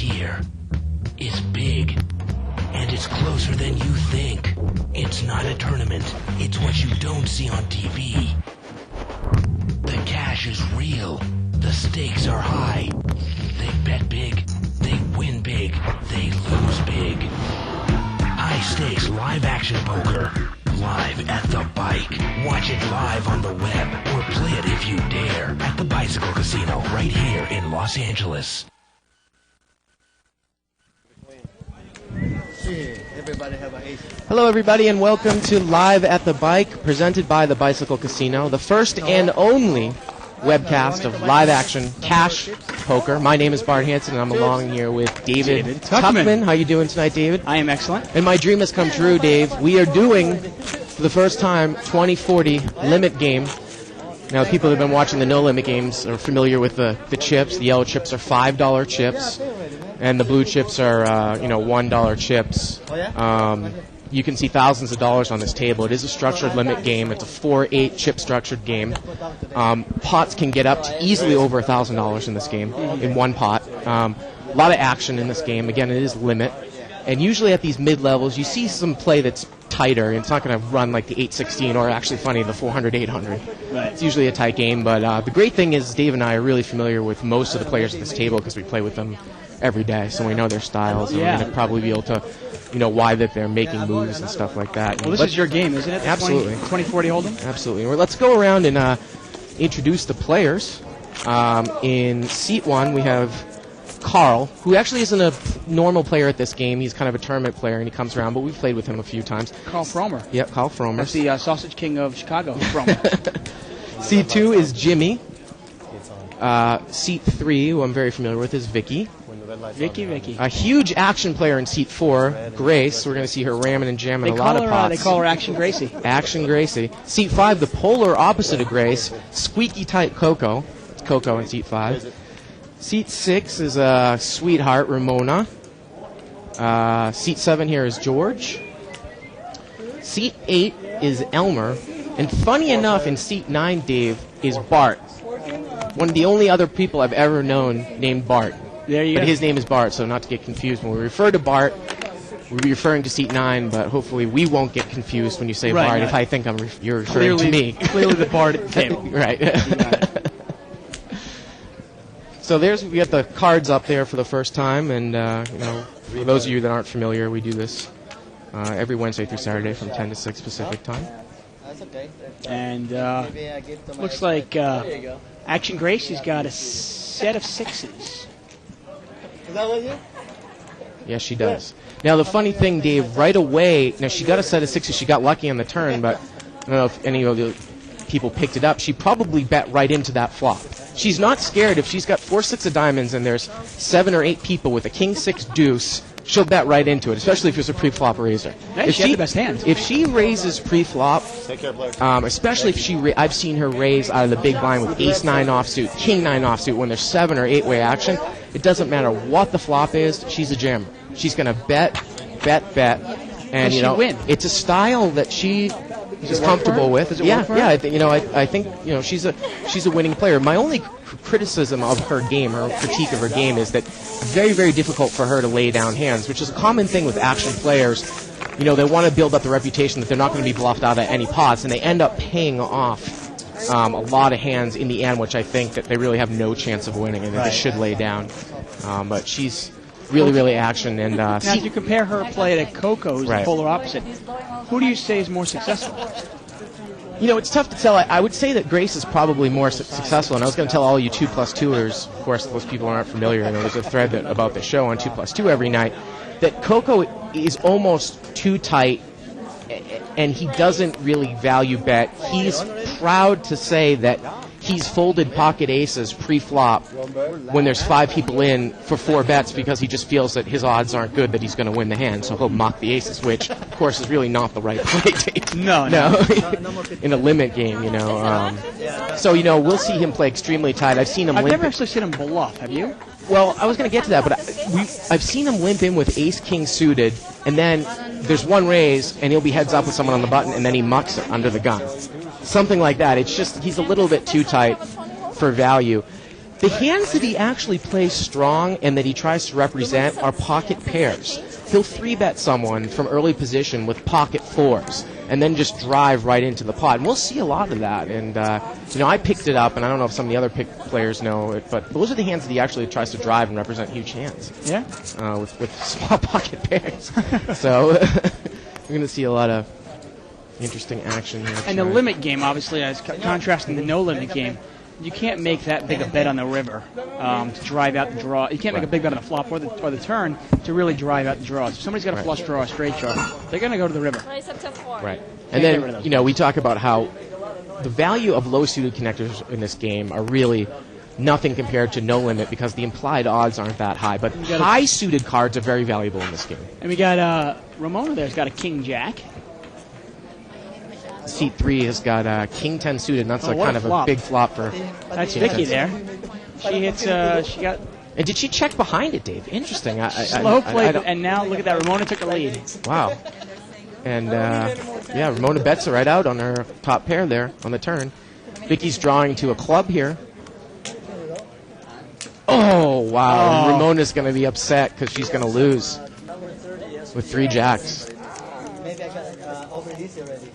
here is big, and it's closer than you think. It's not a tournament. It's what you don't see on TV. The cash is real. The stakes are high. They bet big. They win big. They lose big. High stakes live action poker. Live at the bike. Watch it live on the web or play it if you dare at the Bicycle Casino right here in Los Angeles. Hello everybody and welcome to Live at the Bike presented by the Bicycle Casino, the first and only webcast of live action cash poker. My name is Bart Hanson and I'm along here with David Tuchman. How you doing tonight, David? I am excellent. And my dream has come true, Dave. We are doing, for the first time, 2040 limit game. Now, people that have been watching the no limit games are familiar with the chips. The yellow chips are $5 chips, and the blue chips are $1 chips. You can see thousands of dollars on this table. It is a structured limit game. It's a 4-8 chip structured game. Pots can get up to easily over $1,000 in this game, in one pot. A lot of action in this game. Again, it is limit. And usually at these mid-levels, you see some play that's tighter. It's not going to run like the 816 or actually funny, the 400-800. Right. It's usually a tight game. But the great thing is Dave and I are really familiar with most of the players at this table because we play with them every day. So we know their styles. And we're going to probably be able to why that they're making moves and stuff like that. Well, this is your game, isn't it? Absolutely. 2040 Hold'em? Absolutely. Well, let's go around and introduce the players. In seat one, we have Carl, who actually isn't a normal player at this game. He's kind of a tournament player, and he comes around, but we've played with him a few times. Carl Fromer. Yep, Carl Fromer. That's the Sausage King of Chicago, Fromer. Seat two is Jimmy. Seat three, who I'm very familiar with, is Vicky. Vicky. A huge action player in seat four, Grace. We're going to see her ramming and jamming a lot of pots. They call her Action Gracie. Action Gracie. Seat five, the polar opposite of Grace, squeaky tight Coco. It's Coco in seat five. Seat six is Sweetheart Ramona. Seat seven here is George. Seat eight is Elmer. And funny enough, in seat nine, Dave, is Bart. One of the only other people I've ever known named Bart. There you go. But his name is Bart, so not to get confused. When we refer to Bart, we'll be referring to seat 9, but hopefully we won't get confused when you say Bart. Right. If I think you're referring to me. Clearly the Bart at the table. Right. So we got the cards up there for the first time, and for those of you that aren't familiar, we do this every Wednesday through Saturday from 10 to 6 Pacific time. And looks like Action Gracie's got a set of sixes. Is that what you? Yes, she does. Now, the funny thing, Dave, right away, now she got a set of sixes. She got lucky on the turn, but I don't know if any of the people picked it up. She probably bet right into that flop. She's not scared. If she's got 4-6 of diamonds and there's 7 or 8 people with a king-6 deuce, she'll bet right into it, especially if it's a pre-flop raiser. If she had the best hand. If she raises pre-flop, especially if I've seen her raise out of the big blind with ace-9 offsuit, king-9 offsuit, when there's 7 or 8-way action, it doesn't matter what the flop is, she's a jammer. She's going to bet, and she win. It's a style that she is comfortable with. Does it work for her? I think she's a winning player. My only criticism of her game, or critique of her game, is that it's very, very difficult for her to lay down hands, which is a common thing with action players. They want to build up the reputation that they're not going to be bluffed out of any pots, and they end up paying off a lot of hands in the end, which I think that they really have no chance of winning, and that they should lay down. But she's really, really action. And now, if you compare her play to Coco, who's the polar opposite, who do you say is more successful? It's tough to tell. I would say that Grace is probably more successful, and I was going to tell all you 2+2ers, of course, those people aren't familiar, there's a thread about the show on 2+2 every night, that Coco is almost too tight, and he doesn't really value bet. He's proud to say that he's folded pocket aces pre-flop when there's 5 people in for 4 bets because he just feels that his odds aren't good that he's going to win the hand, so he'll mock the aces, which, of course, is really not the right play, Dave. No. In a limit game, So, we'll see him play extremely tight. I've never actually seen him bluff, have you? Well, I was going to get to that, but I've seen him limp in with ace-king suited, and then there's one raise, and he'll be heads up with someone on the button, and then he mucks it under the gun. Something like that. It's just he's a little bit too tight for value. The hands that he actually plays strong and that he tries to represent are pocket pairs. He'll 3-bet someone from early position with pocket 4s and then just drive right into the pot. And we'll see a lot of that. And, I picked it up, and I don't know if some of the other players know it, but those are the hands that he actually tries to drive and represent huge hands. Yeah? With small pocket pairs. So we're going to see a lot of interesting action here. And the limit game, obviously, as contrasting the no-limit game, you can't make that big a bet on the river to drive out the draw. You can't make a big bet on the flop or the turn to really drive out the draws. If somebody's got a flush draw or a straight draw, they're going to go to the river. Right. And then, we talk about how the value of low-suited connectors in this game are really nothing compared to no limit because the implied odds aren't that high. But high-suited cards are very valuable in this game. And we got Ramona there's got a king-jack. Seat 3 has got King 10 suited, and that's kind of a big flop for. That's Vicky there. She hits. She got. And did she check behind it, Dave? Interesting. Slow play, and now look at that. Ramona took a lead. Wow. And Ramona bets it right out on her top pair there on the turn. Vicky's drawing to a club here. Oh wow! Oh. Ramona's going to be upset because she's going to lose with 3 jacks. Maybe I got over this already.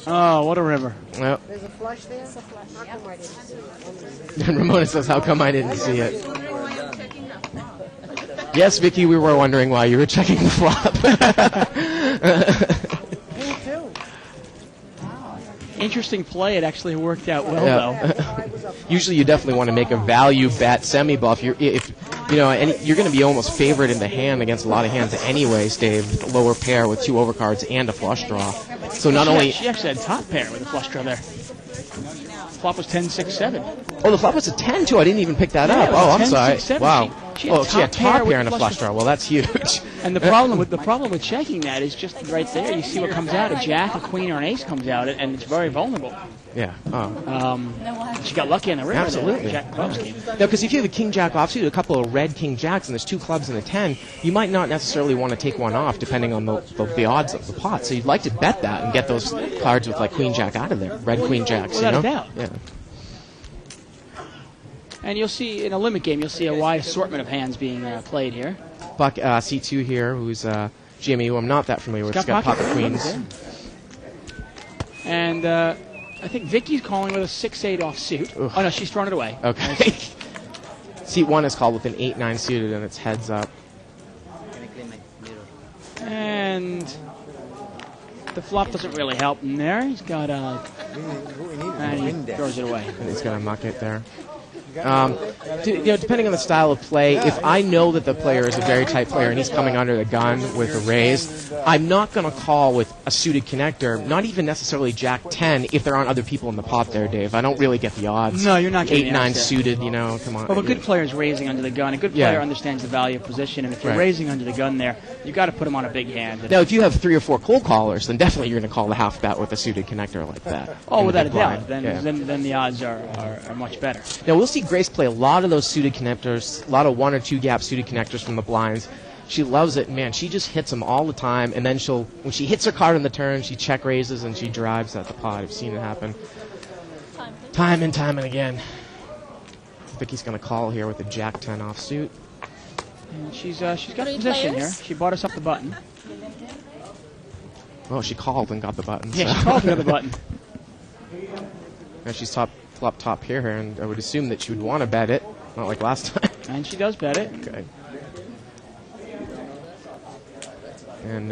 Oh, what a river. Well. There's a flush there? There's a flush. How come I didn't see it? And Ramona says, how come I didn't see it? Yes, Vicky, we were wondering why you were checking the flop. Me too. Interesting play. It actually worked out well, though. Usually you definitely want to make a value bet semi-bluff. And you're going to be almost favored in the hand against a lot of hands anyways, Dave. Lower pair with 2 overcards and a flush draw. So not only... She actually had top pair with a flush draw there. Flop was 10-6-7. Oh, the flop was a 10, too. I didn't even pick that up. Oh, I'm 10, sorry. 6, 7. Wow. She had top pair and a flush draw. Well, that's huge. And the problem with checking that is just right there. You see what comes out. A jack, a queen, or an ace comes out, and it's very vulnerable. Yeah. She got lucky on the river. Absolutely. Jack clubs came. No, because if you have a king-jack offsuit, a couple of red king-jacks, and there's 2 clubs and a 10, you might not necessarily want to take one off depending on the odds of the pot. So you'd like to bet that and get those cards with, like, queen-jack out of there. Red queen-jacks, Without a doubt. Yeah. And you'll see, in a limit game, you'll see a wide assortment of hands being played here. Buck, C2 here, who's Jimmy, who I'm not that familiar with. He's got pocket queens. And I think Vicky's calling with a 6-8 offsuit. Ugh. Oh, no, she's thrown it away. Okay. Seat 1 is called with an 8-9 suited, and it's heads up. And the flop doesn't really help him there. He's got and he throws it away. And he's going to muck it there. Depending on the style of play, if I know that the player is a very tight player and he's coming under the gun with a raise, I'm not going to call with a suited connector, not even necessarily Jack 10 if there aren't other people in the pot there, Dave. I don't really get the odds. No, you're not getting 8-9 suited, come on. Well, a good player is raising under the gun. A good player understands the value of position, and if you're raising under the gun there, you got to put him on a big hand. Now, if you have 3 or 4 cold callers, then definitely you're going to call the half bet with a suited connector like that. Oh, without a doubt. Then the odds are much better. Now, we'll see Grace play a lot of those suited connectors, a lot of 1 or 2 gap suited connectors from the blinds. She loves it. Man, she just hits them all the time, and then when she hits her card on the turn, she check raises and she drives at the pot. I've seen it happen time and time and again. Vicky's going to call here with a Jack 10 offsuit. And she's got a position here. She brought us up the button. Oh, she called and got the button. Yeah, she called and got the button. Now she's flop top here, and I would assume that she would want to bet it, not like last time. And she does bet it. Okay. And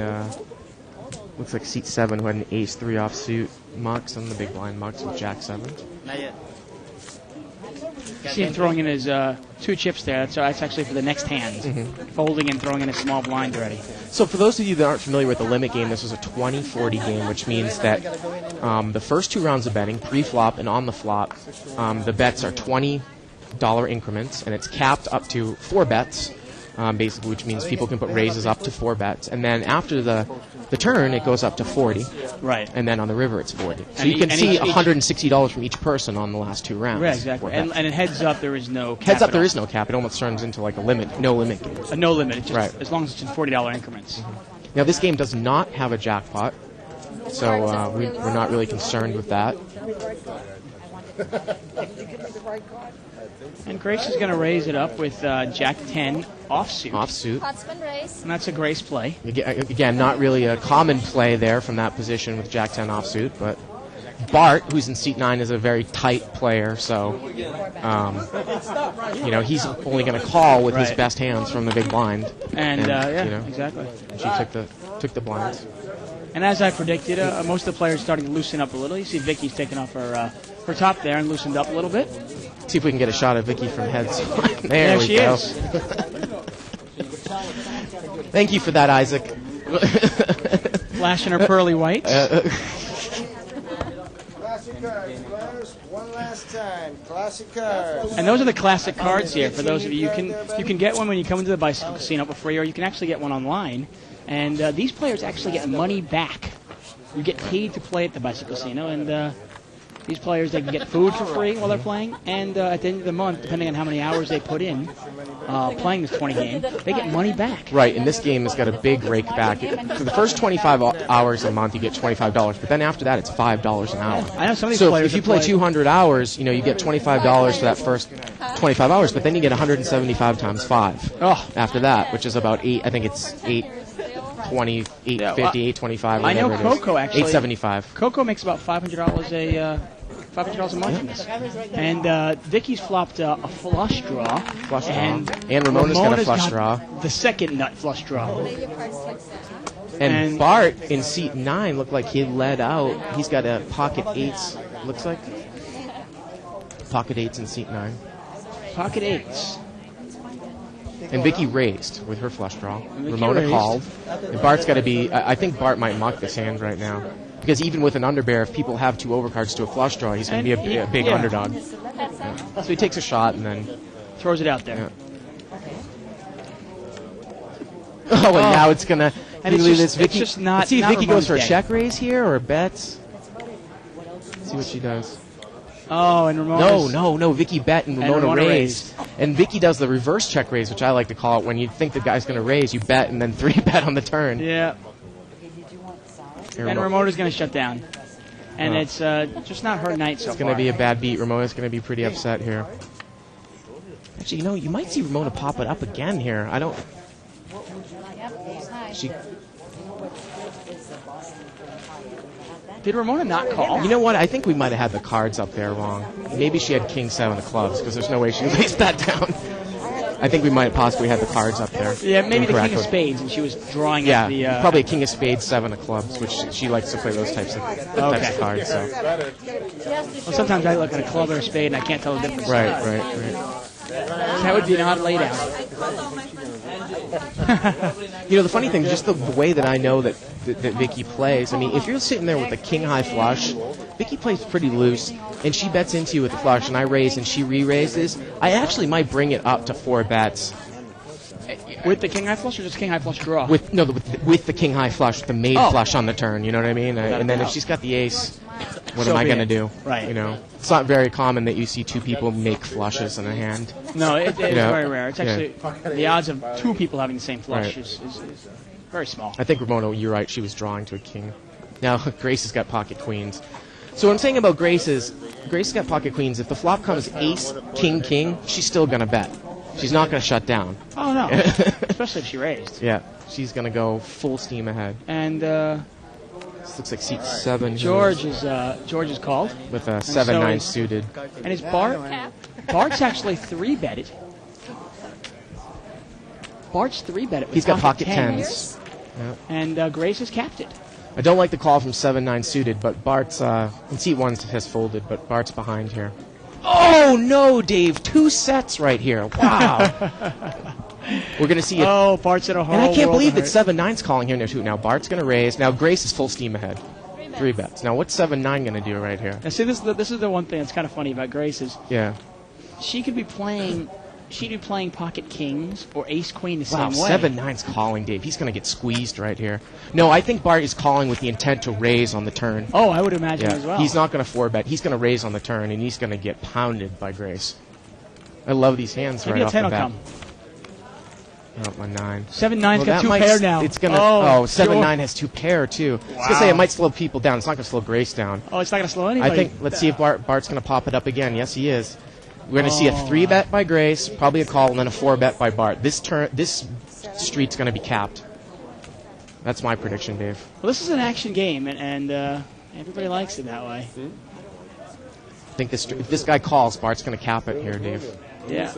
looks like seat 7 who had an ace 3 offsuit mucks on the big blind mucks with Jack 7. Not yet. See him throwing in his 2 chips there. That's actually for the next hand. Mm-hmm. Folding and throwing in a small blind already. So for those of you that aren't familiar with the limit game, this was a 20-40 game, which means that the first 2 rounds of betting, pre-flop and on the flop, the bets are $20 increments, and it's capped up to 4 bets, basically, which means people can put raises up to 4 bets. And then after the turn, it goes up to 40. Right. And then on the river, it's 40. So you can see $160 from each person on the last 2 rounds. Right, exactly. And in heads up, there is no cap. Heads up, there is no cap. It almost turns into like a no limit game. A no limit. It's just, right. As long as it's in $40 increments. Mm-hmm. Now, this game does not have a jackpot, so we're not really concerned with that. And Grace is going to raise it up with Jack 10 offsuit. Offsuit. Pot's been raised. And that's a Grace play. Again, not really a common play there from that position with Jack 10 offsuit, but Bart, who's in seat 9, is a very tight player, so he's only going to call with his best hands from the big blind. And exactly. She took the blinds. And as I predicted, most of the players starting to loosen up a little. You see Vicky's taking off her top there and loosened up a little bit. See if we can get a shot of Vicky from heads. There we she go. is. Thank you for that, Isaac. Flashing her pearly whites. Classic cards, players. One last time. Classic cards. And those are the classic cards here. For those of you, you can get one when you come into the bicycle casino for free, or you can actually get one online. And these players actually get money back. You get paid to play at the bicycle casino, and these players, they can get food for free while they're playing, and at the end of the month, depending on how many hours they put in playing this 20 game, they get money back. Right, and this game has got a big rake back. For the first 25 hours a month, you get $25, but then after that, it's $5 an hour. I know some of these so players if you play 200 hours, you get $25 for that first 25 hours, but then you get 175 times 5 after that, which is about 8, I think it's 820, 850, 825. I know Coco actually. 875. Coco makes about $500 a month from this. And Vicky's flopped a flush draw. And Ramona's got a flush draw. The second nut flush draw. And Bart in seat 9 looked like he led out. He's got a pocket 8s, looks like. Pocket 8s in seat 9. Pocket 8s. And Vicky raised with her flush draw. Ramona called. And Bart's got to be... I think Bart might muck this hand right now. Because even with an underbear, if people have 2 overcards to a flush draw, he's going to be a big underdog. Yeah. So he takes a shot and then... throws it out there. Yeah. And now it's going to... It's just not... Let's see if Vicky goes for a day. check raise here or bets. Let's see what she does. Oh, and Ramona. No. Vicky bet and Ramona raised. And Vicky does the reverse check raise, which I like to call it. When you think the guy's going to raise, you bet and then 3 bet on the turn. Yeah. And Ramona's going to shut down. And it's just not her night so far. It's going to be a bad beat. Ramona's going to be pretty upset here. Actually, you might see Ramona pop it up again here. I don't... Did Ramona not call? You know what? I think we might have had the cards up there wrong. Maybe she had King 7 of clubs, because there's no way she lays that down. I think we might possibly have the cards up there. Yeah, maybe the King of Spades, and she was drawing at the... probably a King of Spades, 7 of clubs, which she likes to play those types of cards. So. Well, sometimes I look at a club or a spade, and I can't tell the difference. Right. That would be an odd laydown. The funny thing, just the way that I know that Vicky plays, I mean, if you're sitting there with a king high flush, Vicky plays pretty loose, and she bets into you with the flush, and I raise and she re-raises, I actually might bring it up to 4 bets. With the king high flush or just king high flush draw? With the king high flush, with the made flush on the turn, you know what I mean? And then if she's got the ace, what am I going to do? Right. It's not very common that you see 2 people make flushes in a hand. No, it's very rare. It's actually the odds of 2 people having the same flush is very small. I think Ramona, you're right. She was drawing to a king. Now Grace has got pocket queens. So what I'm saying about Grace is, Grace has got pocket queens. If the flop comes ace, king, she's still going to bet. She's not going to shut down. Oh, no. Especially if she raised. Yeah. She's going to go full steam ahead. And this looks like seat 7. George is called. With a 7-9 suited. And is Bart? Bart's actually 3-betted. Bart's 3-betted. He's got pocket 10s. Yeah. And Grace has capped it. I don't like the call from 7-9 suited, but Bart's... in seat 1 has folded, but Bart's behind here. Oh, no, Dave. 2 sets right here. Wow. We're going to see it. Oh, Bart's in a horrible... And I can't believe that 7-9's calling here now, too. Now, Bart's going to raise. Now, Grace is full steam ahead. 3 bets. Now, what's 7-9 going to do right here? Now, see, this is the one thing that's kind of funny about Grace is... Yeah. She could be playing... She'd be playing pocket kings or ace queen the wow, same way. 7-9's calling, Dave. He's going to get squeezed right here. No, I think Bart is calling with the intent to raise on the turn. Oh, I would imagine as well. He's not going to 4-bet. He's going to raise on the turn, and he's going to get pounded by Grace. I love these hands right off the bat. Maybe a 10 will come. Oh, my 9. 7-9's got 2 pair now. It's gonna. 7-9 has 2 pair too. I was gonna say it might slow people down. It's not gonna slow Grace down. Oh, it's not gonna slow anybody. I think. Let's see if Bart's gonna pop it up again. Yes, he is. We're going to see a 3-bet by Grace, probably a call, and then a 4-bet by Bart. This street's going to be capped. That's my prediction, Dave. Well, this is an action game, and everybody likes it that way. I think if this guy calls, Bart's going to cap it here, Dave. Yeah.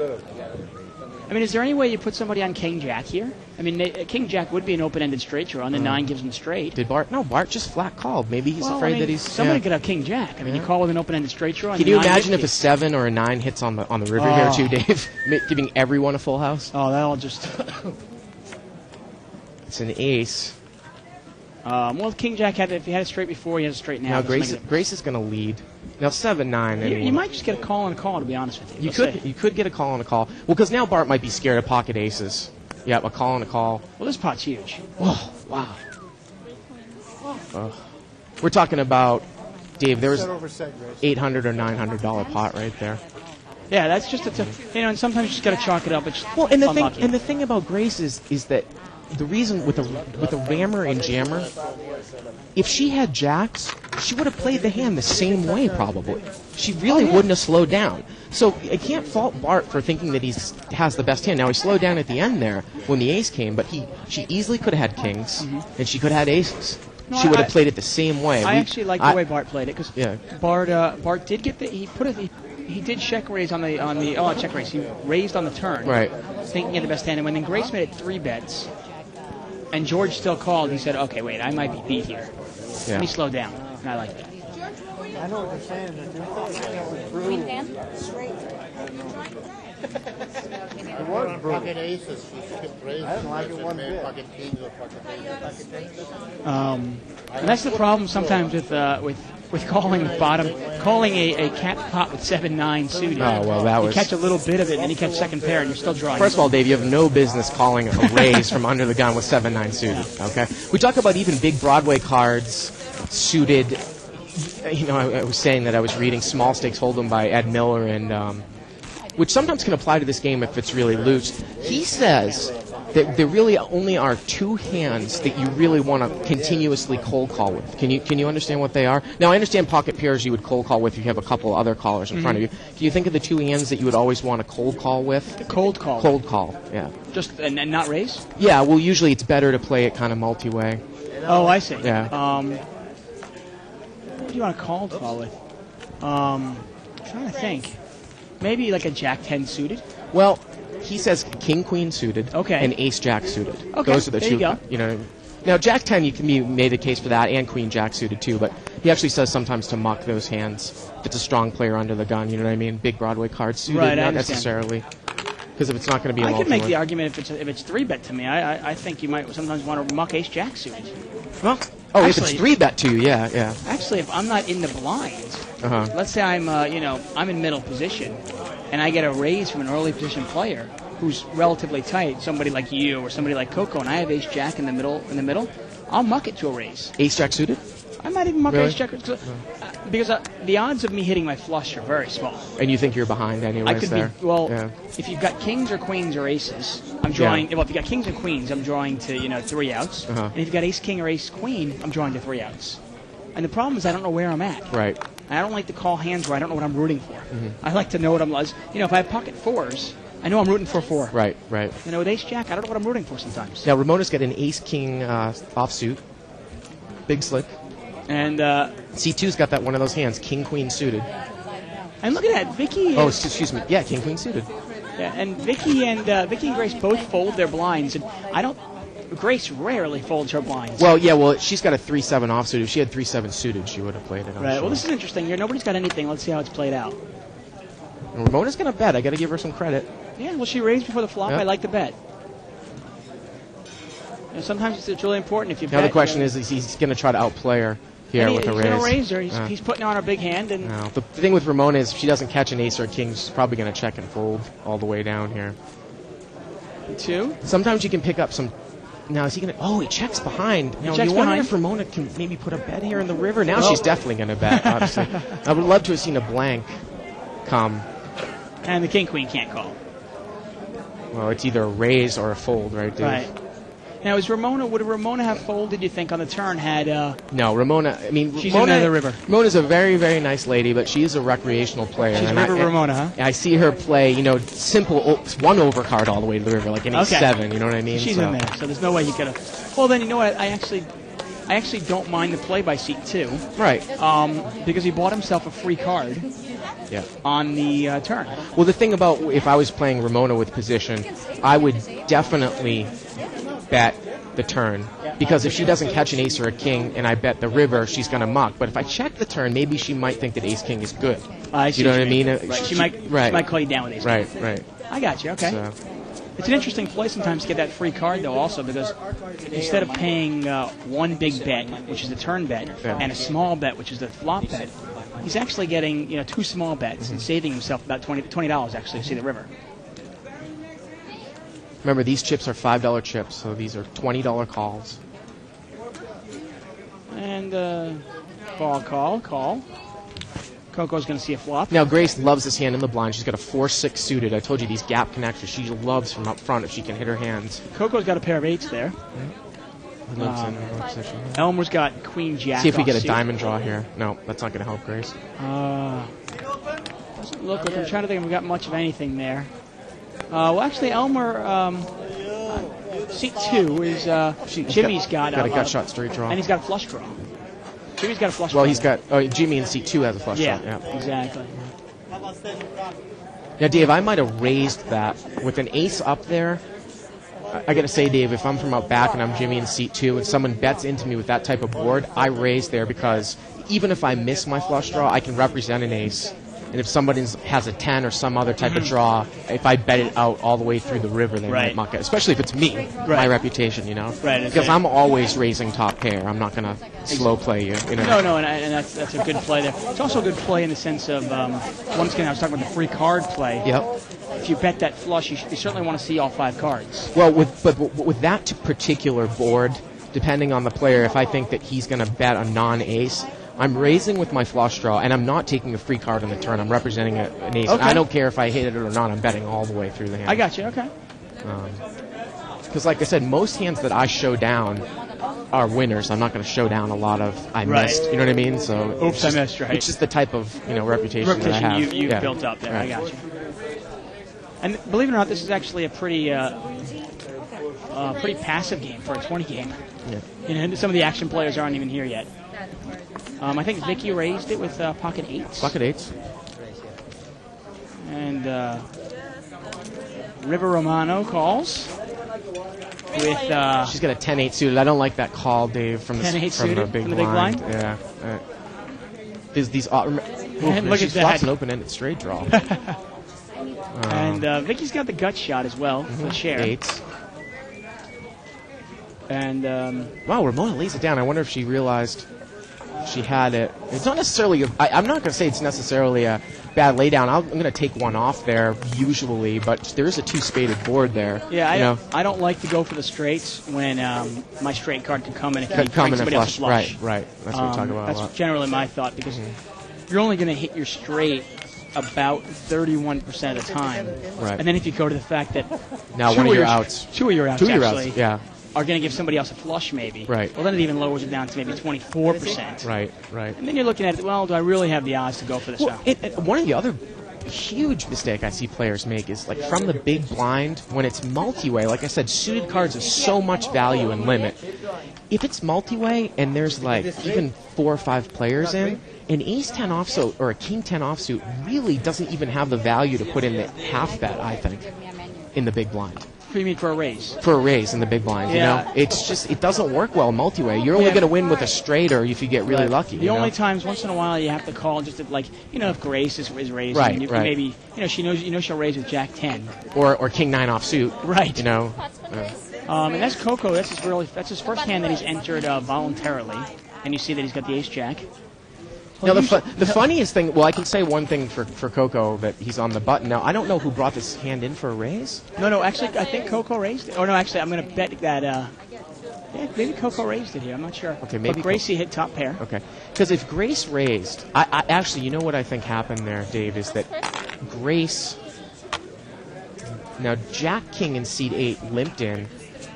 I mean, is there any way you put somebody on King Jack here? I mean, King Jack would be an open-ended straight draw, and the 9 gives him straight. Did Bart? No, Bart just flat called. Maybe he's afraid that he's... Somebody could have King Jack. I mean, you call with an open-ended straight draw. Can you imagine if a 7 or a 9 hits on the river here too, Dave? Giving everyone a full house? Oh, that'll just... It's an ace. Well, King Jack if he had it straight before, he has it straight now. Now Grace is going to lead. Now 7-9. You might just get a call and a call, to be honest with you. You could get a call and a call. Well, because now Bart might be scared of pocket aces. Yeah, a call and a call. Well, this pot's huge. Oh, wow. We're talking about, Dave, there's $800 or $900 pot right there. Yeah, that's just and sometimes you just got to chalk it up. It's the thing about Grace is that the reason with a rammer and jammer, if she had jacks, she would have played the hand the same way probably. She really wouldn't have slowed down. So I can't fault Bart for thinking that he has the best hand. Now he slowed down at the end there when the ace came, but she easily could have had kings and she could have had aces. No, she would have played it the same way. I actually like the way Bart played it because Bart did get he did check raise on the check raise. He raised on the turn, right? Thinking he had the best hand, and when then Grace made it 3 bets, and George still called, he said, "Okay, wait, I might be beat here. Let me slow down." And I like that. I know what you're saying. Queen hand? Straight. Pocket aces. I didn't like it one bit. Pocket kings or pocket aces. And that's the problem sometimes with calling the bottom, calling a cat pot with 7-9 suited. Oh, well, you catch a little bit of it, and then you catch second pair, and you're still drawing. First of all, Dave, you have no business calling a raise from under the gun with 7-9 suited. Okay, we talk about even big Broadway cards suited. You know, I was saying that I was reading Small Stakes Hold'em by Ed Miller, and which sometimes can apply to this game if it's really loose. He says that there really only are 2 hands that you really want to continuously cold call with. Can you understand what they are? Now, I understand pocket pairs you would cold call with if you have a couple other callers in front of you. Can you think of the 2 hands that you would always want to cold call with? The cold call. Cold call, yeah. Just and not raise? Yeah, well, usually it's better to play it kind of multi-way. Oh, I see. Yeah. What do you want to call with? I'm trying to think. Maybe like a Jack-10 suited? Well, he says King-Queen suited and Ace-Jack suited. Okay, those are the there 2. You go. You know, now Jack-10 you can be made a case for that, and Queen-Jack suited too. But he actually says sometimes to muck those hands if it's a strong player under the gun. You know what I mean? Big Broadway cards suited, right, not necessarily. Because if it's not going to be, I could make the argument if it's 3-bet to me. I think you might sometimes want to muck Ace-Jack suited. Well, if it's 3-bet to you, yeah. Actually, if I'm not in the blinds, let's say I'm in middle position, and I get a raise from an early position player who's relatively tight, somebody like you or somebody like Coco, and I have Ace-Jack in the middle, I'll muck it to a raise. Ace-Jack suited? I might even muck Ace-Jack because the odds of me hitting my flush are very small. And you think you're behind anyways there? If you've got kings or queens or aces, I'm drawing. Well, if you've got kings or queens, I'm drawing to 3 outs. And if you've got ace-king or ace-queen, I'm drawing to 3 outs. And the problem is I don't know where I'm at. Right. I don't like to call hands where I don't know what I'm rooting for. I like to know what I'm... if I have pocket 4s, I know I'm rooting for 4. Right. With ace-jack, I don't know what I'm rooting for sometimes. Now, Ramona's got an ace-king offsuit. Big slick. And C2's got one of those hands, king-queen suited. And look at that, Vicky... excuse me. Yeah, king-queen suited. Yeah, and Vicky and Grace both fold their blinds, and Grace rarely folds her blinds. Well, she's got a 3-7 offsuit. If she had 3-7 suited, she would have played it. Right. Sure. Well, this is interesting. Here, nobody's got anything. Let's see how it's played out. And Ramona's going to bet. I got to give her some credit. Yeah. Well, she raised before the flop. Yep. I like the bet. Sometimes it's really important if you bet. Now the question is he's going to try to outplay her here with a raise. He's going to raise her. He's putting on her big hand. And the thing with Ramona is if she doesn't catch an ace or a king, she's probably going to check and fold all the way down here. 2. Sometimes you can pick up some. Now, is he going to... Oh, he checks behind. Now, you wonder if Ramona can maybe put a bet here in the river. Now she's definitely going to bet, obviously. I would love to have seen a blank come. And the king-queen can't call. Well, it's either a raise or a fold, right, Dave? Right. Now, would Ramona have folded, you think, on the turn had... No, Ramona, I mean... She's Ramona, in the river. Ramona's a very, very nice lady, but she's a recreational player. She's and River Ramona, huh? I see her play, simple one over card all the way to the river, like an A7, you know what I mean? She's in there, so there's no way you could have... Well, then, you know what, I actually don't mind the play by seat 2. Right. Because he bought himself a free card on the turn. Well, the thing about if I was playing Ramona with position, I would definitely bet the turn, because if she doesn't catch an ace or a king and I bet the river, she's going to muck. But if I check the turn, maybe she might think that ace-king is good. I see you know what I mean? Right. She might call you down with ace-king. Right. I got you, okay. So. It's an interesting play sometimes to get that free card, though, also, because instead of paying one big bet, which is the turn bet, and a small bet, which is the flop bet, he's actually getting 2 small bets and saving himself about $20 actually to see the river. Remember, these chips are $5 chips, so these are $20 calls. And call. Coco's going to see a flop. Now, Grace loves this hand in the blind. She's got a 4-6 suited. I told you these gap connectors. She loves from up front if she can hit her hands. Coco's got a pair of 8s there. Elmer's got queen jack. See if we get a diamond draw here. No, that's not going to help Grace. Doesn't look like. I'm trying to think if we got much of anything there. Well, actually, Elmer, seat 2 is Jimmy's got a gut shot straight draw. And he's got a flush draw. Jimmy's got a flush draw. Well, he's got Jimmy in seat 2 has a flush draw. Yeah, exactly. Now, Dave, I might have raised that with an ace up there. I got to say, Dave, if I'm from out back and I'm Jimmy in seat 2 and someone bets into me with that type of board, I raise there because even if I miss my flush draw, I can represent an ace. And if somebody has a 10 or some other type of draw, if I bet it out all the way through the river, they might muck it. Especially if it's me, my reputation, Right. Because I'm always raising top pair. I'm not going to slow play you. No, and that's a good play there. It's also a good play in the sense of, once again, I was talking about the free card play. Yep. If you bet that flush, you certainly want to see all 5 cards. Well, with that particular board, depending on the player, if I think that he's going to bet a non-ace, I'm raising with my flush draw, and I'm not taking a free card on the turn. I'm representing an ace. Okay. I don't care if I hit it or not. I'm betting all the way through the hand. I got you. Okay. Because, like I said, most hands that I show down are winners. I'm not going to show down a lot of I missed. You know what I mean? So oops, I missed. Right. It's just the type of reputation that I have. You've built up there. Right. I got you. And believe it or not, this is actually a pretty passive game for a 20 game. Yeah. Some of the action players aren't even here yet. I think Vicky raised it with pocket 8s. Pocket 8s. And River Romano calls with. She's got a 10-8 suited. I don't like that call, Dave, from the big blind. Yeah. These look at that. Flops an open-ended straight draw. And Vicky's got the gut shot as well. The share. 8s. And wow, Ramona lays it down. I wonder if she realized she had it. It's not necessarily. I'm not going to say it's necessarily a bad laydown. I'm going to take one off there usually, but there is a 2-spaded board there. Yeah, I don't like to go for the straights when my straight card can come in and come in somebody else's flush. Right. That's what we talk about. That's generally my thought because you're only going to hit your straight about 31% of the time. Right. And then if you go to the fact that now two of your outs yeah, are going to give somebody else a flush maybe. Right. Well, then it even lowers it down to maybe 24%. Right. And then you're looking at it, well, do I really have the odds to go for this now? One of the other huge mistake I see players make is like from the big blind when it's multi-way. Like I said, suited cards have so much value and limit. If it's multi-way and there's like even 4 or 5 players in, an ace-10 offsuit or a king-10 offsuit really doesn't even have the value to put in the half bet, I think, in the big blind. What do you mean for a raise? For a raise in the big blind, it's just it doesn't work well multi-way. You're only going to win with a straight or if you get really lucky. The only times once in a while you have to call just to, like if Grace is raising, you can maybe she knows she'll raise with Jack 10 or King 9 offsuit, right? And that's Coco. That's his first hand that he's entered voluntarily, and you see that he's got the Ace Jack. Now, the funniest thing, well, I can say one thing for Coco, that he's on the button. Now, I don't know who brought this hand in for a raise. No, actually, I think Coco raised it. Oh, no, actually, I'm going to bet that, maybe Coco raised it here. I'm not sure. Okay, maybe. But Gracie hit top pair. Okay. Because if Grace raised, I actually, you know what I think happened there, Dave, is that Grace, now Jack King in seat 8 limped in,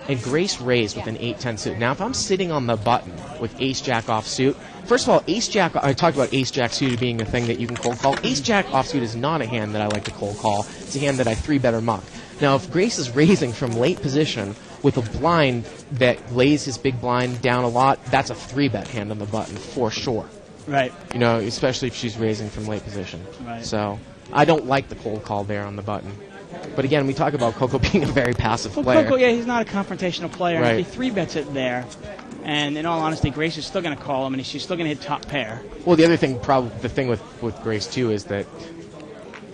and Grace raised with an 8-10 suit. Now, if I'm sitting on the button with ace-jack offsuit, first of all, ace-jack, I talked about ace-jack suited being a thing that you can cold call. Ace-jack offsuit is not a hand that I like to cold call. It's a hand that I 3-bet muck. Now, if Grace is raising from late position with a blind that lays his big blind down a lot, that's a 3-bet hand on the button for sure. Right. You know, especially if she's raising from late position. Right. So I don't like the cold call there on the button. But again, we talk about Coco being a very passive Well, player. Coco, yeah, he's not a confrontational player. Right. He 3-bets it there. And in all honesty, Grace is still going to call him, and she's still going to hit top pair. Well, the other thing, the thing with Grace, too, is that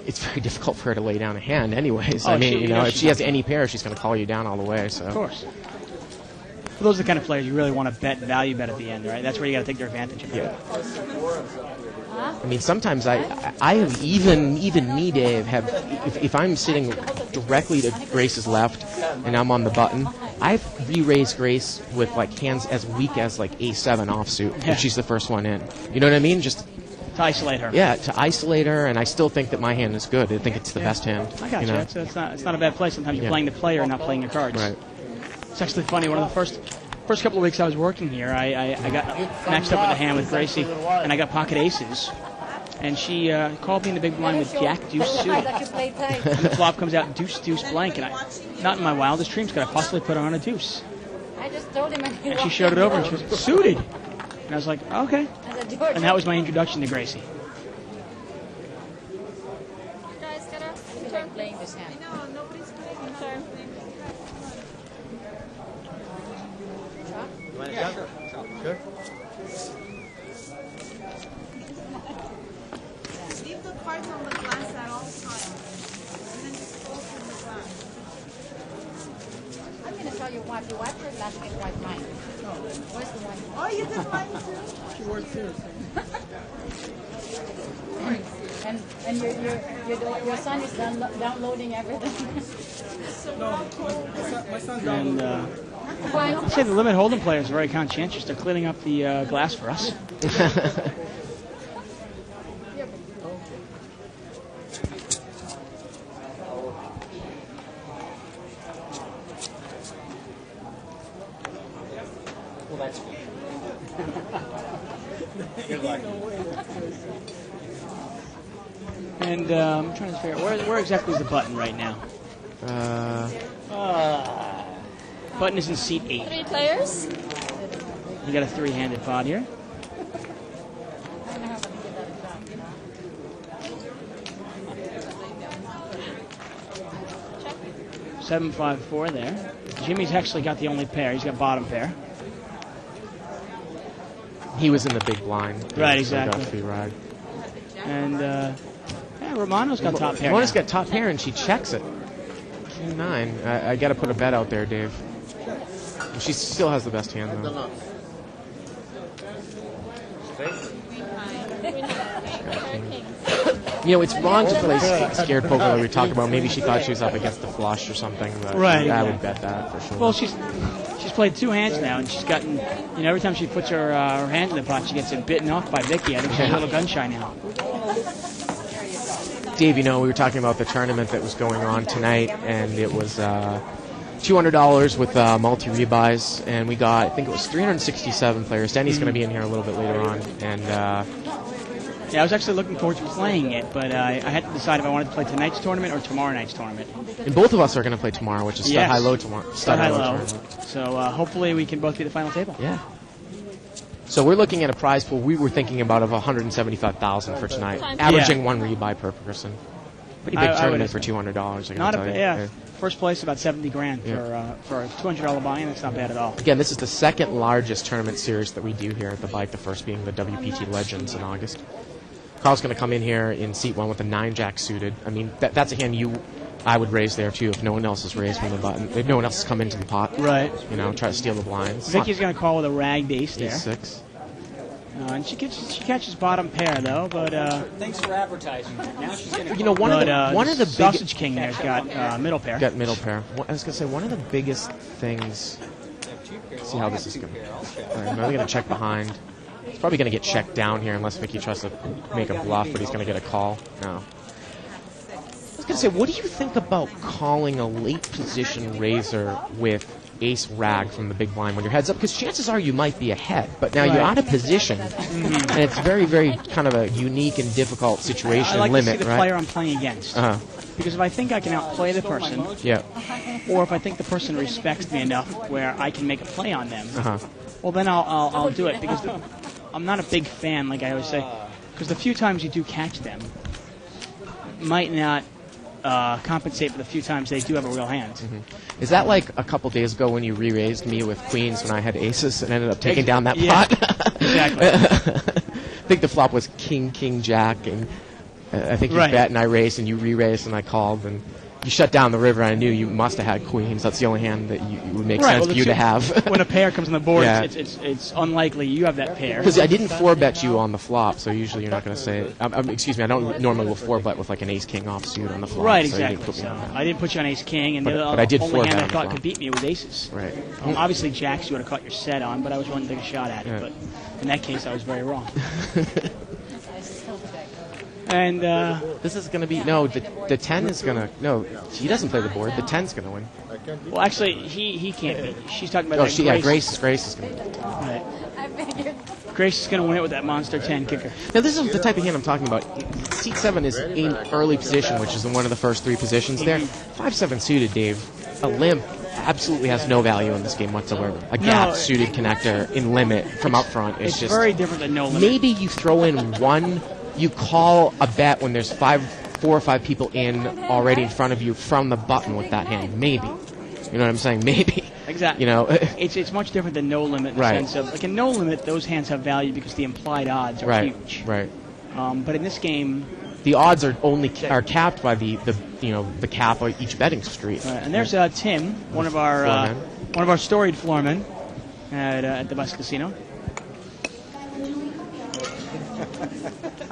it's very difficult for her to lay down a hand anyways. Oh, I mean, if she has not. any pair, she's going to call you down all the way. So. Of course. Well, those are the kind of players you really want to value bet at the end, right? That's where you got to take their advantage of it. Yeah. I mean, sometimes I have even me, Dave, if I'm sitting directly to Grace's left and I'm on the button, I've re-raised Grace with like hands as weak as like A7 offsuit, Yeah. if she's the first one in. You know what I mean? Just To isolate her. yeah, to isolate her, and I still think that my hand is good. I think it's the best hand. I got you. know? It's not a bad play. Sometimes you're Yeah. playing the player and not playing your cards. Right. It's actually funny. One of the first couple of weeks I was working here, I got matched up with a hand with Gracie, and I got pocket aces. And she called me in the big blind with Jack Deuce suited. That you play tight. And the flop comes out Deuce Deuce blank, and I, not in my wildest dreams could I possibly put her on a deuce. I just told him. And she showed it over, and she was suited. And I was like, okay. And that was my introduction to Gracie. Guys, get up. You're playing this hand. No, nobody's playing. I'm sorry. Sure. Leave the cards on the glass at all times. And then just fold from the glass. I'm going to tell you what. You watch your last game white mine. Where's the one? Oh, you did mine too? She worked too. And your son is downloading everything. And I'd say the limit hold'em players are very conscientious. They're cleaning up the glass for us. Well, that's And I'm trying to figure out where exactly is the button right now. Button is in seat 8. 3 players? You got a 3-handed pot here. Check. 7-5-4 there. Jimmy's actually got the only pair. He's got bottom pair. He was in the big blind. Right, so got exactly. a free ride. And Romano's got top pair. Mona's now. got top pair, and she checks it. 2-9. I got to put a bet out there, Dave. She still has the best hand, though. You know, it's wrong to play scared poker like we talked about. Maybe she thought she was up against the flush or something, but Right, I exactly. would bet that for sure. Well, she's played 2 hands now, and she's gotten, every time she puts her hand in the pot, she gets it bitten off by Vicky. I think she's a little gun shy now. Dave, we were talking about the tournament that was going on tonight, and it was $200 with multi-rebuys, and we got, I think it was 367 players. Danny's going to be in here a little bit later on, and Yeah, I was actually looking forward to playing it, but I had to decide if I wanted to play tonight's tournament or tomorrow night's tournament. and both of us are going to play tomorrow, which is Yes. Stud High Low tomorrow. Stud High Low. tournament. So hopefully we can both be at the final table. Yeah. So we're looking at a prize pool we were thinking about of $175,000 for tonight, averaging 1 rebuy per person. Pretty big I tournament would- for $200. I Not gotta a tell you. yeah. First place about $70,000 for a $200 buy-in. That's not bad at all. Again, this is the second largest tournament series that we do here at the bike. The first being the WPT Legends in August. Carl's going to come in here in seat 1 with a 9-jack suited. I mean, that's a hand I would raise there too if no one else has raised from the button. If no one else has come into the pot, Right. try to steal the blinds. Vicky's going to call with a ragged ace there. Ace-6. And she catches bottom pair though, but Thanks for advertising. Now she's going to. One of the Sausage biggest King there's got middle pair. got middle pair. I was going to say one of the biggest things. Let's see how this is going. I'm going to check behind. He's probably going to get checked down here unless Vicky tries to make a bluff, but he's going to get a call. No. I was going to say, what do you think about calling a late position raiser with ace rag from the big blind when your head's up, because chances are you might be ahead, but now you're out of position, and it's very, very kind of a unique and difficult situation. I like limit, to see the right? player I'm playing against. Because if I think I can outplay the person, or if I think the person respects me enough where I can make a play on them, well, then I'll do it, because I'm not a big fan, like I always say, because the few times you do catch them might not compensate for the few times they do have a real hand. Is that like a couple days ago when you re-raised me with queens when I had aces and ended up taking down that pot? Exactly. I think the flop was king, king, jack, and I think you bet and I raised and you re-raised and I called and you shut down the river. And I knew you must have had queens. That's the only hand that you would make sense for you to have. When a pair comes on the board, it's unlikely you have that pair. Because I didn't 4-bet you on the flop, so usually you're not going to say. Excuse me, I don't normally will 4-bet with like an ace king offsuit on the flop. Right, so exactly. You didn't put me on that. I didn't put you on ace king, and but I did only hand I 4-bet thought on could beat me was aces. Right. Obviously, jacks you would have caught your set on, but I was willing to take a shot at it. But in that case, I was very wrong. And this is going to be the 10 is going to he doesn't play the board. The 10's going to win. Well, actually, he can't beat. She's talking about Grace is going to win. Right. Grace is going to win it with that monster 10 kicker. Now this is the type of hand I'm talking about. Seat 7 is in early position, which is in one of the first 3 positions there. 5-7 suited, Dave. A limp absolutely has no value in this game whatsoever. A gap suited connector in limit from up front is just very different than no limit. Maybe you throw in one. You call a bet when there's 4 or 5 people in already in front of you from the button with that hand. Maybe. You know what I'm saying? Maybe. Exactly. You know, it's much different than no limit in the sense of, like in no limit, those hands have value because the implied odds are huge. Right. But in this game, the odds are capped by the cap of each betting street. Right. And there's Tim, one of our storied floormen at the bus casino.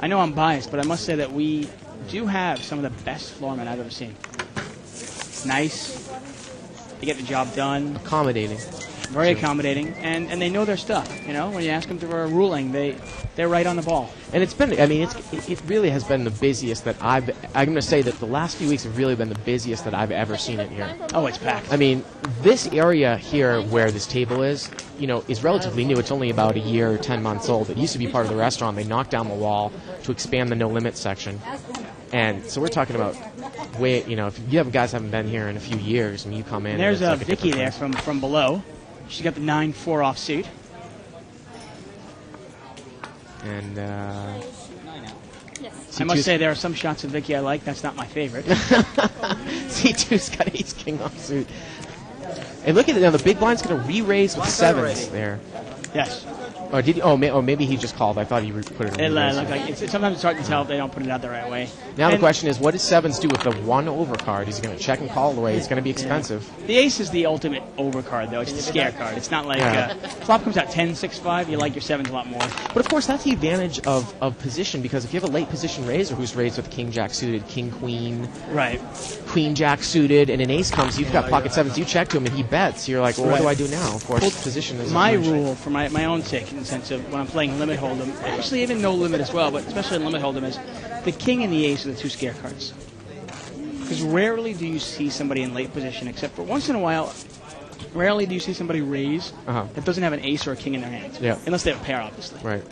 I know I'm biased, but I must say that we do have some of the best floormen I've ever seen. Nice. They get the job done. Accommodating. Very accommodating. And they know their stuff. You know, when you ask them for a ruling, they're right on the ball. And it's been, I mean, it really has been the busiest that I'm going to say that the last few weeks have really been the busiest that I've ever seen it here. Oh, it's packed. I mean, this area here where this table is relatively new. It's only about a year or 10 months old. It used to be part of the restaurant. They knocked down the wall to expand the no limit section. And so we're talking about if you have guys haven't been here in a few years and you come in. And there's Vicky there from below. She's got the 9-4 offsuit. And I must say there are some shots of Vicky I like. That's not my favorite. C2's got ace king offsuit. And look at it now. The big blind's going to re-raise with 7s there. Yes. Or maybe he just called. I thought he put it in. Sometimes it's hard to tell if they don't put it out the right way. Now the question is, what does 7s do with the 1 overcard? Is he going to check and call it away? It's going to be expensive. The ace is the ultimate overcard, though. It's the scare card. It's not like flop comes out 10-6-5. You like your 7s a lot more. But of course, that's the advantage of position, because if you have a late position raiser who's raised with king jack suited, king queen, queen jack suited, and an ace comes, you've got pocket 7s. You check to him and he bets. You're like, well, what do I do now? Of course, position is my rule for my own sake. In the sense of when I'm playing limit hold'em, actually even no limit as well, but especially in limit hold'em, is the king and the ace are the 2 scare cards. Because rarely do you see somebody in late position, except for once in a while. Rarely do you see somebody raise that doesn't have an ace or a king in their hands. Yeah. Unless they have a pair, obviously. Right.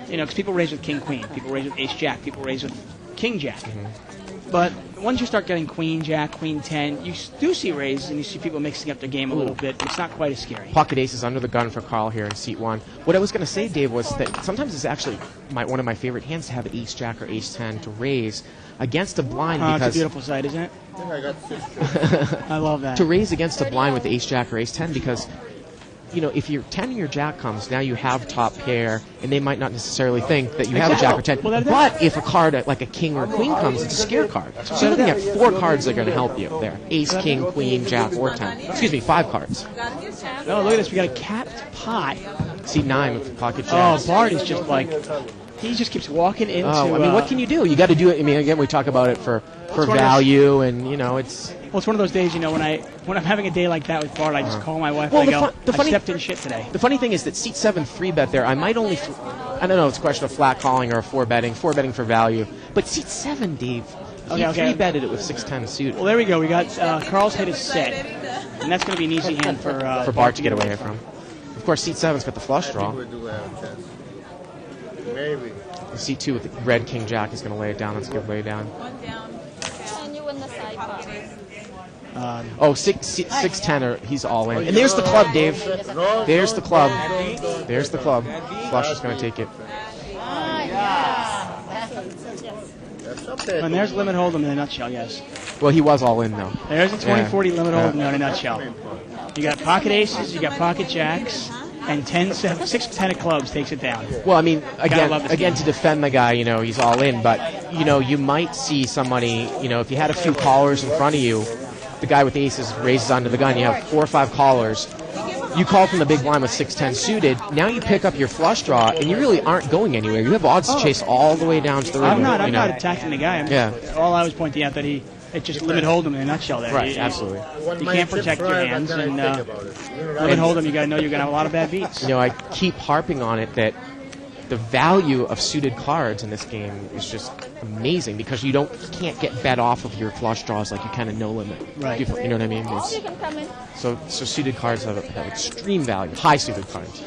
Because people raise with king queen, people raise with ace jack, people raise with king jack. But once you start getting queen jack, queen 10, you do see raises and you see people mixing up their game a little bit. It's not quite as scary. Pocket ace is under the gun for Carl here in seat 1. What I was going to say, Dave, was that sometimes it's actually one of my favorite hands to have ace jack or ace 10 to raise against a blind. Because it's a beautiful sight, isn't it? I love that. To raise against a blind with ace jack or ace 10, because if your 10 and your jack comes, now you have top pair, and they might not necessarily think that you have a jack or 10. But if a card like a king or a queen comes, it's a scare card. So you're looking at 4 cards that are going to help you there. Ace, king, queen, jack, or 10. Excuse me, 5 cards. Oh, look at this. We got a capped pot. Seat 9 with pocket jacks. Oh, Bart is just like... He just keeps walking into... Oh, I mean, what can you do? You got to do it. I mean, again, we talk about it for value, and, it's... Well, it's one of those days, when I'm having a day like that with Bart, I just call my wife and I stepped in shit today. The funny thing is that seat 7 3-bet there, I might only... I don't know, it's a question of flat calling or 4-betting for value. But seat 7, Dave, he 3-betted it with 6-10 suited. Well, there we go. We got Carl's hit his set. And that's going to be an easy hand for Bart to get away from. Of course, seat 7's got the flush draw. We do have a chance. Maybe. Seat 2 with the red king jack is going to lay it down. Let's give lay down. One down. And you win the side pot. 6-10, he's all in. And there's the club, Dave. There's the club. There's the club. Flush is going to take it. And there's limit hold'em in a nutshell, yes. Well, he was all in, though. There's a 20-40 limit hold'em in a nutshell. You got pocket aces, you got pocket jacks, and 6-10 of clubs takes it down. Well, I mean, love this again, game. to defend the guy, he's all in. But, you might see somebody, if you had a few callers in front of you, the guy with aces raises onto the gun. You have 4 or 5 callers. You call from the big blind with 6-10 suited. Now you pick up your flush draw, and you really aren't going anywhere. You have odds to chase all the way down to the river. I'm not attacking the guy. All I was pointing out that it's just limit hold'em in a nutshell there. Right, absolutely. You can't protect your hands, and limit hold'em, you got to know you're going to have a lot of bad beats. I keep harping on it that the value of suited cards in this game is just amazing because you can't get bet off of your flush draws like you can in no limit. Right. You know what I mean? You can come in. So suited cards have extreme value, high suited cards.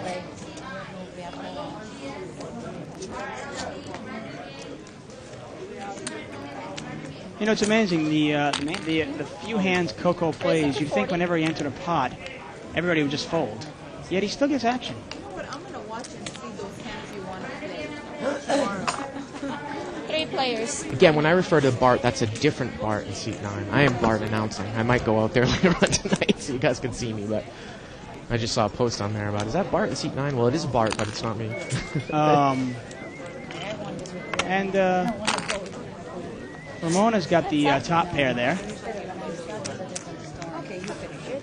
It's amazing the few hands Coco plays. You'd think whenever he entered a pot, everybody would just fold. Yet he still gets action. But I'm going to watch and see those hands you want to play tomorrow. 3 players. Again, when I refer to Bart, that's a different Bart in seat 9. I am Bart announcing. I might go out there later on tonight so you guys can see me, but I just saw a post on there about, is that Bart in seat 9? Well, it is Bart, but it's not me. Ramona's got the top pair there.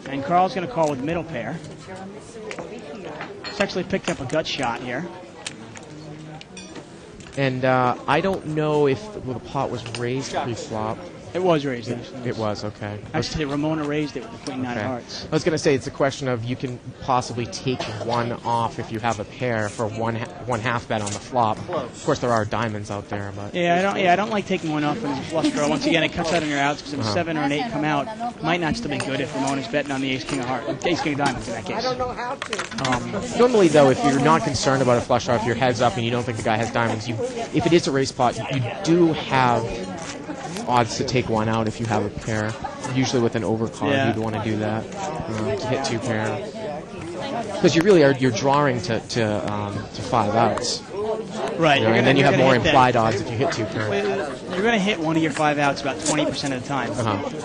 And Carl's going to call with middle pair. He's actually picked up a gut shot here. And I don't know if the pot was raised pre-flop. It was raised. It was, okay. Actually, Ramona raised it with the queen 9 Okay. hearts. I was going to say it's a question of you can possibly take one off if you have a pair for one half bet on the flop. Of course, there are diamonds out there, but I don't like taking one off when it's a flush draw. Once again, it cuts out on your outs because if a 7 or an 8 come out, might not still be good if Ramona's betting on the ace king of hearts, ace king of diamonds in that case. normally though, if you're not concerned about a flush draw, if your head's up and you don't think the guy has diamonds, if it is a race pot, you do have odds to take one out if you have a pair. Usually with an overcard, you'd want to do that to hit 2 pair. Because you're drawing to 5 outs. Right. And then you have more implied odds if you hit 2 pair. You're going to hit one of your 5 outs about 20% of the time.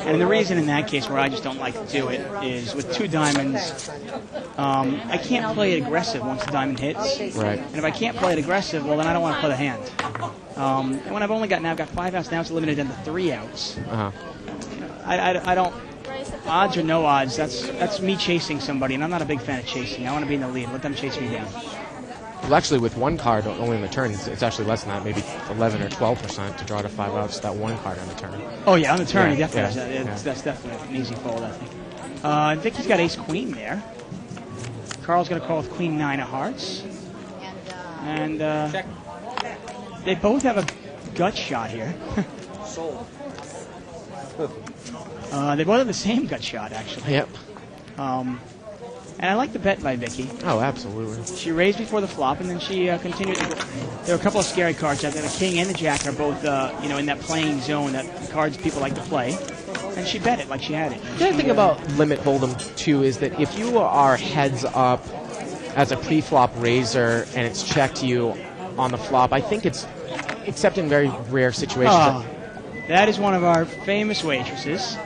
And the reason in that case where I just don't like to do it is with 2 diamonds, I can't play it aggressive once the diamond hits. Right. And if I can't play it aggressive, well, then I don't want to play the hand. And when I've got 5 outs, now it's limited down to 3 outs. I don't. Odds or no odds, that's me chasing somebody, and I'm not a big fan of chasing. I want to be in the lead. Let them chase me down. Well, actually, with one card only in the turn, it's actually less than that, maybe 11 or 12% to draw to 5 outs. That one card on the turn. Oh yeah, on the turn, he definitely has that. That's definitely an easy fold, I think. I think he's got ace queen there. Carl's going to call with queen 9 of hearts, and they both have a gut shot here. They both have the same gut shot, actually. Yep. And I like the bet by Vicky. Oh, absolutely. She raised before the flop, and then she continued. There are a couple of scary cards out there. The king and the jack are both, in that playing zone, that cards people like to play. And she bet it like she had it. The other thing about limit hold'em too is that if you are heads up as a pre-flop raiser and it's checked you on the flop, I think it's, except in very rare situations. That is one of our famous waitresses.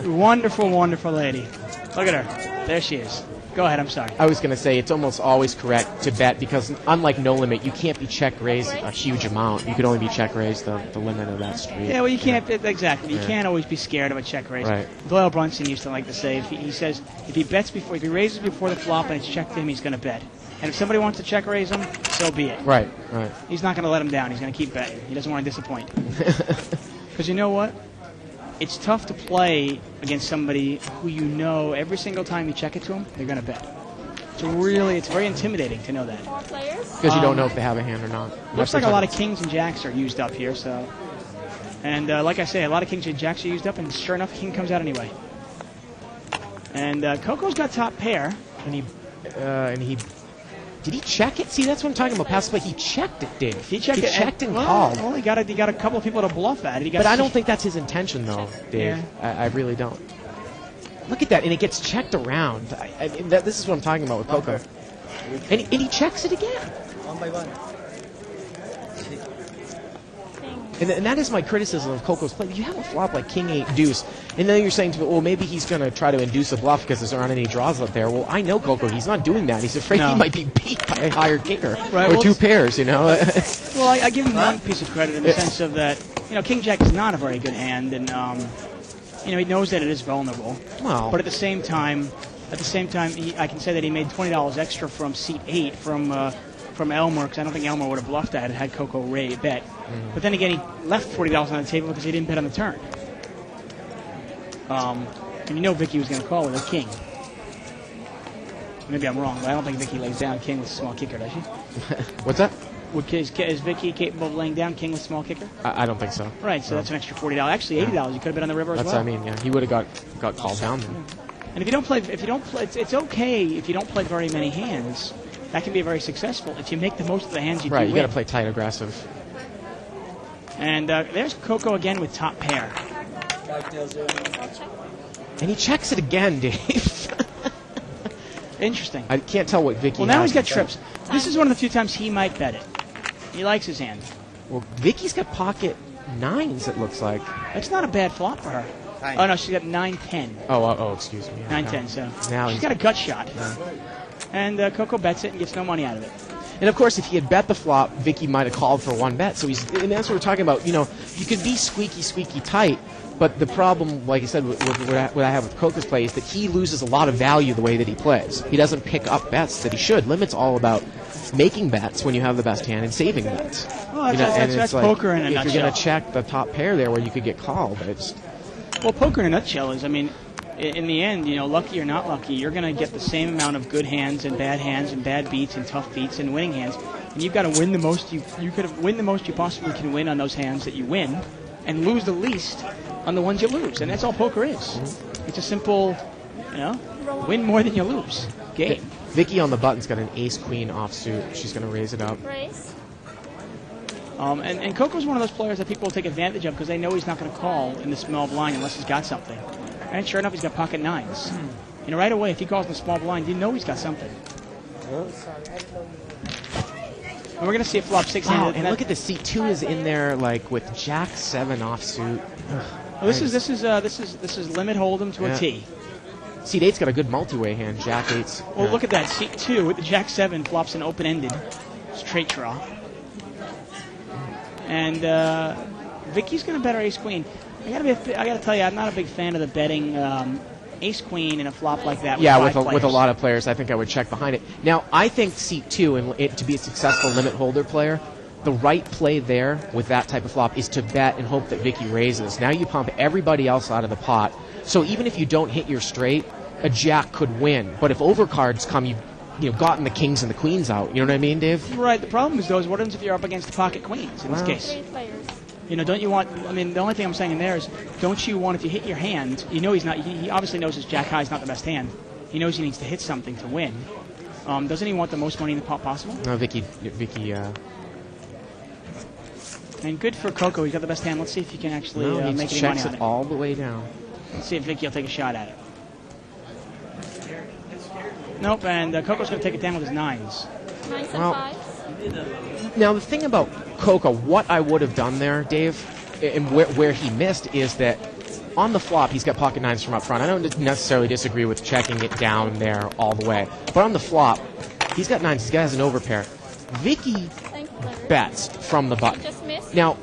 Wonderful, wonderful lady. Look at her. There she is. Go ahead, I'm sorry. I was going to say it's almost always correct to bet because unlike no limit, you can't be check raised a huge amount. You could only be check raised the limit of that street. Yeah, well, you can't, exactly. You can't always be scared of a check raise. Right. Doyle Brunson used to like to say, if he says, if he raises before the flop and it's checked him, he's going to bet. And if somebody wants to check raise him, so be it. Right. He's not going to let him down. He's going to keep betting. He doesn't want to disappoint. Because you know what? It's tough to play against somebody who you know every single time you check it to them, they're going to bet. It's very intimidating to know that. Because you don't know if they have a hand or not. Looks like a lot of kings and jacks are used up here, so. And like I say, a lot of kings and jacks are used up, and sure enough, king comes out anyway. And Coco's got top pair. And he did he check it? See, that's what I'm talking about. Pass play. He checked it, Dave. He checked it. Checked and well, called. Well, he got a couple of people to bluff at it. But I don't think that's his intention, though, Dave. Yeah. I really don't. Look at that, and it gets checked around. This is what I'm talking about with Coco. And he checks it again. One by one. And that is my criticism of Coco's play. You have a flop like King 8 Deuce, and then you're saying to me, well, maybe he's going to try to induce a bluff because there aren't any draws out there. Well, I know Coco. He's not doing that. He's afraid he might be beat by a higher kicker or two pairs, you know. Well, I give him one piece of credit in the sense of that, King Jack is not a very good hand, and he knows that it is vulnerable. Well, but at the same time, I can say that he made $20 extra from seat 8 from Elmer, because I don't think Elmer would have bluffed that had Coco bet. Mm-hmm. But then again, he left $40 on the table because he didn't bet on the turn. And Vicky was going to call with a king. Maybe I'm wrong, but I don't think Vicky lays down king with a small kicker, does she? What's that? Is Vicky capable of laying down king with small kicker? I don't think so. Right, so that's an extra $40. Actually, $80 you could have bet on the river as well. That's what I mean. Yeah, he would have got called down then. And if you don't play, it's okay if you don't play very many hands. That can be very successful if you make the most of the hands you do. Right, you got to play tight, aggressive. And there's Coco again with top pair. And he checks it again, Dave. Interesting. I can't tell what Vicky. Well, now he's got trips. This is one of the few times he might bet it. He likes his hand. Well, Vicky's got pocket 9s. It looks like. That's not a bad flop for her. Oh no, she's got 9-10. Oh, excuse me. 9-10. So now she's got a gut shot. And Coco bets it and gets no money out of it. And of course, if he had bet the flop, Vicky might have called for one bet. So and that's what we're talking about. You can be squeaky tight, but the problem, like I said, with what I have with Coco's play is that he loses a lot of value the way that he plays. He doesn't pick up bets that he should. Limit's all about making bets when you have the best hand and saving bets. Well, that's like, poker in a nutshell. If you're going to check the top pair there where you could get called, well, poker in a nutshell is, in the end, lucky or not lucky, you're going to get the same amount of good hands and bad beats and tough beats and winning hands. And you've got to win the most. You could win the most you possibly can win on those hands that you win, and lose the least on the ones you lose. And that's all poker is. Mm-hmm. It's a simple, win more than you lose game. Vicky on the button's got an ace-queen offsuit. She's going to raise it up. Raise. And Coco's one of those players that people will take advantage of because they know he's not going to call in the small blind unless he's got something. And sure enough, he's got pocket 9s. Right away, if he calls in the small blind, you know he's got something. And we're going to see a flop 6. Wow, and look at the C2 is in there with Jack 7 offsuit. Well, this is limit hold'em to a T. Seat 8's got a good multi-way hand. Jack 8's. Well, look at that. Seat 2 with the Jack 7 flops an open-ended straight draw. And Vicky's going to bet her ace queen. I got to tell you, I'm not a big fan of the betting ace queen in a flop like that. With a lot of players, I think I would check behind it. Now, I think seat 2 and it to be a successful limit holder player, the right play there with that type of flop is to bet and hope that Vicky raises. Now you pump everybody else out of the pot. So even if you don't hit your straight, a jack could win. But if overcards come, you've gotten the kings and the queens out. You know what I mean, Dave? Right. The problem is, what happens if you're up against the pocket queens in this case? Don't you want? The only thing I'm saying in there is, don't you want, if you hit your hand, he's not. He obviously knows his jack high is not the best hand. He knows he needs to hit something to win. Doesn't he want the most money in the pot possible? No, Vicky. And good for Coco. He's got the best hand. Let's see if he can actually make any money on it. He checks it all the way down. Let's see if Vicky will take a shot at it. Nope, and Coco's going to take it down with his 9s. 9s and 5s. Now, the thing about Coco, what I would have done there, Dave, and where he missed is that on the flop, he's got pocket 9s from up front. I don't necessarily disagree with checking it down there all the way. But on the flop, he's got 9s. This guy has an overpair. Vicky bets from the button. Now,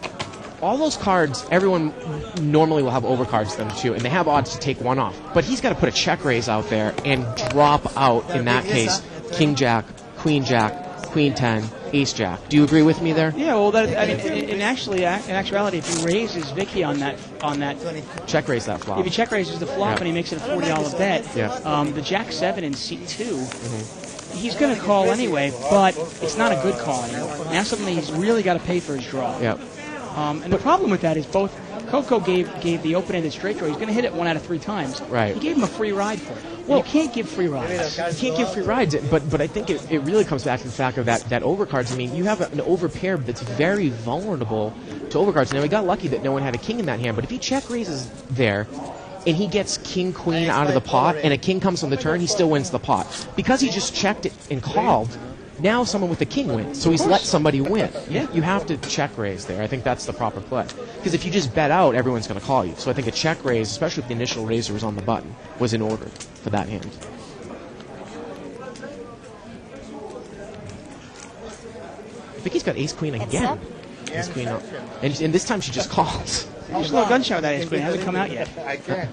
all those cards, everyone normally will have overcards to them too, and they have odds to take one off. But he's got to put a check raise out there and drop out, in that case, King Jack, Queen 10, Ace Jack. Do you agree with me there? Yeah, well, in actuality, if he raises Vicky on that check raise that flop. If he check raises the flop and he makes it a $40 bet, the Jack 7 in seat 2, he's going to call anyway, but it's not a good call anymore. Now suddenly he's really got to pay for his draw. Yep. And the problem with that is both Coco gave the open-ended straight draw. He's going to hit it 1 out of 3 times. Right. He gave him a free ride for it. Well, you can't give free rides. You can't give free rides, but I think it really comes back to the fact of that overcards. I mean, you have an overpair that's very vulnerable to overcards. Now, he got lucky that no one had a king in that hand, but if he check raises there, and he gets king, queen out of the pot, and a king comes on the turn, he still wins the pot. Because he just checked it and called, now someone with the king wins. So he's let somebody win. Yeah. You have to check raise there. I think that's the proper play. Because if you just bet out, everyone's going to call you. So I think a check raise, especially if the initial raiser was on the button, was in order for that hand. I think he's got ace-queen again. Ace-queen, and this time she just calls. There's a little gunshot with that ace queen. It hasn't come out yet. I can't.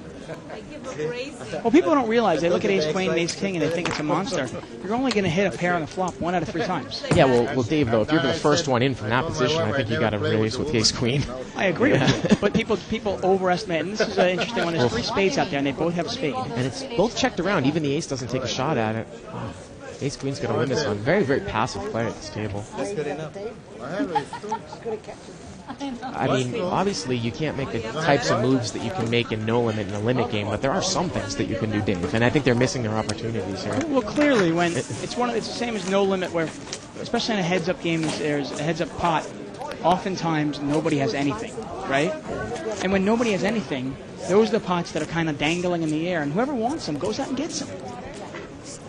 Well, people don't realize. They look at ace queen and ace king and they think it's a monster. You're only going to hit a pair on the flop 1 out of 3 times. Yeah, well, Dave, though, if you're the first one in from that position, I think you got to raise with ace-queen. I agree with you. But people overestimate. And this is an interesting one. There's 3 spades out there and they both have a spade. And it's both checked around. Even the ace doesn't take a shot at it. Ace-queen's going to win this one. Very, very passive play at this table. That's good enough. I have ace-2. I mean, obviously, you can't make the types of moves that you can make in no limit in a limit game, but there are some things that you can do, Dave, and I think they're missing their opportunities here. Well, clearly, when it's the same as no limit, where especially in a heads-up game, there's a heads-up pot. Oftentimes, nobody has anything, right? And when nobody has anything, those are the pots that are kind of dangling in the air, and whoever wants them goes out and gets them.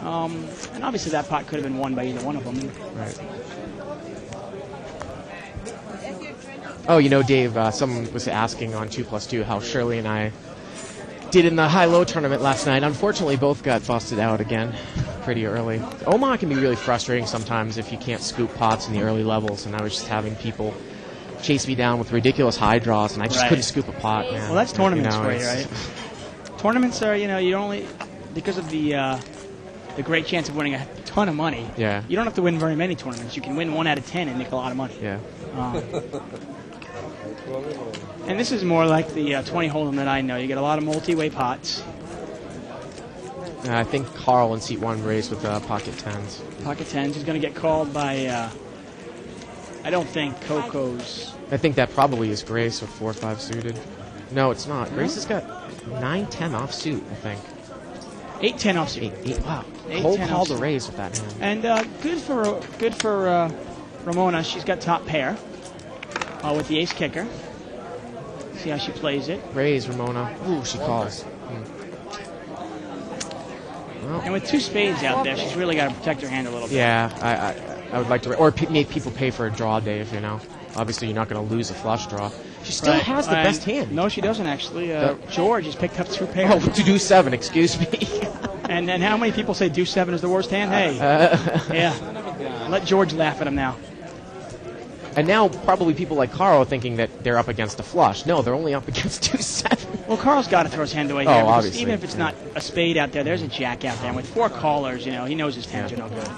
And obviously, that pot could have been won by either one of them. Right. Oh, you know, Dave, someone was asking on 2+2 how Shirley and I did in the high-low tournament last night. Unfortunately, both got busted out again pretty early. Omaha can be really frustrating sometimes if you can't scoop pots in the early levels, and I was just having people chase me down with ridiculous high draws, and I just couldn't scoop a pot, man. Well, that's tournaments for you, it's- right? Tournaments are, you only, because of the great chance of winning a ton of money, Yeah. you don't have to win very many tournaments. You can win 1 out of 10 and make a lot of money. Yeah. And this is more like the 20 hold'em that I know. You get a lot of multi-way pots. I think Carl in seat 1 raised with pocket 10s. Pocket 10s. He's going to get called by, I don't think, Coco's. I think that probably is Grace with 4-5 suited. No, it's not. Grace has got 9-10 offsuit, I think. 8-10 offsuit. 8, wow. 8, Whole 10 call to offsuit. raise with that hand. And good for Ramona. She's got top pair with the ace kicker. See how she plays it. Raise, Ramona. Ooh, she calls. Well, And with 2 spades out there, she's really got to protect her hand a little bit. yeah, I would like to, or make people pay for a draw, Dave, you know. Obviously, you're not going to lose a flush draw. She still Right. has the And best hand. No, she doesn't, actually. George has picked up 2 pairs. Oh, to do 7, excuse me. And how many people say deuce 7 is the worst hand? Hey. Yeah. Let George laugh at him now. And now probably people like Carl are thinking that they're up against a flush. No, they're only up against 2-7. Well, Carl's got to throw his hand away Oh, here. Because obviously, even if it's not a spade out there, there's a jack out there. And with 4 callers, he knows his hands are no good.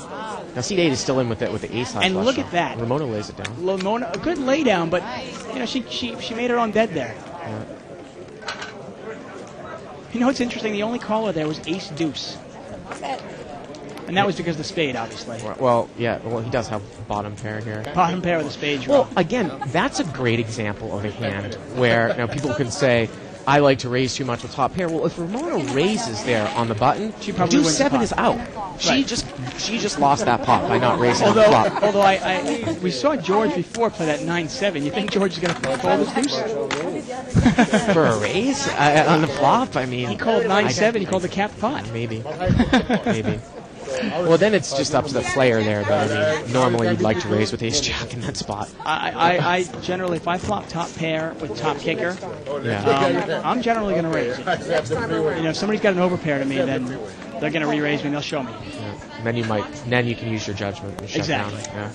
Now, seat 8 is still in with the ace high And flush look draw. at that. Ramona lays it down. Lamona, a good lay down, but she made her own bed there. Yeah. What's interesting? The only caller there was ace deuce. And that was because of the spade, obviously. Well, yeah. Well, he does have bottom pair here. Bottom pair with a spade draw. Well, again, that's a great example of a hand where people can say, I like to raise too much with top pair. Well, if Ramona raises there on the button, She probably deuce wins the 7 pot. is out. She just lost that pot by not raising on the flop. Although we saw George before play that 9-7. You think George is going to fold his deuce? For a raise on the flop, I mean, He called 9-7. He called the capped pot. maybe. Well, then it's just up to the player there. But I mean, normally you'd like to raise with ace jack in that spot. I generally, if I flop top pair with top kicker, Yeah. I'm generally going to raise it. If somebody's got an overpair to me, then they're going to re-raise me and they'll show me. Yeah. And then you can use your judgment and shut Exactly. down.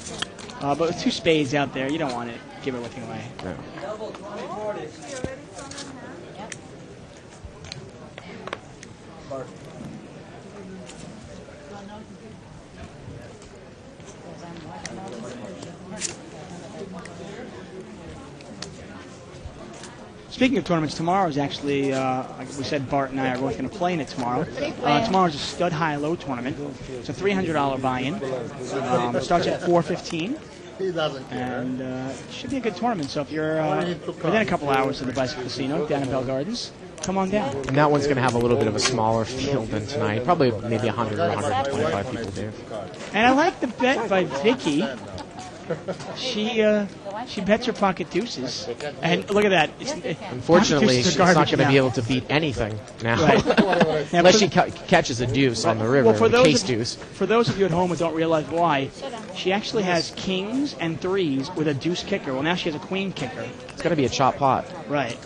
Yeah. But with 2 spades out there, you don't want to give everything away. No. Speaking of tournaments, tomorrow is actually, like we said, Bart and I are both going to play in it tomorrow. Tomorrow's a stud high-low tournament. It's a $300 buy-in. Starts at $4.15. He doesn't care. And it should be a good tournament. So if you're within a couple hours of the Bicycle Casino down in Bell Gardens, come on down. And that one's going to have a little bit of a smaller field than tonight. Probably maybe 100 or 125 people, Dave. And I like the bet by Vicky. She bets her pocket deuces, and look at that. Unfortunately, she's not going to now. be able to beat anything now, Right. unless she catches a deuce on the river, for the case those deuce. For those of you at home who don't realize why, she actually has kings and threes with a deuce kicker. Well, now she has a queen kicker. It's going to be a chop pot. Right.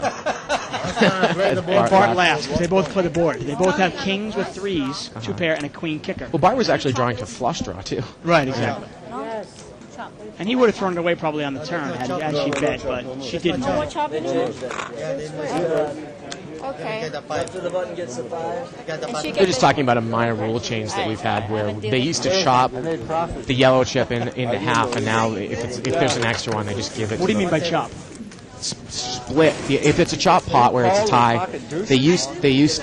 As Bart laughs because they both play the board. They both have kings with threes, two pair, and a queen kicker. Well, Bart was actually drawing to flush draw too. Right, exactly. And he would have thrown it away probably on the turn had she bet, but she didn't. More chopping? Okay. After the button gets a 5. And she They're just talking about a minor rule change that we've had where they used to chop the yellow chip into half, and now if there's an extra one, they just give it. What do you to mean by chop? split? If it's a chop pot where it's a tie, they used to. They used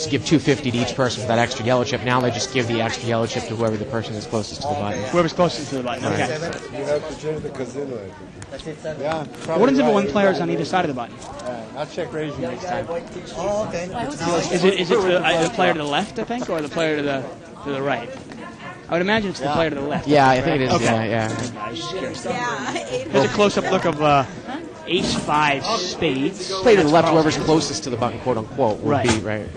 to give $2.50 to each person for that extra yellow chip. Now they just give the extra yellow chip to whoever the person is closest to the button. Whoever's closest to the button. Okay. You have to change the casino. That's it, 7. Yeah. What happens if one player is on either side of the button? I'll check raise you next time. Oh, okay. Is it the player to the left, I think, or the player to the right? I would imagine it's the player to the left. Yeah, I think it is. Okay. Yeah. I was just curious. Yeah. Here's a close-up look of ace-5 spades. Play to the left, whoever's closest to the button, quote unquote, would Right. be right.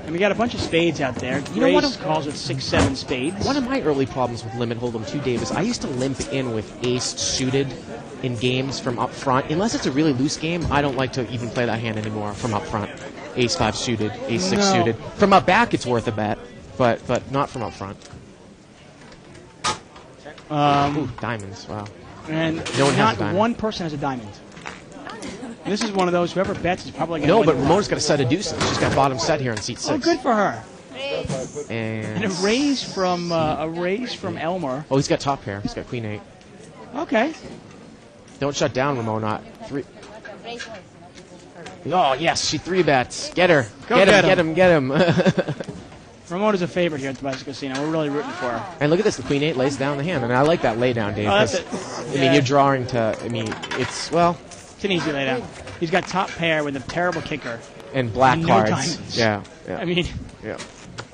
And we got a bunch of spades out there. You know what? Grace calls with 6-7 spades. One of my early problems with Limit Hold'em too, Dave, is I used to limp in with ace suited in games from up front. Unless it's a really loose game, I don't like to even play that hand anymore from up front. Ace 5 suited, ace 6 No. suited. From up back, it's worth a bet, but not from up front. Ooh, diamonds, wow. And No one has a not diamond. one person has a diamond. And this is one of those, whoever bets is probably going to No, win. but Ramona's got a set of deuces. She's got bottom set here in seat 6. Oh, good for her. And And a raise from Elmer. oh, he's got top pair. He's got queen 8. Okay. Don't shut down, Ramona. 3. Oh, yes, she 3 bets. Get her. Go Get him. Ramona's a favorite here at the Bicycle Casino. We're really rooting for her. And look at this. The queen 8 lays down the hand. And I like that lay down, Dave. Oh, that's 'cause, it. I mean, you're drawing to, it's, well, It's an easy laydown. He's got top pair with a terrible kicker. and black And no cards. diamonds. Yeah. I mean, Yeah.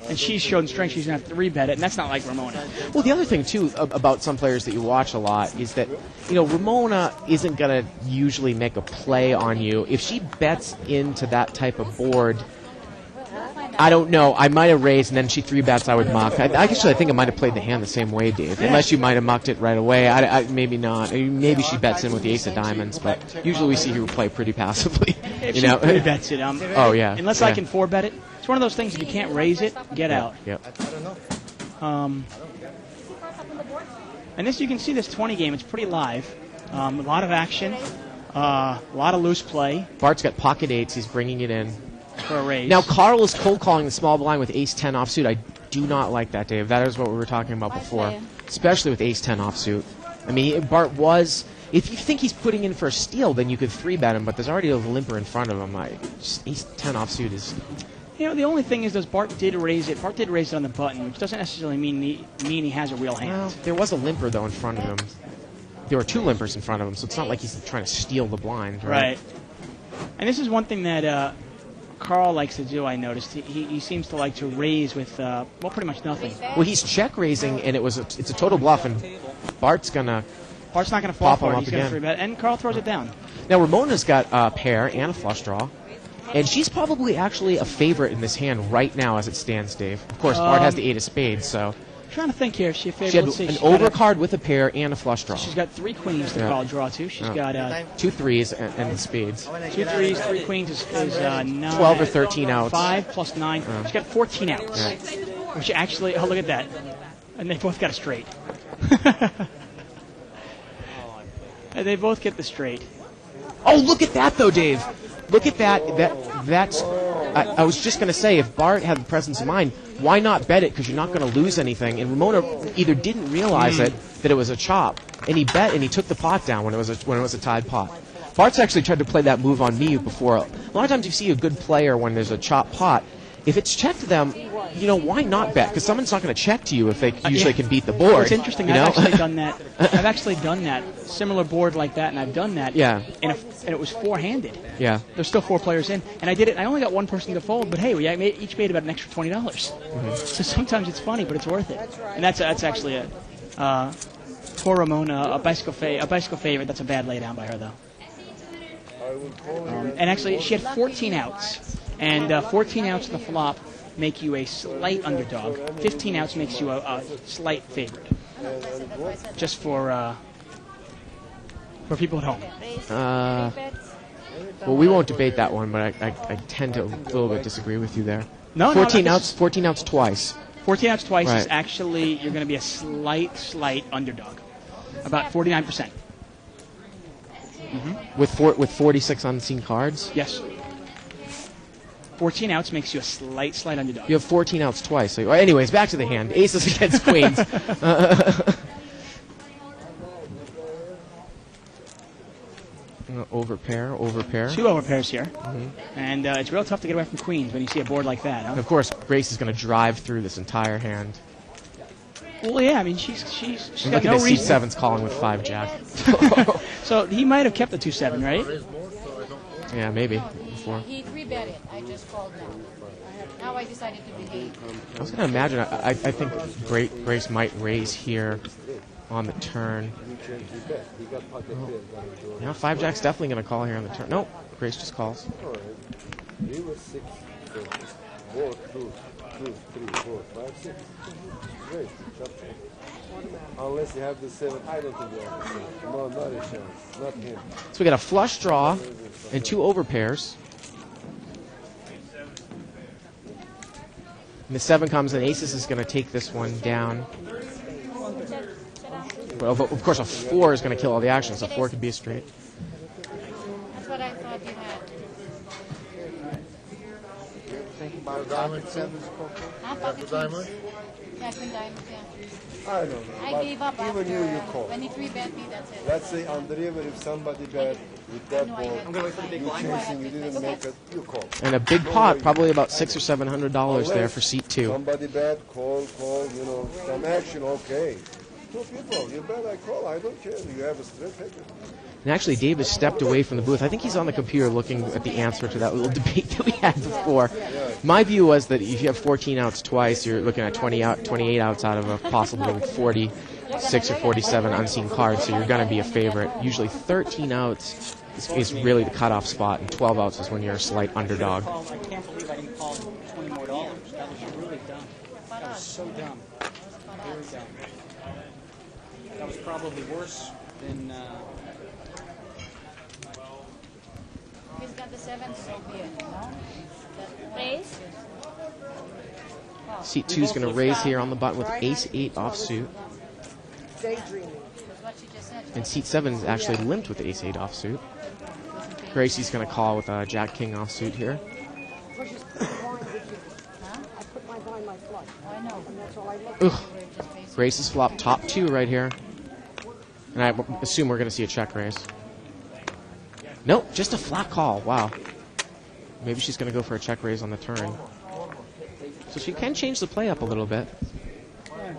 and she's shown strength. She's going to have to rebet it, and that's not like Ramona. Well, the other thing, too, about some players that you watch a lot is that, Ramona isn't going to usually make a play on you. If she bets into that type of board, I don't know. I might have raised, and then she 3 bets, I would muck. I think I might have played the hand the same way, Dave. Yeah. Unless you might have mucked it right away. Maybe not. Maybe she bets in with the ace of diamonds, but usually we see her play pretty passively. If she rebets it, Oh, yeah. unless Yeah. I can 4-bet it. It's one of those things, if you can't raise it, get out. Yep. And this, you can see this 20 game, it's pretty live. A lot of action, a lot of loose play Bart's got pocket 8s. He's bringing it in. for a raise. Now, Carl is cold calling the small blind with ace 10 offsuit. I do not like that, Dave. That is what we were talking about before, especially with ace 10 offsuit. I mean, Bart was. If you think he's putting in for a steal, then you could 3-bet him, but there's already a limper in front of him. Ace 10 offsuit is. The only thing is, Bart did raise it. Bart did raise it on the button, which doesn't necessarily mean he has a real hand. Well, there was a limper, though, in front of him. There were 2 limpers in front of him, so it's not like he's trying to steal the blind, right? And this is one thing that Carl likes to do, I noticed. He seems to like to raise with, pretty much nothing. Well, he's check raising, and it's a total bluff, and Bart's not going to fall pop for him it. up He's going to again. 3-bet, and Carl throws it down. Now, Ramona's got a pair and a flush draw, and she's probably actually a favorite in this hand right now as it stands, Dave. Of course, Bart has the 8 of spades, so. I'm trying to think here. Is she a favorite? She had Let's see, an she's got overcard with a pair and a flush draw. She's got 3 queens to call draw to. She's got 2 3s and the spades. 2 3s, 3 queens is 9. 12 or 13 outs. 5 plus 9. She's got 14 outs. Right. Which actually, look at that. And they both got a straight. And they both get the straight. Oh, look at that, though, Dave. Look at that. That's. I was just going to say, if Bart had the presence of mind, why not bet it? Because you're not going to lose anything. And Ramona either didn't realize that it was a chop, and he bet and he took the pot down when it was a tied pot. Bart's actually tried to play that move on me before. A lot of times you see a good player when there's a chop pot, if it's checked to them, why not bet? Because someone's not going to check to you if they usually can beat the board. It's interesting. I've actually done that. I've actually done that. Similar board like that, and I've done that. Yeah. And it was four-handed. Yeah. There's still 4 players in, and I did it. I only got one person to fold, but hey, each made about an extra $20. Mm-hmm. So sometimes it's funny, but it's worth it. And that's actually a poor Ramona, a bicycle favorite. That's a bad laydown by her though. And actually, she had 14 outs, and 14 outs in the flop make you a slight underdog. 15 outs makes you a slight favorite. Just for people at home. Well, we won't debate that one, but I tend to a little bit disagree with you there. No, 14 outs twice. 14 outs twice Right. is actually, you're going to be a slight underdog. About 49%. With 46 unseen cards? Yes. 14 outs makes you a slight underdog. You have 14 outs twice. So, anyways, back to the hand. Aces against queens. Overpair. 2 overpairs here. And it's real tough to get away from queens when you see a board like that. Huh? And of course, Grace is going to drive through this entire hand. Well, yeah, I mean, she's And got look at no this reason. C7's calling with 5 jack. So he might have kept the 2-7, right? Yeah, maybe. Before. He 3-bet it. I just called now. Now I decided to behave. I was going to imagine, I think Grace might raise here on the turn. Now 5 jack's definitely going to call here on the turn. Nope, Grace just calls. He was 6, 4, 2, 3, 4, 5, 6. Great. Unless you have the 7, I don't think you have the 7. No, not a chance. Not him. So we got a flush draw and 2 overpairs. And the 7 comes, and Aces is going to take this one down. But of course, a 4 is going to kill all the action, so 4 could be a straight. That's what I thought you had. Diamond sevens, Pocket diamond? Yeah, queen diamonds, yeah. I don't know. I but gave up even after you call. when he 3-bet me, that's it. Let's say on the river, if somebody bet with that ball, you chasing, you didn't make it, you call. And a big pot, probably about $600 or $700 there for seat 2. Somebody bet, call, some action, okay. 2 people, you bet, I call, I don't care. You have a straight ticket. And actually, Dave has stepped away from the booth. I think he's on the computer looking at the answer to that little debate that we had before. My view was that if you have 14 outs twice, you're looking at 28 outs out of a possible 46 or 47 unseen cards, so you're going to be a favorite. Usually 13 outs is really the cutoff spot, and 12 outs is when you're a slight underdog. I can't believe I didn't call $20 more. That was really dumb. That was so dumb. Very dumb. That was probably worse than... He's got the 7, so be it, no? Raise? Seat 2 is going to raise here on the button with Ace-8 offsuit. That's what she just said. And seat 7 is actually limped with Ace-8 offsuit. Gracie's going to call with Jack-King offsuit here. I put my behind my flush. I know. And that's all I look Ugh. Gracie's flop top 2 right here. And I assume we're going to see a check raise. Nope, just a flat call. Wow. Maybe she's going to go for a check raise on the turn. So she can change the play up a little bit. Time,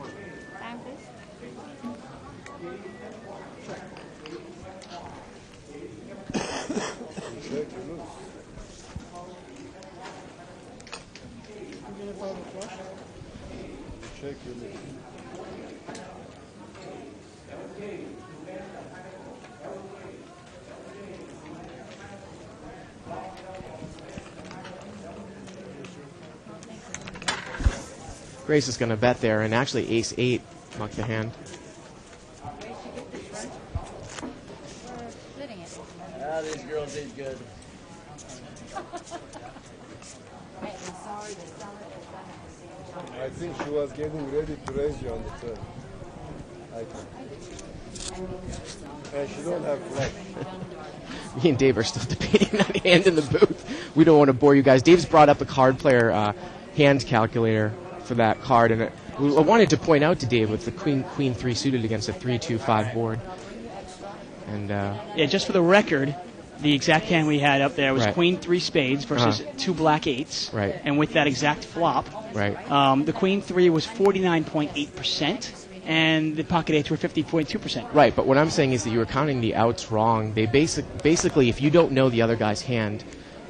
please. Check your list. Grace is going to bet there, and actually Ace-8 mucked the hand. Splitting it. Ah, these girls eat good. I think she was getting ready to raise you on the turn. I think. And she don't have flush. Me and Dave are still debating that hand in the booth. We don't want to bore you guys. Dave's brought up a card player hand calculator for that card, and I wanted to point out to Dave with the Queen 3 suited against a 3-2-5 board. And Yeah, just for the record, The exact hand we had up there was Right. Queen 3 spades versus 2 black 8s. Right. And with that exact flop, Right. the Queen 3 was 49.8%, and the pocket 8s were 50.2%. Right, but what I'm saying is that you were counting the outs wrong. They basically, if you don't know the other guy's hand,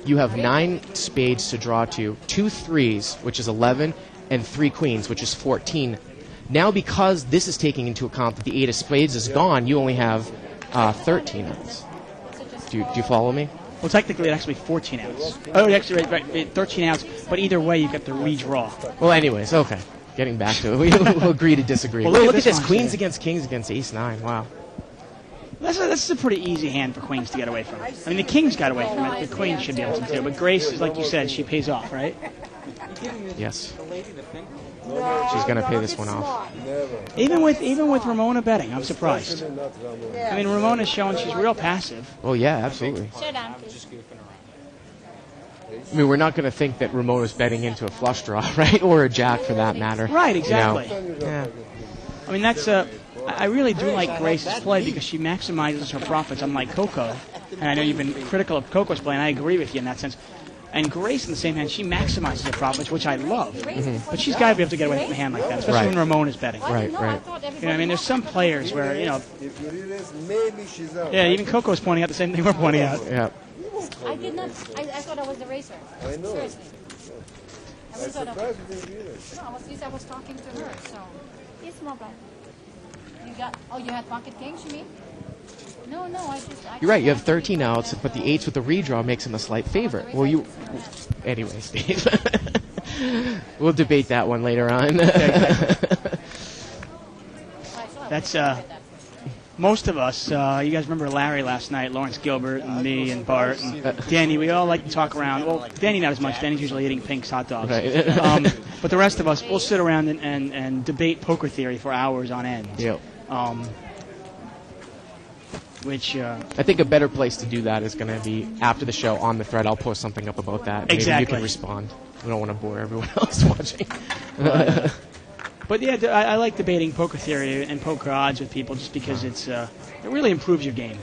you have 9 spades to draw to, 2 threes, which is 11, and 3 queens, which is 14. Now, because this is taking into account that the 8 of spades is gone, you only have 13 outs. Do you follow me? Well, technically, it actually 14 outs. Oh, actually, right, 13 outs, but either way, you've got to redraw. Well, anyways, okay. Getting back to it, we'll agree to disagree. Well, look at this this, one queens here. against kings against ace-9, wow. That's a pretty easy hand for queens to get away from. I mean, the kings got away from it. The queen should be able to too. But Grace is, like you said, she pays off, right? Yes. She's going to pay this one off. Even with Ramona betting, I'm surprised. I mean, Ramona's showing she's real passive. Oh, yeah, absolutely. Shut down, please. I mean, we're not going to think that Ramona's betting into a flush draw, right? Or a jack, for that matter. Right, You exactly. know? Yeah. I mean, I really do like Grace's play because she maximizes her profits, unlike Coco. And I know you've been critical of Coco's play, and I agree with you in that sense. And Grace, in the same hand, she maximizes her profits, which I love. But she's got to be able to get away from a hand like that, especially Right. when Ramona's betting. Right. You know, I mean, there's some players where, you know, If you read this, maybe she's out. yeah, even Coco's pointing out the same thing we're pointing out. Yeah. I did not. I thought I was the racer. I know. Seriously. I really thought Surprised you didn't read it. No, at least I was talking to her. So it's no problem. You got. Oh, you had pocket kings, you mean? No, I just. You're right, you have 13 outs, but the 8s with the redraw makes him a slight favorite. Well, you... Anyways, Dave. We'll debate that one later on. That's most of us. You guys remember Larry last night, Lawrence Gilbert, and me, and Bart, and Danny. We all like to talk around. Well, Danny not as much. Danny's usually eating Pink's hot dogs. Right. But the rest of us, we'll sit around and debate poker theory for hours on end. Yep. Which I think a better place to do that is going to be after the show on the thread. I'll post something up about that. Maybe Exactly. you can respond. We don't want to bore everyone else watching. But yeah, I like debating poker theory and poker odds with people just because it really improves your game.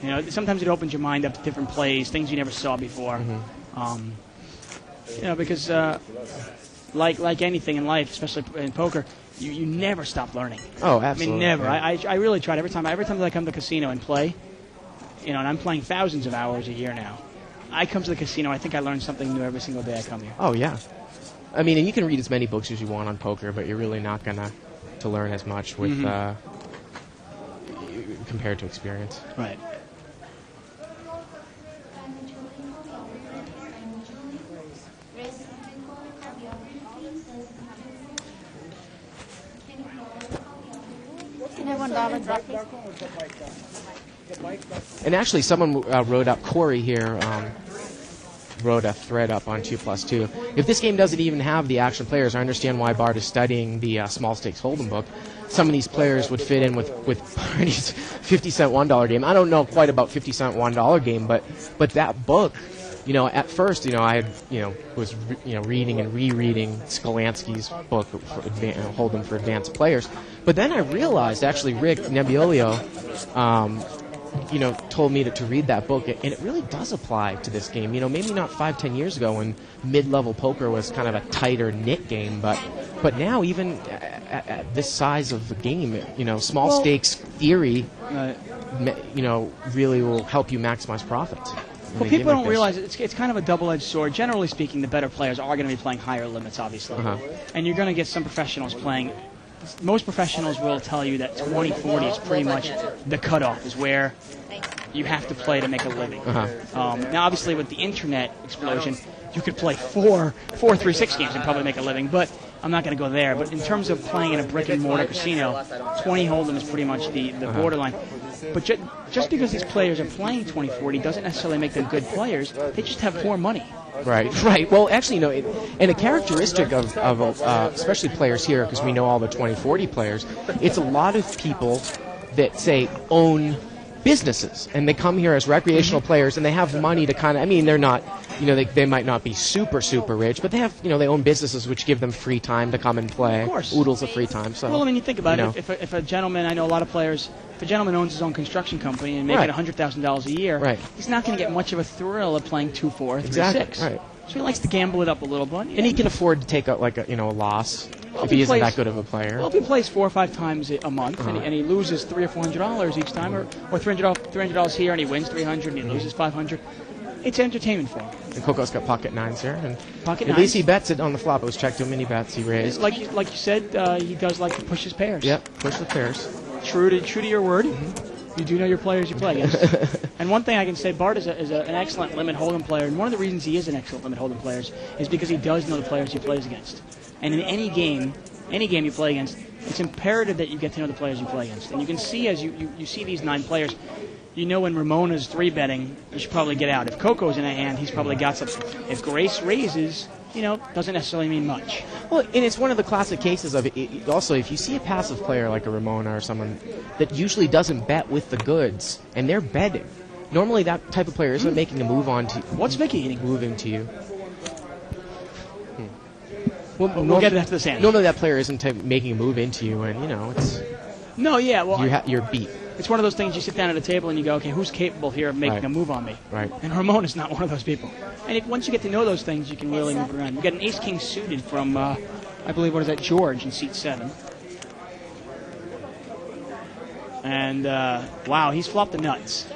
You know, sometimes it opens your mind up to different plays, things you never saw before. You know, because like anything in life, especially in poker, you never stop learning. Oh, absolutely. I mean, never. Yeah. I really tried every time that I come to the casino and play. You know, and I'm playing thousands of hours a year now. I come to the casino, I think I learn something new every single day I come here. Oh, yeah. I mean, and you can read as many books as you want on poker, but you're really not going to learn as much with compared to experience. Right. Can I have $1 back, please? And actually, someone wrote up, Corey here, wrote a thread up on 2+2. If this game doesn't even have the action players, I understand why Bart is studying the small stakes hold'em book. Some of these players would fit in with Barney's 50-cent $1 game. I don't know quite about 50-cent $1 game, but that book, you know, at first, you know, I had, you know, was reading and rereading Skolansky's book for Hold'em for advanced players. But then I realized, actually, Rick Nebbiolio, you know, told me to read that book, and it really does apply to this game. You know, maybe not 5-10 years ago when mid-level poker was kind of a tighter knit game, but now even at this size of the game, you know, small stakes theory, you know, really will help you maximize profits. Well, people don't realize it's kind of a double-edged sword. Generally speaking, the better players are going to be playing higher limits, obviously, and you're going to get some professionals playing. Most professionals will tell you that 20-40 is pretty much the cutoff, is where you have to play to make a living. Now, obviously, with the internet explosion, you could play four 3-6 games and probably make a living, but I'm not going to go there. But in terms of playing in a brick-and-mortar casino, 20 Hold'em is pretty much the borderline. But just because these players are playing 20-40 doesn't necessarily make them good players. They just have more money. Right. Well, actually, you know, and a characteristic of especially players here, because we know all the 20-40 players, it's a lot of people that, say, own businesses, and they come here as recreational players, and they have money to kind of, I mean, they're not, they might not be super, super rich, but they have, they own businesses which give them free time to come and play. Of course. Oodles of free time. So, well, I mean, you think about it. If a gentleman, I know a lot of players, if a gentleman owns his own construction company and making $100,000 a year, he's not going to get much of a thrill of playing 2-4, 3-6. Exactly. Right. So he likes to gamble it up a little bit. And he can afford to take a loss if he isn't that good of a player. Well, if he plays 4 or 5 times a month and he loses $300 or $400 each time, or $300 here and he wins $300 and he loses $500, it's entertainment for him. And Coco's got pocket nines here, and pocket at least he bets it on the flop. It was checked to many bets he raised. Like you said, he does like to push his pairs. Yep, push the pairs. True to your word. Mm-hmm. You do know your players you play against. And one thing I can say, Bart is an excellent limit hold'em player, and one of the reasons he is an excellent limit hold'em player is because he does know the players he plays against. And in any game you play against, it's imperative that you get to know the players you play against. And you can see as you see these 9 players, when Ramona's 3-betting, you should probably get out. If Coco's in a hand, he's probably got something. If Grace raises, doesn't necessarily mean much. Well, and it's one of the classic cases of it. Also, if you see a passive player like a Ramona or someone that usually doesn't bet with the goods, and they're betting, normally that type of player isn't making a move on to. What's Vicky eating? Moving to you. We'll get it after the sand. Normally that player isn't making a move into you, and it's. No, yeah, well. You're beat. It's one of those things you sit down at a table and you go, okay, who's capable here of making a move on me? Right. And Ramona's not one of those people. And once you get to know those things, you can really move around. You got an ace-king suited from, I believe, George in seat 7. And, wow, he's flopped the nuts.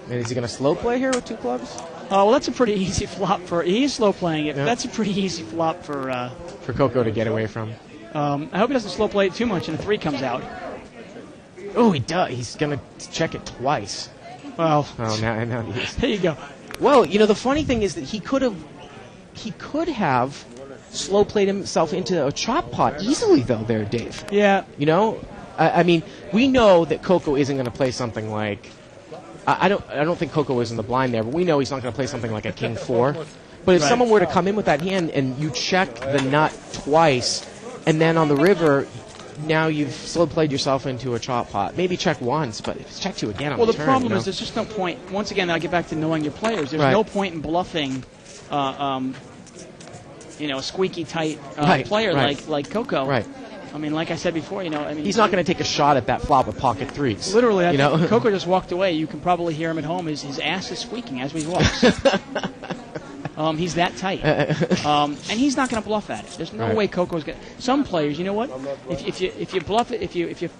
And is he going to slow play here with 2 clubs? Oh, well, that's a pretty easy flop for... He is slow playing it, but that's a pretty easy flop for... For Coco to get away from. I hope he doesn't slow play it too much and a 3 comes out. Oh, he does. He's going to check it twice. Well... Oh, now he is. There you go. Well, the funny thing is that he could have slow played himself into a chop pot easily, though, there, Dave. Yeah. I mean, we know that Coco isn't going to play something like... I don't think Coco is in the blind there, but we know he's not going to play something like a king 4. But if someone were to come in with that hand and you check the nut twice, and then on the river, now you've slow played yourself into a chop pot. Maybe check once, but if it's checked you again on the turn. Well, the problem is there's just no point. Once again, I get back to knowing your players. There's no point in bluffing, a squeaky tight player like Coco. Right. I mean, like I said before, he's not going to take a shot at that flop of pocket 3s. Literally, I think Coco just walked away. You can probably hear him at home. His ass is squeaking as he walks. He's that tight, and he's not going to bluff at it. There's no way Coco's going. Some players, you know what? If you bluff it, if you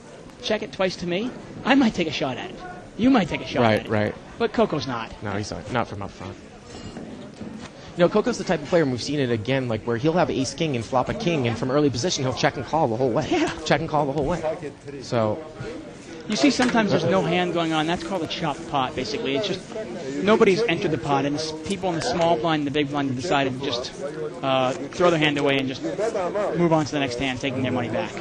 check it twice to me, I might take a shot at it. You might take a shot at it. Right. But Coco's not. No, he's not from up front. Coco's the type of player, and we've seen it again, like where he'll have ace king and flop a king, and from early position he'll check and call the whole way. Yeah. Check and call the whole way. So. You see, sometimes there's no hand going on. That's called a chopped pot, basically. It's just nobody's entered the pot, and people in the small blind and the big blind have decided to just throw their hand away and just move on to the next hand, taking their money back.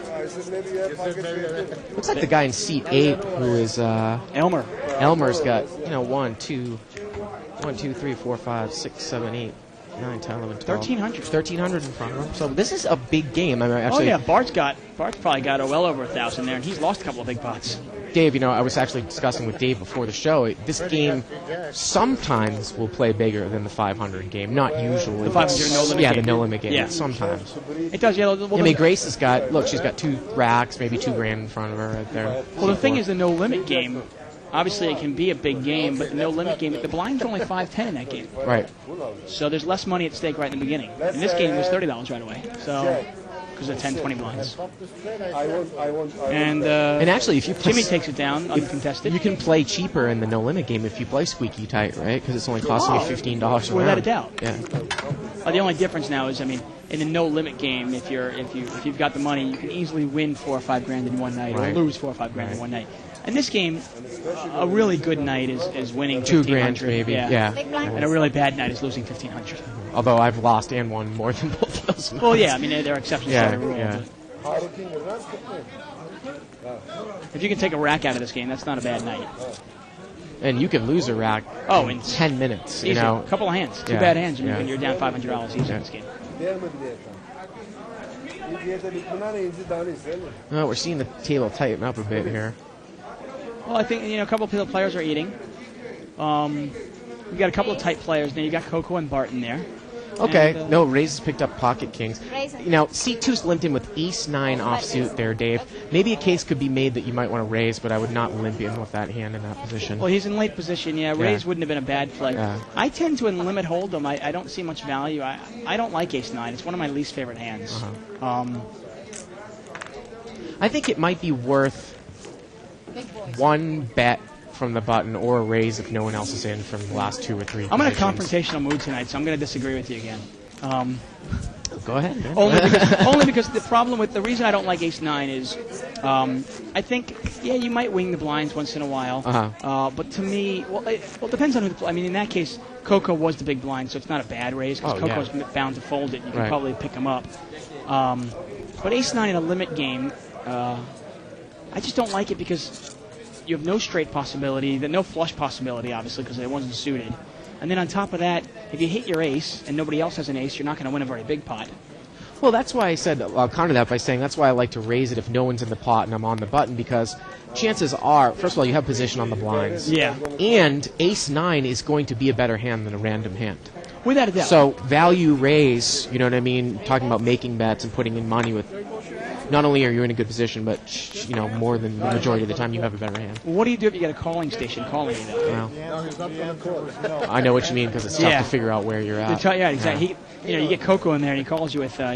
Looks like the guy in seat 8 who is Elmer. Elmer's got 1, 2, 3, 4, 5, 6, 7, 8. 9, 10, 11, 12. 1,300 in front of him. So this is a big game. I mean, actually, Bart's probably got well over 1,000 there, and he's lost a couple of big pots. Dave, I was actually discussing with Dave before the show. This game sometimes will play bigger than the 500 game. Not usually. The 500 no limit game. Yeah, the no limit game. Yeah. Sometimes. It does. Yeah. Well, I mean, Grace has got. Look, she's got 2 racks, maybe $2,000 in front of her right there. Well, the thing is, the no limit game. Obviously, it can be a big game, but the no-limit game, the blind's only 5-10 in that game. Right. So there's less money at stake right in the beginning. In this game, it was $30 right away. So, because of 10, 20 blinds. And actually, if you play, Jimmy takes it down uncontested. You can play cheaper in the no-limit game if you play squeaky tight, right? Because it's only costing you $15 a without round. a doubt. Yeah. The only difference now is, I mean, in the no-limit game, if you've got the money, you can easily win $4 or $5 grand in one night, or lose $4 or $5 grand in one night. In this game, a really good night is winning $1,500 maybe. Yeah. And a really bad night is losing $1,500. Although I've lost and won more than both of those. Well, yeah, I mean there are exceptions to the rule. Yeah. If you can take a rack out of this game, that's not a bad night. And you can lose a rack. In 10 minutes. Easy. A couple of hands, 2 bad hands, and you're down $500 easy in this game. Well, we're seeing the table tighten up a bit here. Well, I think a couple of players are eating. We've got a couple of tight players. Now you got Coco and Bart in there. Okay, And, no, Rays has picked up pocket kings. Rays. Now, C2's limped in with ace-9 offsuit there, Dave. Maybe a case could be made that you might want to raise, but I would not limp in with that hand in that position. Well, he's in late position. Yeah, Rays wouldn't have been a bad play. Yeah. I tend to limit hold'em. I don't see much value. I don't like ace-9. It's one of my least favorite hands. I think it might be worth Big boys. one bet from the button or a raise if no one else is in from the last 2 or 3 I'm in a positions. confrontational mood tonight, so I'm going to disagree with you again. Go ahead, man. Only because the reason I don't like ace-9 is I think, you might wing the blinds once in a while. But to me, it depends on who in that case, Coco was the big blind, so it's not a bad raise because Coco's bound to fold it. You can probably pick him up. But ace-9 in a limit game, I just don't like it because you have no straight possibility, no flush possibility, obviously, because it wasn't suited. And then on top of that, if you hit your ace and nobody else has an ace, you're not going to win a very big pot. Well, that's why I said, I'll counter that by saying that's why I like to raise it if no one's in the pot and I'm on the button, because chances are, first of all, you have position on the blinds. Yeah. And ace-9 is going to be a better hand than a random hand. Without a doubt. So value raise, you know what I mean? Talking about making bets and putting in money with, not only are you in a good position, but more than the majority of the time you have a better hand. Well, what do you do if you get a calling station calling you, though? Well, I know what you mean because it's tough to figure out where you're at. Yeah, exactly. You get Coco in there and he calls you with, Coco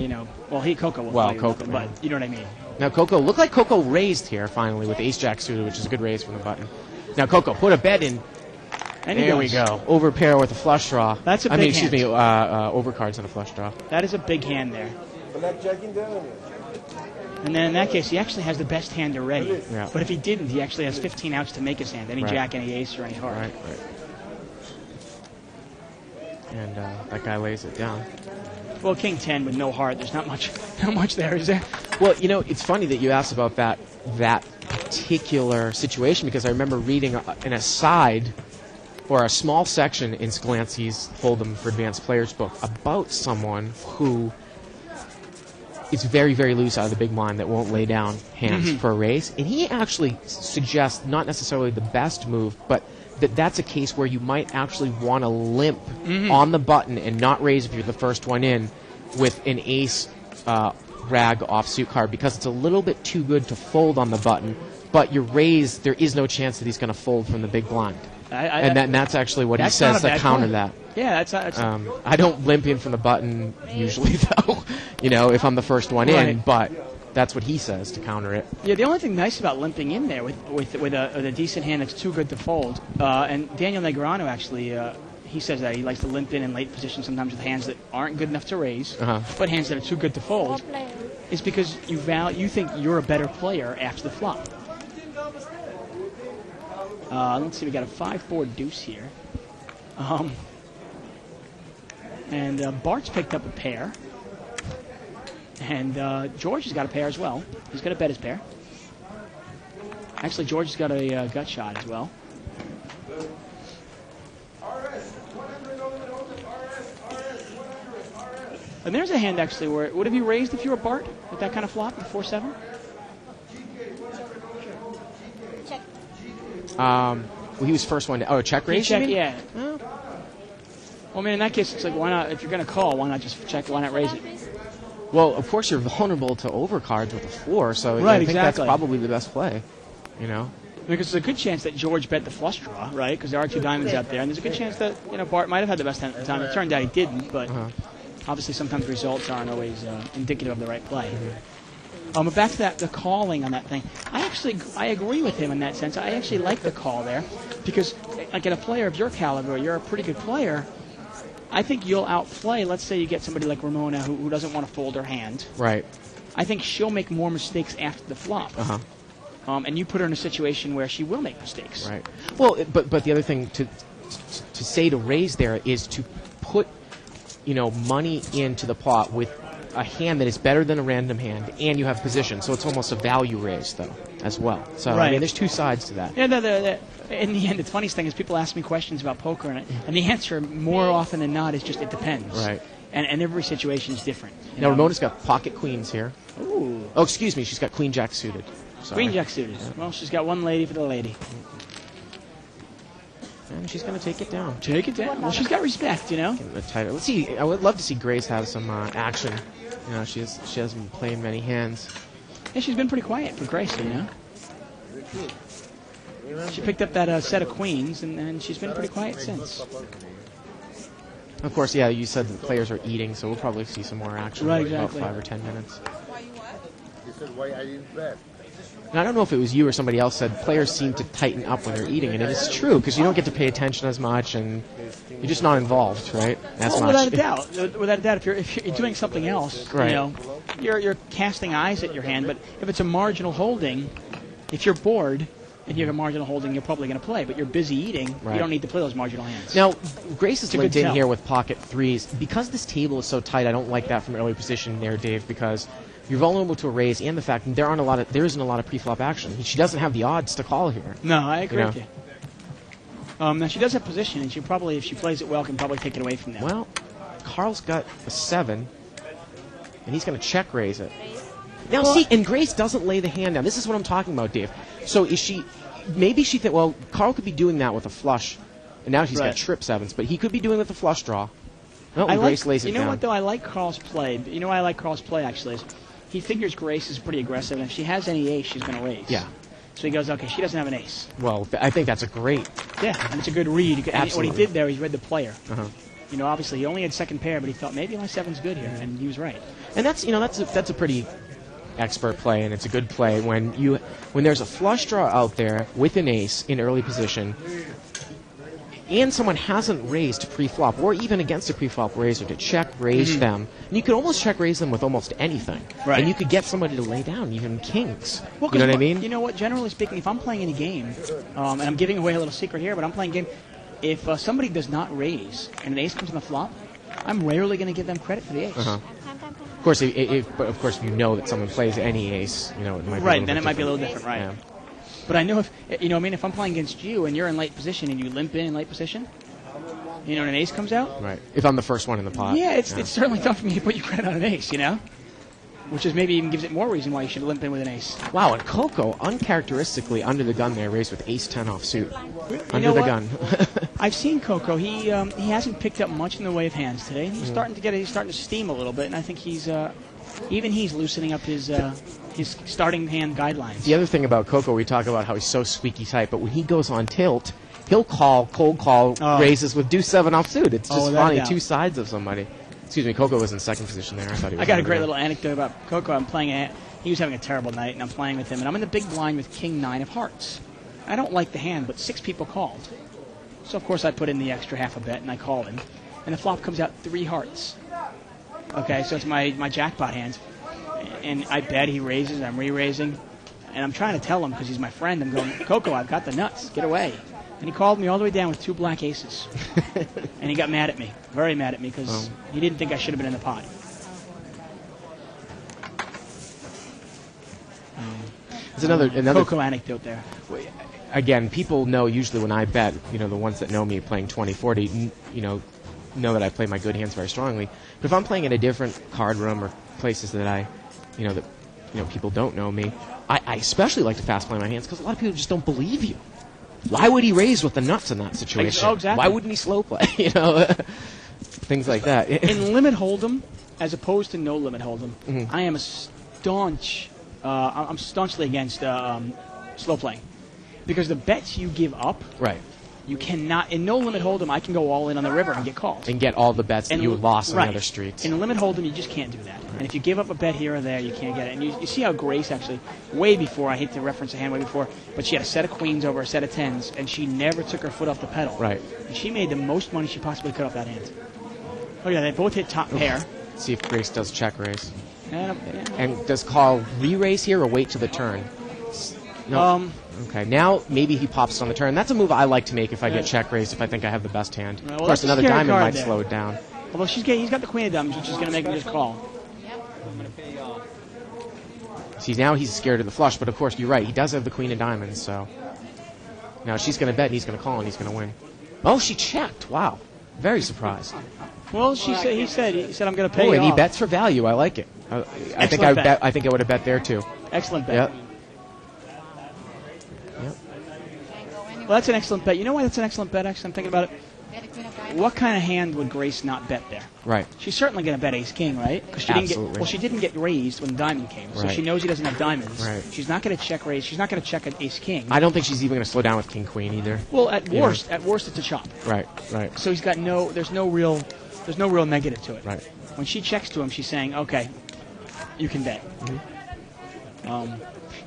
will call you Coco, with, but you know what I mean. Now Coco, looked like Coco raised here finally with ace-jack suited, which is a good raise from the button. Now Coco put a bet in. And there we go. Over pair with a flush draw. That's a big hand. Overcards and a flush draw. That is a big hand there. Black jacking down. And then in that case, he actually has the best hand already. Yeah. But if he didn't, he actually has 15 outs to make his hand. Any jack, any ace, or any heart. Right. And that guy lays it down. Well, King 10 with no heart, there's not much there, is there? Well, it's funny that you asked about that particular situation because I remember reading an aside or a small section in Scalancy's Hold'em for Advanced Players book about someone who is very, very loose out of the big blind that won't lay down hands for a raise. And he actually suggests not necessarily the best move, but that's a case where you might actually want to limp on the button and not raise if you're the first one in with an ace rag offsuit card because it's a little bit too good to fold on the button, but your raise, there is no chance that he's going to fold from the big blind. And that's actually what he says to counter that. Yeah, that's I don't limp in from the button usually, though, if I'm the first one in, but that's what he says to counter it. Yeah, the only thing nice about limping in there with a decent hand that's too good to fold, and Daniel Negreanu actually, he says that he likes to limp in late position sometimes with hands that aren't good enough to raise, but hands that are too good to fold, is because you think you're a better player after the flop. Let's see, we got a 5-4 deuce here. And Bart's picked up a pair. And George has got a pair as well. He's going to bet his pair. Actually, George has got a gut shot as well. And there's a hand, actually, where would have you raised if you were Bart with that kind of flop, with 4-7? Check. Well, he was first one to... Oh, check raise? Check, yeah. Well, I mean, in that case, it's like, why not, if you're going to call, why not just check, why not raise it? Well, of course, you're vulnerable to overcards with a 4, so right, I think that's probably the best play, Because there's a good chance that George bet the flush draw, right? Because there are 2 diamonds out there, and there's a good chance that Bart might have had the best hand at the time. It turned out he didn't, but obviously sometimes results aren't always indicative of the right play. But back to the calling on that thing. I agree with him in that sense. I actually like the call there because, like, at a player of your caliber, you're a pretty good player. I think you'll outplay. Let's say you get somebody like Ramona who doesn't want to fold her hand. Right. I think she'll make more mistakes after the flop. And you put her in a situation where she will make mistakes. Right. Well, but the other thing to say to raise there is to put money into the pot with a hand that is better than a random hand, and you have position, so it's almost a value raise, though, as well. So, right. I mean, there's 2 sides to that. Yeah, in the end, the funniest thing is people ask me questions about poker, and the answer more often than not is just it depends. Right. And every situation is different. Now, Ramona's got pocket queens here. Ooh. Oh, excuse me, she's got queen jack suited. Sorry. Queen Jack suited. Well, she's got one lady for the lady. And she's going to take it down. Take it down. Well, she's got respect, you know. The title. Let's see. I would love to see Grace have some action. You know, she hasn't been playing many hands. Yeah, she's been pretty quiet for Grace, you know. She picked up that set of queens, and she's been pretty quiet since. Of course, yeah, you said the players are eating, so we'll probably see some more action Right, in exactly. about 5 or 10 minutes. Why you what? He said, why I didn't bet? And I don't know if it was you or somebody else said players seem to tighten up when they're eating, and it is true because you don't get to pay attention as much, and you're just not involved, right? As Well, much. without a doubt. Without a doubt, if you're doing something else, Right. you know, you're casting eyes at your hand. But if it's a marginal holding, if you're bored and you have a marginal holding, you're probably going to play. But you're busy eating, Right. you don't need to play those marginal hands. Now, Grace is a linked good in tell. here with pocket threes. Because this table is so tight, I don't like that from early position there, Dave, because you're vulnerable to a raise and the fact that there isn't a lot of pre-flop action. She doesn't have the odds to call here. No, I agree You know. with you. Now, she does have position, and she probably, if she plays it well, can probably take it away from them. Well, Carl's got a 7, and he's going to check raise it. Now, see, and Grace doesn't lay the hand down. This is what I'm talking about, Dave. So is she... Maybe she thinks, well, Carl could be doing that with a flush, and now she's Right. got trip 7s, but he could be doing it with a flush draw. No, I Grace like, lays it you know down. what, though? I like Carl's play. You know why I like Carl's play, actually, is he figures Grace is pretty aggressive, and if she has any ace, she's going to raise. Yeah. So he goes, okay, she doesn't have an ace. Well, I think that's a great... Yeah, and it's a good read. And what Absolutely. he did there, he read the player. Uh-huh. You know, obviously, he only had second pair, but he thought maybe my 7's good here, and he was right. And that's a pretty expert play, and it's a good play when there's a flush draw out there with an ace in early position, and someone hasn't raised to pre-flop, or even against a pre-flop raiser to check raise them. And you could almost check raise them with almost anything, Right. and you could get somebody to lay down, even kings. Well, You know 'cause what I mean? You know what? Generally speaking, if I'm playing any game, and I'm giving away a little secret here, but I'm playing a game, if somebody does not raise and an ace comes on the flop, I'm rarely going to give them credit for the ace. Uh-huh. Of course, but of course, you know that someone plays any ace, you know, it might be Right, then it might be a little different, right. Yeah. But I know if I'm playing against you and you're in late position and you limp in late position, you know, and an ace comes out, Right. If I'm the first one in the pot. yeah, it's certainly tough for me to put you credit on an ace, you know? Which is maybe even gives it more reason why you should limp in with an ace. Wow, and Coco, uncharacteristically under the gun there, raised with ace-10 offsuit. Under know the what? gun. I've seen Coco. He hasn't picked up much in the way of hands today. He's starting to steam a little bit, and I think he's loosening up his starting hand guidelines. The other thing about Coco, we talk about how he's so squeaky tight, but when he goes on tilt, he'll cold call raises with deuce 7 offsuit. It's just without funny, a doubt. two sides of somebody. Excuse me, Coco was in second position there. I thought he was. I got a under great there. little anecdote about Coco. I'm playing he was having a terrible night, and I'm playing with him, and I'm in the big blind with King 9 of hearts. I don't like the hand, but 6 people called. So, of course, I put in the extra half a bet, and I call him. And the flop comes out 3 hearts. Okay, so it's my jackpot hand. And I bet he raises, I'm re-raising. And I'm trying to tell him, because he's my friend, I'm going, Coco, I've got the nuts, get away. And he called me all the way down with 2 black aces. And he got mad at me, very mad at me, because he didn't think I should have been in the pot. There's another Coco anecdote there. Again, people know usually when I bet, you know, the ones that know me playing 20-40, you know that I play my good hands very strongly. But if I'm playing in a different card room or places that people don't know me, I especially like to fast play my hands because a lot of people just don't believe you. Why would he raise with the nuts in that situation? Oh, exactly. Why wouldn't he slow play? You know, things like that. In limit hold'em, as opposed to no limit hold'em, I am I'm staunchly against slow playing, because the bets you give up, Right. you cannot. In no limit hold'em, I can go all in on the river and get called. And get all the bets that you lost on right. the other streets. In limit hold'em, you just can't do that. And if you give up a bet here or there, you can't get it. And you see how Grace actually, way before, I hate to reference a hand way before, but she had a set of queens over a set of tens, and she never took her foot off the pedal. Right. And she made the most money she possibly could off that hand. Oh yeah, they both hit top pair. See if Grace does check raise. And, And does Carl re-raise here or wait to the turn? No. Okay, now maybe he pops it on the turn. That's a move I like to make if I get check raised, if I think I have the best hand. Well, of course, that's a another scary diamond card might there. slow it down. although he's got the queen of diamonds, which is going to make him just call. See, now he's scared of the flush, but of course, you're right. He does have the queen of diamonds, so. Now she's going to bet, and he's going to call, and he's going to win. Oh, she checked. Wow. Very surprised. Well, he said I'm going to pay Oh, you and he off. bets for value. I like it. I think Excellent bet. I think I would have bet there, too. Excellent bet. Yep. Well, that's an excellent bet. You know why that's an excellent bet, actually? I'm thinking about it. Get a queen of diamonds. What kind of hand would Grace not bet there? Right. She's certainly going to bet ace king, right? Because she didn't get Absolutely. she didn't get raised when the diamond came, so Right. she knows he doesn't have diamonds. Right. She's not going to check raise. She's not going to check an ace king. I don't think she's even going to slow down with king queen either. Well, at Yeah. worst, it's a chop. Right. Right. So he's got there's no real negative to it. Right. When she checks to him, she's saying, okay, you can bet.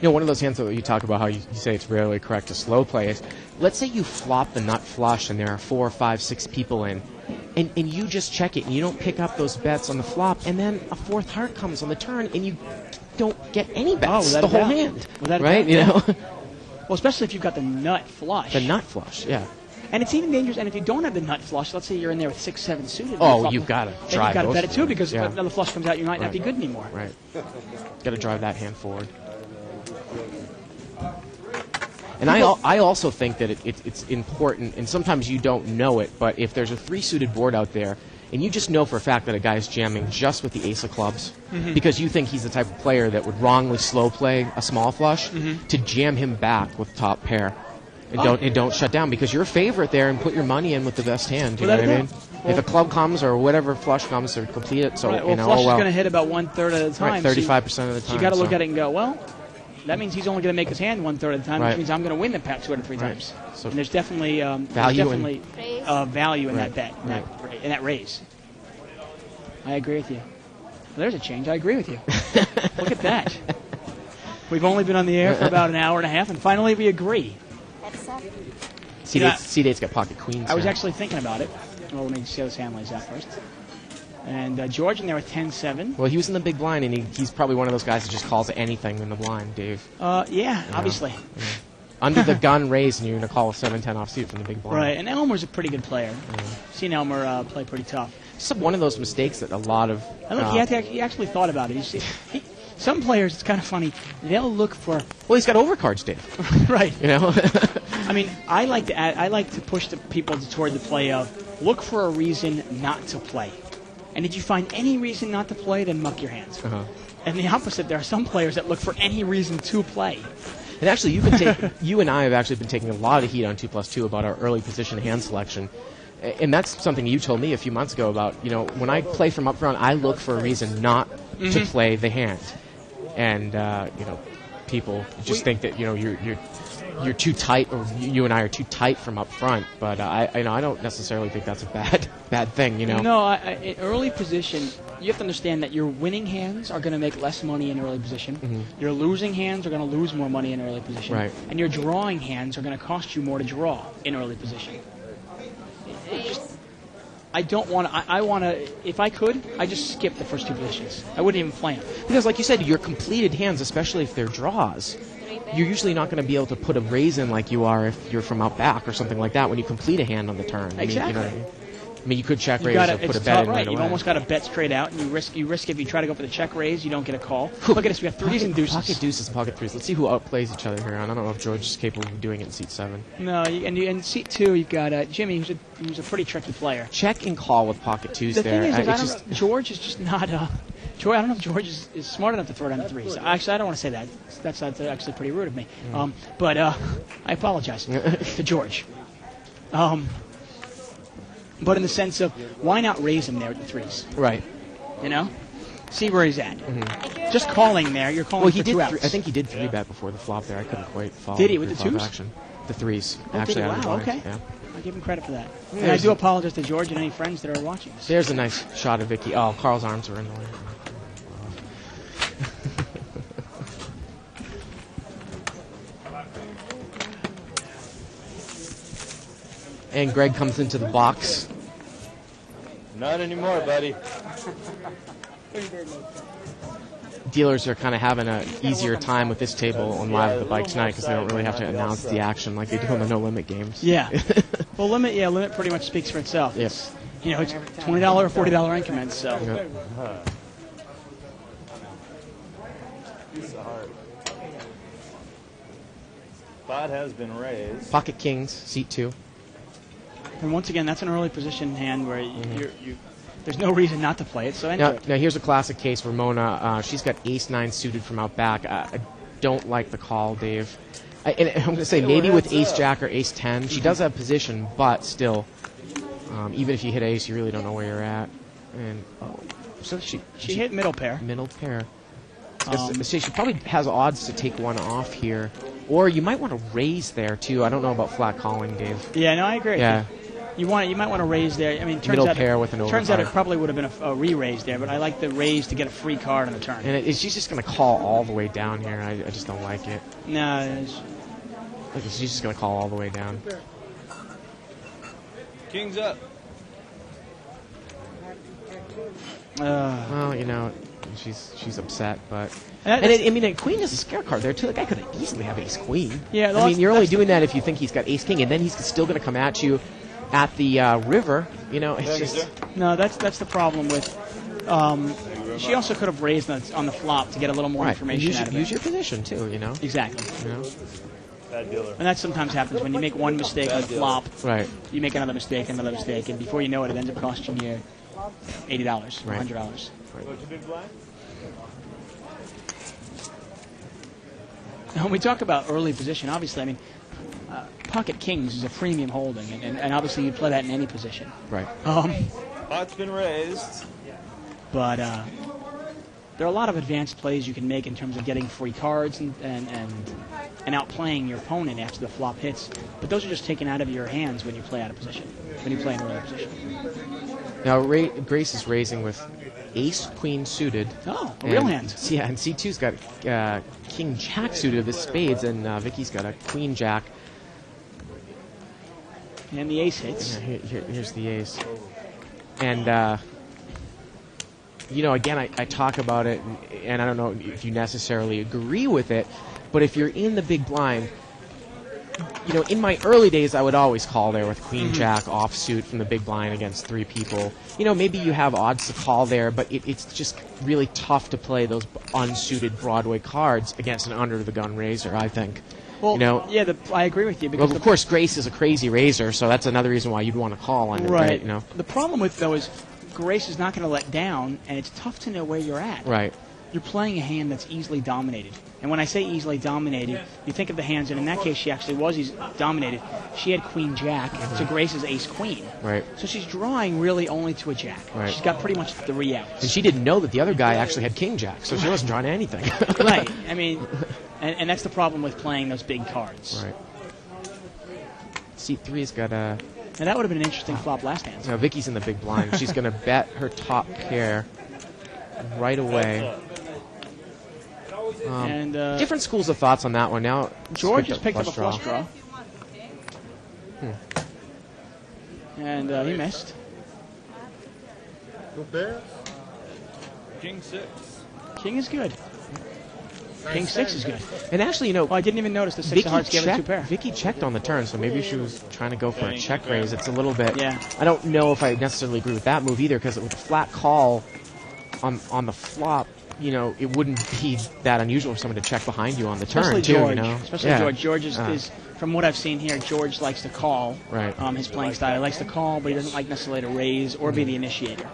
You know, one of those hands that you talk about how you say it's rarely correct to slow play is, let's say you flop the nut flush and there are 4, 5, 6 people in, and you just check it and you don't pick up those bets on the flop, and then a fourth heart comes on the turn and you don't get any bets without the a whole doubt. hand, Without a right? doubt, You yeah. know, Well, especially if you've got the nut flush. the nut flush, yeah. And it's even dangerous. And if you don't have the nut flush, let's say you're in there with 6, 7 suited. and Oh, you flop you've them, gotta then drive you've got to those bet it too, forward. because Yeah. if another flush comes out, you might not Right. be good anymore. Right. Got to drive that hand forward. And I also think that it's important, and sometimes you don't know it, but if there's a 3-suited board out there, and you just know for a fact that a guy's jamming just with the ace of clubs, because you think he's the type of player that would wrongly slow play a small flush, to jam him back with top pair. And don't shut down, because you're a favorite there, and put your money in with the best hand. You know Without what I a mean? doubt. If a club comes or whatever flush comes, or complete it. So Right, well, you know, flush oh is well. going to hit about 1/3 at a time. Right, 35% of the So time. you got to look so. at it and go, well, that means he's only going to make his hand 1/3 of the time, Right. which means I'm going to win the pack 2 out of 3 Right. times. So And there's definitely value in- value in Right. that bet, Right. in that raise. I agree with you. Well, there's a change. I agree with you. Look at that. We've only been on the air for about an hour and a half, and finally we agree. That's up. C-Date's got pocket queens. I was now. actually thinking about it. Well, let me see how this hand lays out first. And George in there with 10-7. Well, he was in the big blind, and he's probably one of those guys that just calls anything in the blind, Dave. Yeah, obviously. Under the gun raise, and you're going to call a 7-10 offsuit from the big blind. Right, and Elmer's a pretty good player. Seen Elmer play pretty tough. It's one of those mistakes that a lot of... And look, he actually thought about it. You see, some players, it's kind of funny, they'll look for... Well, he's got overcards, Dave. Right. You know? I mean, I like to push the people toward the play of look for a reason not to play. And did you find any reason not to play, then muck your hands. Uh-huh. And the opposite, there are some players that look for any reason to play. And actually, you and I have actually been taking a lot of heat on 2+2 about our early position hand selection. And that's something you told me a few months ago about, you know, when I play from up front, I look for a reason not to play the hand. And, you know, people just think that, you know, you're too tight, or you and I are too tight from up front. But I don't necessarily think that's a bad thing, you know. No, in early position, you have to understand that your winning hands are going to make less money in early position. Your losing hands are going to lose more money in early position. Right. And your drawing hands are going to cost you more to draw in early position. I don't want to. I want to. If I could, I just skip the first 2 positions. I wouldn't even play them. Because, like you said, your completed hands, especially if they're draws, you're usually not going to be able to put a raise in like you are if you're from out back or something like that when you complete a hand on the turn. I Exactly. mean, you know what I mean? I mean, you could check You raise gotta, or put it's a bet tough, in right. right away. You've almost got to bet straight out, and you risk if you try to go for the check raise, you don't get a call. Look at this, we have threes and deuces. Pocket deuces and pocket threes. Let's see who outplays each other here. I don't know if George is capable of doing it in seat 7. No, and seat 2, you've got Jimmy, who's a pretty tricky player. Check and call with pocket twos The there. thing is, George is just not. George, I don't know if George is smart enough to throw down the threes. Actually, I don't want to say that. That's actually pretty rude of me. But I apologize to George. But in the sense of, why not raise him there at the threes? Right. You know? See where he's at. Just calling there, you're calling Well, for he did. 2 outs. I think he did 3-bet before the flop there. I couldn't quite follow. Did he with the 3-flop twos? Action. The threes. Oh, actually, did he? out of the Wow, blinds. okay. Yeah. I give him credit for that. And I There's- do apologize to George and any friends that are watching this. There's a nice shot of Vicky. Oh, Carl's arms were in the way. And Greg comes into the box. Not anymore, buddy. Dealers are kind of having an easier time with this table on Live at the Bike tonight because they don't really have to announce the action like they do on the No Limit games. Yeah. Well, limit pretty much speaks for itself. Yes. You know, it's $20 or $40 increments, so. Yep. Spot has been raised. Pocket kings, seat 2. And once again, that's an early position hand where there's no reason not to play it, so enter it. Now here's a classic case where Mona, she's got ace-9 suited from out back. I don't like the call, Dave. And I'm going to say maybe with ace jack or ace 10, she does have position, but still, even if you hit ace, you really don't know where you're at. And so she hit middle pair. Middle pair. So she probably has odds to take one off here. Or you might want to raise there, too. I don't know about flat calling, Dave. Yeah, no, I agree. Yeah. You might want to raise there. I mean, Middle pair with an overcard. Turns out it probably would have been a re-raise there, but I like the raise to get a free card on the turn. And she's just going to call all the way down here. I just don't like it. No, she's just going to call all the way down. King's up. Well, you know, she's upset, but... a queen is a scare card there, too. The guy could easily have ace-queen. Yeah, I mean, you're only doing that if you think he's got ace-king, and then he's still going to come at you at the river. You know, it's just... No, that's the problem with... she also could have raised on the flop to get a little more information out of it. Use your position, too, you know? Exactly. You know? Bad dealer. And that sometimes happens when you make one mistake on the flop. Right. You make another mistake, and before you know it, it ends up costing you $80 or $100. Right. When we talk about early position, obviously, I mean, pocket kings is a premium holding, and obviously you'd play that in any position. Right. Pot's been raised. But there are a lot of advanced plays you can make in terms of getting free cards and outplaying your opponent after the flop hits. But those are just taken out of your hands when you play out of position, when you play in early position. Now, Grace is raising with ace-queen suited. Oh, a real hand. Yeah, and C2's got king-jack suited with spades, and Vicky's got a queen-jack. And the ace hits. Yeah, here's the ace. And, you know, again, I talk about it, and I don't know if you necessarily agree with it, but if you're in the big blind, you know, in my early days, I would always call there with queen-jack offsuit from the big blind against three people. You know, maybe you have odds to call there, but it's just really tough to play those unsuited Broadway cards against an under-the-gun raiser, I think. Well, you know, yeah, I agree with you. Because of course, Grace is a crazy raiser, so that's another reason why you'd want to call on it, right? You know? The problem with, though, is Grace is not going to let down, and it's tough to know where you're at. Right. You're playing a hand that's easily dominated. And when I say easily dominated, you think of the hands, and in that case, she actually was dominated. She had queen-jack, so Grace is ace-queen. Right. So she's drawing really only to a jack. Right. She's got pretty much 3 outs. And she didn't know that the other guy actually had king-jack, so she wasn't drawing anything. Right. I mean, and that's the problem with playing those big cards. Right. C3's got a... And that would have been an interesting flop last hand. You know, Vicky's in the big blind. She's going to bet her top pair right away. And different schools of thoughts on that one. Now George has picked up a flush draw. And he missed. Two pairs? King 6. King is good. King 6 is good. And actually, you know, I didn't even notice the 6 of hearts gave it 2 pair. Vicky checked on the turn, so maybe she was trying to go for a check raise. It's a little bit... Yeah. I don't know if I necessarily agree with that move either, because with a flat call on the flop, you know, it wouldn't be that unusual for someone to check behind you on the turn, Especially too, George. you know? Especially George. George is, from what I've seen here, George likes to call. Right. His playing style. He likes to call, but he doesn't like necessarily to raise or be the initiator.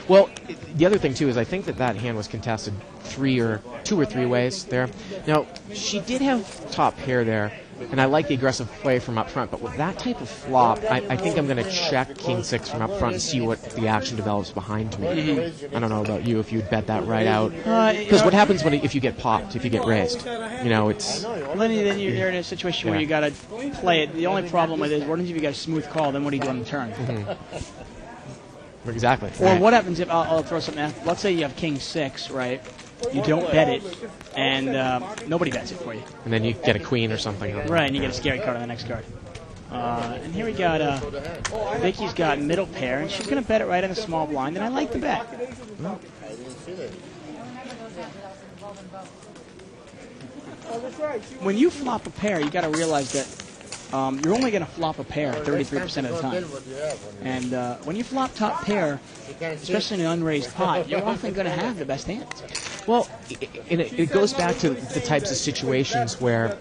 Well, the other thing, too, is I think that hand was contested 2 or 3 ways there. Now, she did have top pair there, and I like the aggressive play from up front, but with that type of flop, I think I'm going to check King 6 from up front and see what the action develops behind me. I don't know about you, if you'd bet that right out. Because what happens if you get popped, if you get raised? You know, it's... Well, then you're in a situation where you got to play it. The only problem with it is, what if you got a smooth call, then what do you do on the turn? Exactly. Or what happens if, I'll throw something out. Let's say you have King 6, right? You don't bet it, and nobody bets it for you. And then you get a queen or something. Right, and you get a scary card on the next card. And here we got, Vicky's got middle pair, and she's going to bet it right in a small blind, and I like the bet. When you flop a pair, you got to realize that you're only going to flop a pair 33% of the time. And when you flop top pair, especially in an unraised pot, you're often going to have the best hands. Well, it goes back to the types of situations where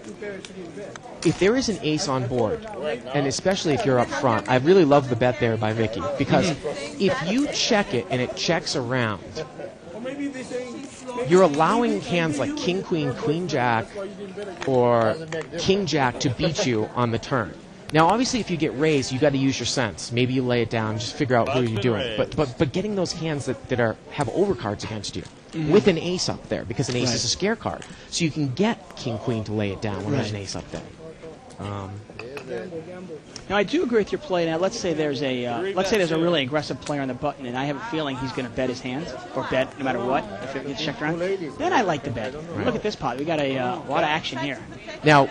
if there is an ace on board, and especially if you're up front, I really love the bet there by Vicky, because if you check it and it checks around, you're allowing hands like king, queen, queen, jack, or king, jack to beat you on the turn. Now, obviously, if you get raised, you got to use your sense. Maybe you lay it down, just figure out who you're doing. But getting those hands that have overcards against you with an ace up there, because an ace is a scare card, so you can get king, queen to lay it down when there's an ace up there. Now, I do agree with your play. Now, let's say there's a really aggressive player on the button, and I have a feeling he's going to bet his hand, or bet no matter what, if it gets checked around. Then I like to bet. Right. Look at this pot. We got a lot of action here. Now,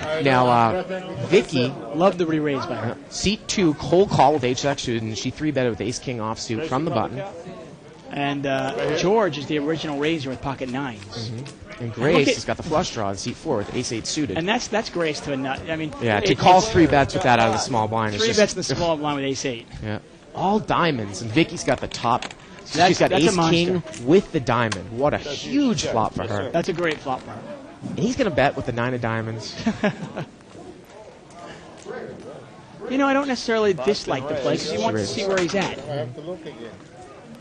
Vicky loved the re-raise by her. Seat 2, cold call with H-X suited, and she 3-betted with ace-king offsuit from the button. And George is the original raiser with pocket nines. Mm-hmm. And Grace has got the flush draw in seat 4 with ace-8 suited. And that's Grace to a nut. I mean, to call 3 bets with that out of the small blind. 3 bets in the small blind with ace-8. Yeah, all diamonds, and Vicky's got the top. She's got ace-king with the diamond. What a huge flop for her. That's a great flop for her. And he's going to bet with the 9 of diamonds. I don't necessarily dislike the play because he wants to see where he's at. I have to look again.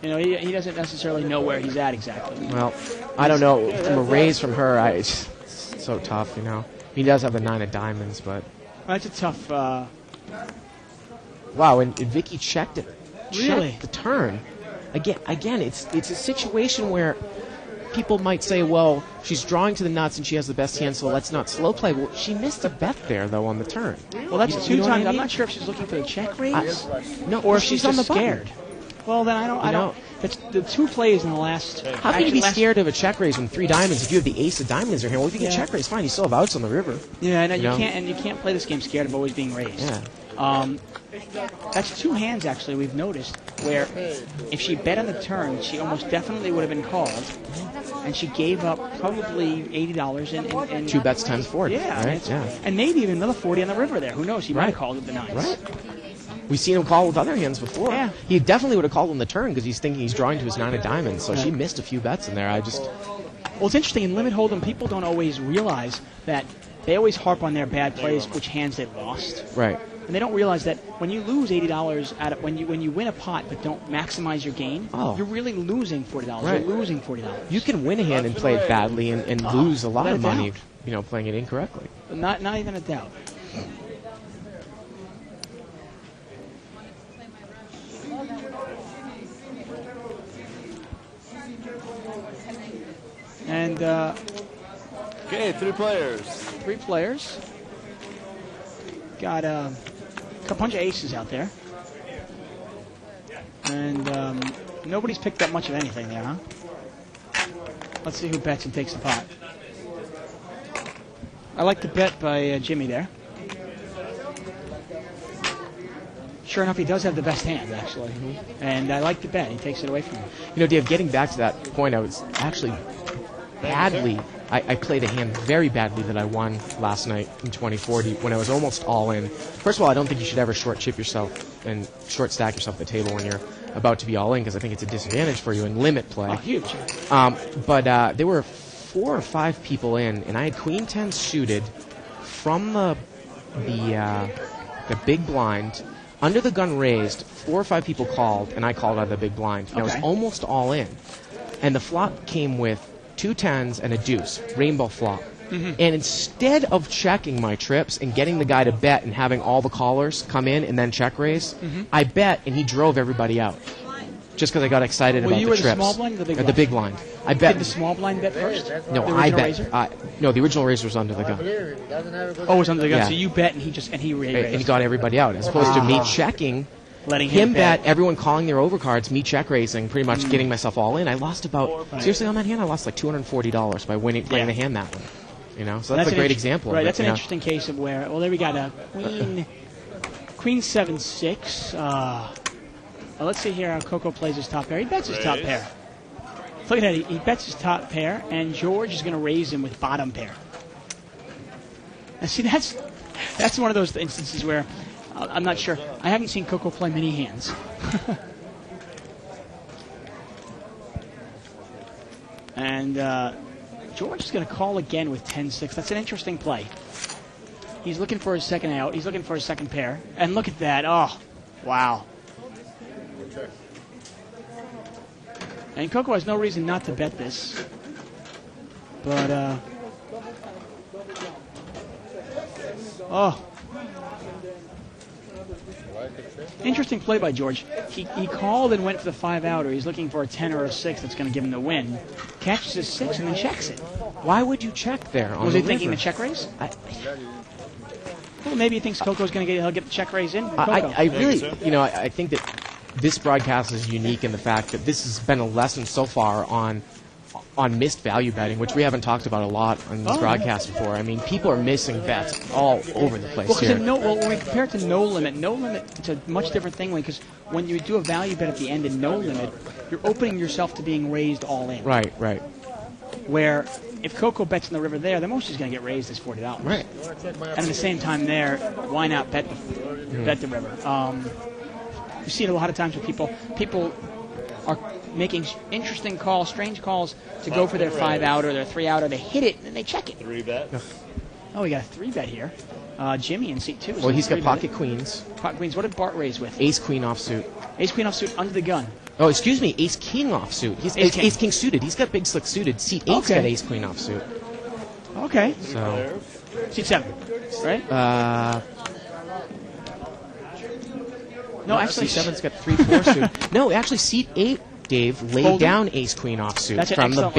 He doesn't necessarily know where he's at exactly. Well, I don't know. From a raise from her, it's so tough, He does have the 9 of diamonds, but... That's a tough... Wow, and Vicky checked it. Really? Checked the turn. Again, it's a situation where people might say, well, she's drawing to the nuts and she has the best hand, so let's not slow play. Well, she missed a bet there, though, on the turn. Well, that's 2 times. I'm not sure if she's looking for the check raise or if she's on just the scared. Well, then I don't. It's the 2 plays in the last. How can you be scared of a check raise when 3 diamonds? If you have the ace of diamonds in your hand, well, if you get check raise, fine. You still have outs on the river. Yeah, no, you can't play this game scared of always being raised. Yeah. That's 2 hands actually we've noticed where if she bet on the turn, she almost definitely would have been called, and she gave up probably $80 and 2 bets times 40. Yeah, right? And maybe even another 40 on the river there. Who knows? He might have called with the 9s. Right. We've seen him call with other hands before. Yeah. He definitely would have called on the turn because he's thinking he's drawing to his 9 of diamonds. So she missed a few bets in there. Well, it's interesting. In limit hold'em, people don't always realize that they always harp on their bad plays, which hands they lost. Right. And they don't realize that when you lose $80 when you win a pot but don't maximize your gain, you're really losing $40. Right. You're losing $40. You can win a hand and play it badly and lose a lot of money, playing it incorrectly. Not even a doubt. And okay, 3 players. 3 players. Got a bunch of aces out there. And nobody's picked up much of anything there, huh? Let's see who bets and takes the pot. I like the bet by Jimmy there. Sure enough, he does have the best hand, actually. Mm-hmm. And I like the bet. He takes it away from him. Dave, getting back to that point, I was actually badly... I played a hand very badly that I won last night in 2040 when I was almost all in. First of all, I don't think you should ever short chip yourself and short stack yourself at the table when you're about to be all in because I think it's a disadvantage for you in limit play. Oh, huge. But there were 4 or 5 people in, and I had queen 10 suited from the big blind. Under the gun raised, 4 or 5 people called, and I called out of the big blind. And I was almost all in. And the flop came with 2 10s and a deuce, rainbow flop. Mm-hmm. And instead of checking my trips and getting the guy to bet and having all the callers come in and then check raise, I bet and he drove everybody out. Just because I got excited about the trips. You were the small blind or the big blind? The big blind. I bet. Did the small blind bet first? No, I bet. No, the original raiser was under the gun. Oh, it was under the gun. Yeah. So you bet and he raised. And he got everybody out, as opposed to me checking. Letting him bet, everyone calling their overcards, me check raising, pretty much getting myself all in. I lost seriously on that hand, I lost like $240 by playing the hand that way. So that's a great example. Right, that's an interesting case of where, there we got a queen 7-6. Let's see here how Coco plays his top pair. He bets his top pair. Look at that, he bets his top pair, and George is going to raise him with bottom pair. Now see, that's one of those instances where I'm not sure. I haven't seen Coco play many hands. And George is going to call again with 10-6. That's an interesting play. He's looking for his second out. He's looking for his second pair. And look at that. Oh, wow. And Coco has no reason not to bet this. But, interesting play by George. He called and went for the 5-outer. He's looking for a 10 or a 6 that's going to give him the win. Catches his 6 and then checks it. Why would you check there? Was he thinking the check raise? Well, maybe he thinks Coco's going to he'll get the check raise in. I really, I think that this broadcast is unique in the fact that this has been a lesson so far on missed value betting, which we haven't talked about a lot on this broadcast before. I mean, people are missing bets all over the place here. When we compare it to no limit, it's a much different thing because when you do a value bet at the end in no limit, you're opening yourself to being raised all in. Right. Where if Coco bets in the river there, the most he's going to get raised is $40. Right. And at the same time there, why not bet the river? You see it a lot of times with people are making interesting calls, strange calls to go for their 5-outer, their 3-outer. They hit it, and then they check it. 3-bet. Oh, we got a 3-bet here. Jimmy in seat 2. Well, he's got pocket queens. Pocket queens. What did Bart raise with? Ace-queen offsuit. Ace-queen offsuit under the gun. Oh, excuse me, ace-king offsuit. He's ace-king suited. He's got big slick suited. Seat 8's got ace-queen offsuit. Okay. So, seat 7, right? No, actually, seat 7's got 3-4 suit. No, actually, seat 8, Dave, laid down ace-queen offsuit from the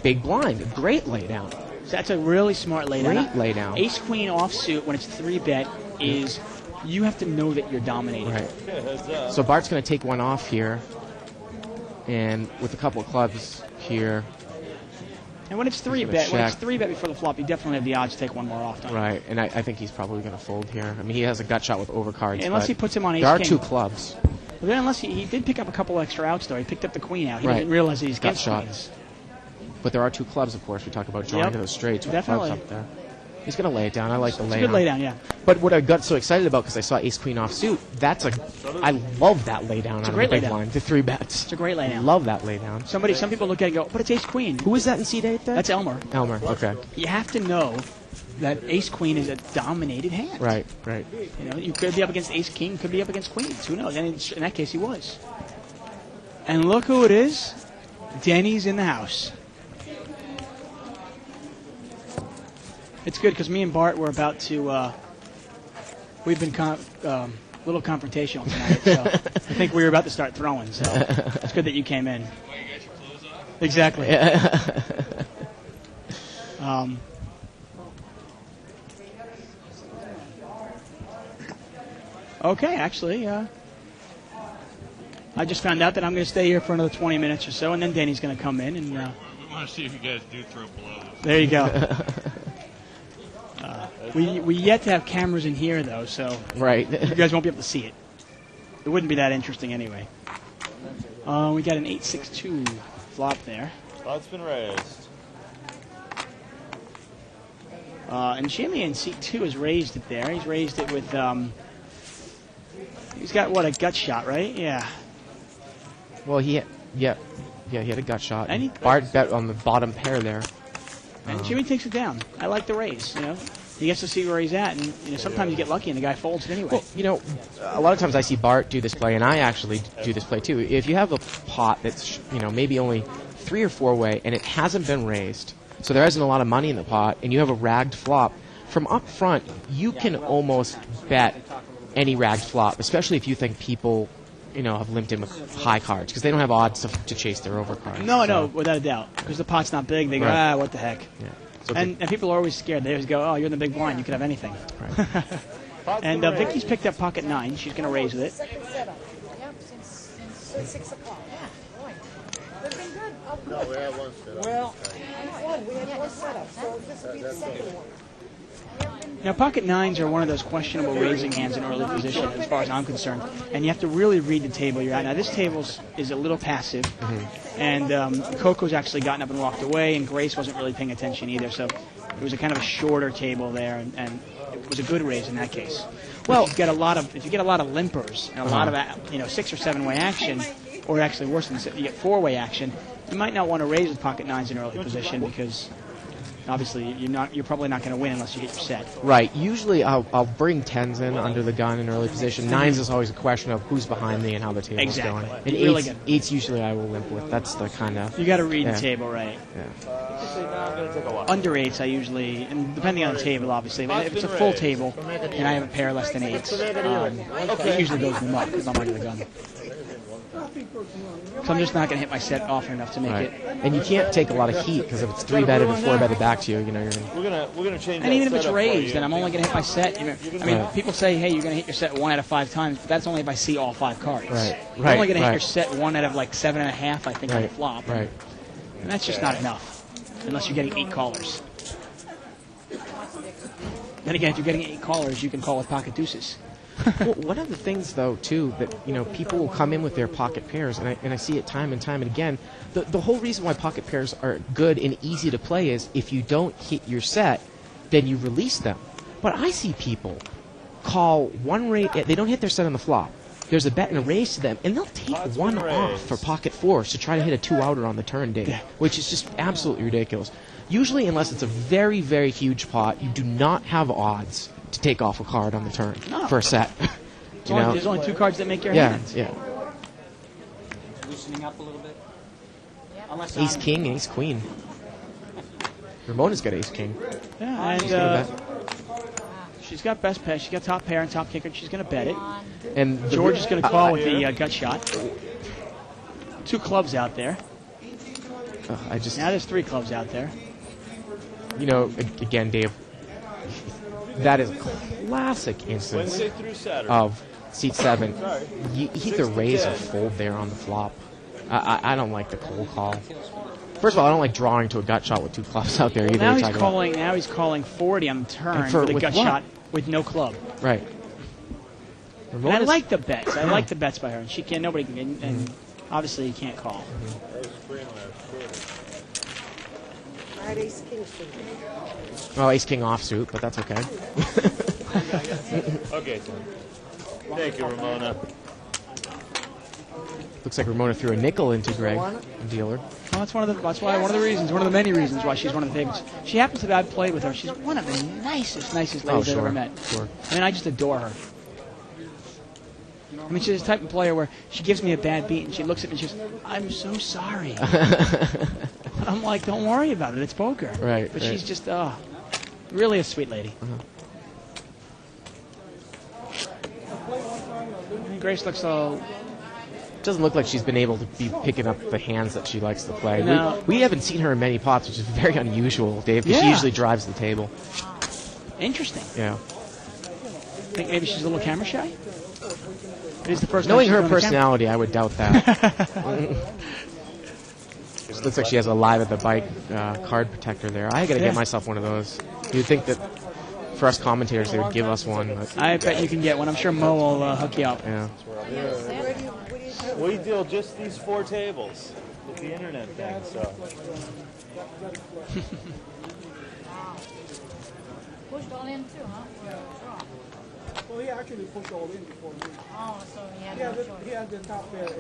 big blind. Great laydown. That's a really smart laydown. Great laydown. Ace-queen offsuit, when it's 3-bet, is you have to know that you're dominating. Right. So Bart's going to take one off here, and with a couple of clubs here. And when it's 3-bet before the flop, you definitely have the odds to take one more off. Right, and I think he's probably going to fold here. I mean, he has a gut shot with overcards. Unless he puts him on ace-king. There are 2 clubs. Well, then unless he did pick up a couple extra outs, though. He picked up the queen out. He didn't realize that he's gut against shot. queens. But there are 2 clubs, of course. We talk about drawing to those straights with definitely. clubs up there. He's going to lay it down. I like the laydown. It's a good laydown, yeah. But what I got so excited about, because I saw ace-queen offsuit, I love that laydown on the big line. The 3 bets. It's a great laydown. Love that laydown. Some people look at it and go, but it's ace-queen. Who is that in seat 8 there? That's Elmer. Elmer, okay. You have to know that ace-queen is a dominated hand. Right. You could be up against ace-king, could be up against queens. Who knows? And in that case, he was. And look who it is. Denny's in the house. It's good because me and Bart were about to. We've been a little confrontational tonight, so I think we were about to start throwing. So it's good that you came in. Why, you got your clothes off? Exactly. Okay, actually, I just found out that I'm going to stay here for another 20 minutes or so, and then Danny's going to come in and. We want to see if you guys do throw blows. There you go. We yet to have cameras in here, though, so right. You guys won't be able to see it. It wouldn't be that interesting anyway. We got an 8-6-2 flop there. Flop's been raised. And Jimmy in seat 2 has raised it there. He's raised it with, he's got, a gut shot, right? Yeah. Well, he had a gut shot. And Bart bet on the bottom pair there. And Jimmy takes it down. I like the raise, He gets to see where he's at, and sometimes you get lucky and the guy folds it anyway. Well, a lot of times I see Bart do this play, and I actually do this play too. If you have a pot that's, maybe only 3 or 4 way, and it hasn't been raised, so there isn't a lot of money in the pot, and you have a ragged flop, from up front, you can almost bet any ragged flop, especially if you think people, have limped in with high cards, because they don't have odds to chase their overcards. No, without a doubt. Because the pot's not big, they go, what the heck. Yeah. So and people are always scared. They always go, you're in the big blind, you could have anything. Right. And Vicky's picked up pocket 9. She's going to raise with it. Second setup. Yep, since 6 o'clock. Yeah, boy. They've been good. Oh, No, we have one setup. Well, we had one setup, so this will be the second one. Now, pocket 9s are one of those questionable raising hands in early position, as far as I'm concerned. And you have to really read the table you're at. Now, this table is a little passive. Mm-hmm. And Coco's actually gotten up and walked away, and Grace wasn't really paying attention either. So it was a kind of a shorter table there, and it was a good raise in that case. Well, if you get a lot of limpers and a lot of 6 or 7 way action, or actually worse than that, you get 4 way action, you might not want to raise with pocket 9s in early position because obviously you're probably not going to win unless you get your set. Right. Usually I'll bring 10s in under the gun in early position. 9s is always a question of who's behind me and how the table's going. And You really 8s usually I will limp with. That's the kind of... You got to read the table right. Yeah. Under 8s I usually, and depending on the table obviously, but if it's a full table and I have a pair less than 8s, it usually goes in the mud because I'm under the gun. So I'm just not going to hit my set often enough to make it. And you can't take a lot of heat because if it's 3-betted and 4-betted back to you, you know you're We're gonna change. And even if it's raised, then I'm only going to hit my set. I mean, people say, hey, you're going to hit your set 1 out of 5 times, but that's only if I see all 5 cards. Right. You're only going to hit your set 1 out of like 7.5, I think, on the flop. Right. And that's just not enough, unless you're getting 8 callers. Then again, if you're getting 8 callers, you can call with pocket deuces. Well, one of the things, though, too, that people will come in with their pocket pairs, and I see it time and time and again. The whole reason why pocket pairs are good and easy to play is if you don't hit your set, then you release them. But I see people call one raise. They don't hit their set on the flop. There's a bet and a raise to them, and they'll take one off for pocket 4s to try to hit a 2-outer on the turn, Dave, which is just absolutely ridiculous. Usually, unless it's a very, very huge pot, you do not have odds to take off a card on the turn for a set. There's only 2 cards that make your hands. hand. Yeah. Loosening up a little bit. Unless Ace King, Ace Queen. Ramona's got Ace King. Yeah, and she's got best pair. She's got top pair and top kicker. And she's going to bet it. And George is going to call with the gut shot. 2 clubs out there. Now there's 3 clubs out there. Again, Dave, that is a classic instance of seat 7. You either raise or fold there on the flop. I don't like the cold call. First of all, I don't like drawing to a gut shot with 2 clubs out there either. Now he's calling 40 on the turn with a gut shot with no club. Right. And I like the bets. I like the bets by her. And she can't. Nobody can. And obviously, you can't call. Well, Ace King offsuit, but that's okay. Okay. Thank you, Ramona. Looks like Ramona threw a nickel into Greg, dealer. Well, that's one of the many reasons why she's one of the favorites. She happens to be, I've played with her. She's one of the nicest ladies I've ever met. Sure. I mean, I just adore her. I mean, she's the type of player where she gives me a bad beat and she looks at me and she goes, I'm so sorry. I'm like, don't worry about it. It's poker. Right. But she's just, really a sweet lady. And Grace looks all... Doesn't look like she's been able to be picking up the hands that she likes to play. No. We haven't seen her in many pots, which is very unusual, Dave, because she usually drives the table. Interesting. Yeah. Think maybe she's a little camera shy? It is the first Knowing her personality, I would doubt that. It looks like she has a live at the bike card protector there. I got to get myself one of those. You'd think that for us commentators, they would give us one. But I bet you can get one. I'm sure Mo will hook you up. Yeah. We deal just these 4 tables with the internet thing, so. Pushed all in too, huh? Well, he actually pushed all in before me. Oh, so he had no choice. He had the top pair. Okay.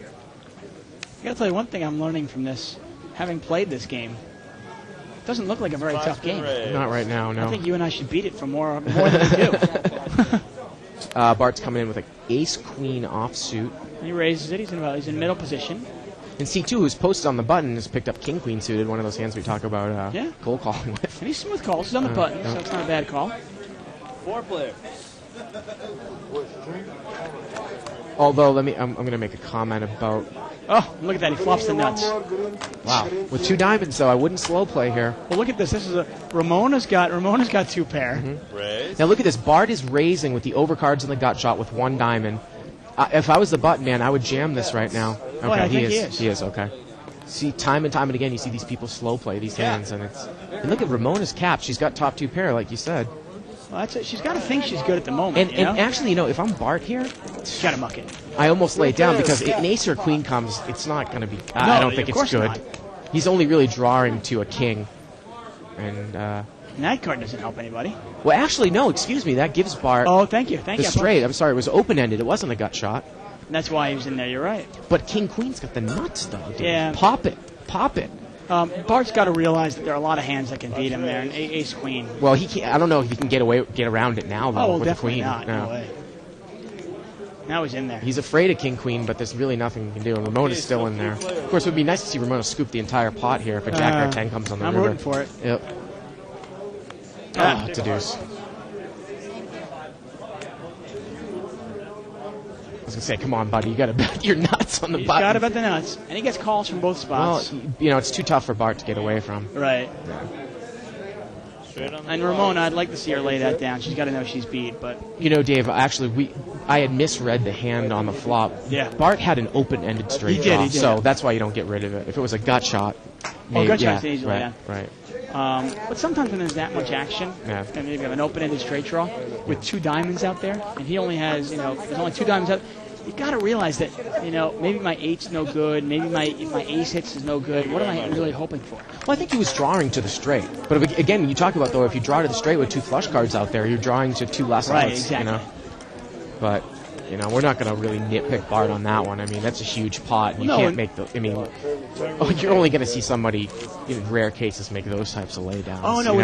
I gotta tell you one thing I'm learning from this, having played this game. It doesn't look like a very tough game. Not right now, no. I think you and I should beat it for more than we do. Bart's coming in with an ace-queen offsuit. He raises it. He's in middle position. And C2, who's posted on the button, has picked up king-queen suited, one of those hands we talk about cold calling with. And he's smooth calls. He's on the button, so it's not a bad call. 4 players. Although, I'm going to make a comment about... Oh, look at that. He flops the nuts. Wow. With 2 diamonds, though, I wouldn't slow play here. Well, look at this. This is Ramona's got 2 pair. Raise. Now, look at this. Bart is raising with the overcards and the gut shot with 1 diamond. If I was the button man, I would jam this right now. Okay, I think he is. He is, okay. See, time and time and again, you see these people slow play these hands, and look at Ramona's cap. She's got top 2 pair, like you said. Well, that's it. She's got to think she's good at the moment. And actually, if I'm Bart here, she's got to muck it. I almost lay it down because if an ace or queen comes, it's not going to be. I don't think it's good. Not. He's only really drawing to a king, and that card doesn't help anybody. Well, actually, no. Excuse me. That gives Bart. Oh, thank you. The straight. I'm sorry. It was open ended. It wasn't a gut shot. That's why he was in there. You're right. But king queen's got the nuts though. Dude. Yeah. Pop it. Bart's got to realize that there are a lot of hands that can beat him there, and ace queen. Well, he can't, I don't know if he can get around it now, though, Oh, well, with the definitely queen. not. No way. Now he's in there. He's afraid of king queen, but there's really nothing he can do. And Ramona's still in there. Of course, it would be nice to see Ramona scoop the entire pot here if a jack or 10 comes on the river. I'm rooting for it. Yep. Ah, it's a deuce. I was going to say, come on, buddy, you got to bet your nuts on the He's button. got to bet the nuts. And he gets calls from both spots. Well, you know, it's too tough for Bart to get away from. Right. Yeah. And Ramona, I'd like to see her lay that down. She's got to know she's beat, but... You know, Dave, actually, I had misread the hand on the flop. Yeah. Bart had an open-ended straight He did, draw, he did. so that's why you don't get rid of it. If it was a gut shot... Maybe, gut yeah, shot's easily, right, right. But sometimes when there's that much action, Yeah. and maybe you have an open-ended straight draw with 2 diamonds out there, and he only has, there's only 2 diamonds out. You got to realize that, maybe my 8's no good, maybe if my ace hits is no good. What am I really hoping for? Well, I think he was drawing to the straight. But again, you talk about, though, if you draw to the straight with 2 flush cards out there, you're drawing to 2 less Right, outs, exactly. But, we're not going to really nitpick Bart on that one. I mean, that's a huge pot. You can't make you're only going to see somebody, in rare cases, make those types of laydowns. Oh, no,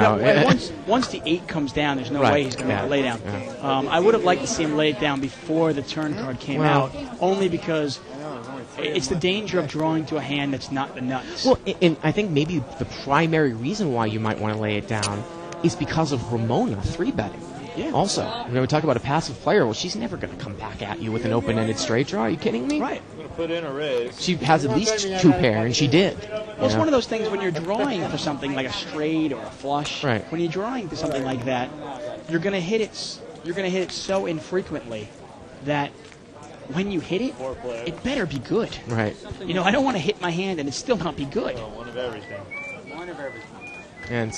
once the 8 comes down, there's no way he's going to make a lay down. Yeah. I would have liked to see him lay it down before the turn card came out, only because it's the danger of drawing to a hand that's not the nuts. Well, and I think maybe the primary reason why you might want to lay it down is because of Ramona 3-betting. Yeah. Also, we talk about a passive player. Well, she's never going to come back at you with an open-ended straight draw. Are you kidding me? Right. I'm going to put in a raise. She has at least 2 pair, and she did. Well, it's one of those things when you're drawing for something like a straight or a flush. Right. When you're drawing for something like that, you're going to hit it. You're going to hit it so infrequently that when you hit it, it better be good. Right. I don't want to hit my hand and it still not be good. Oh, one of everything. And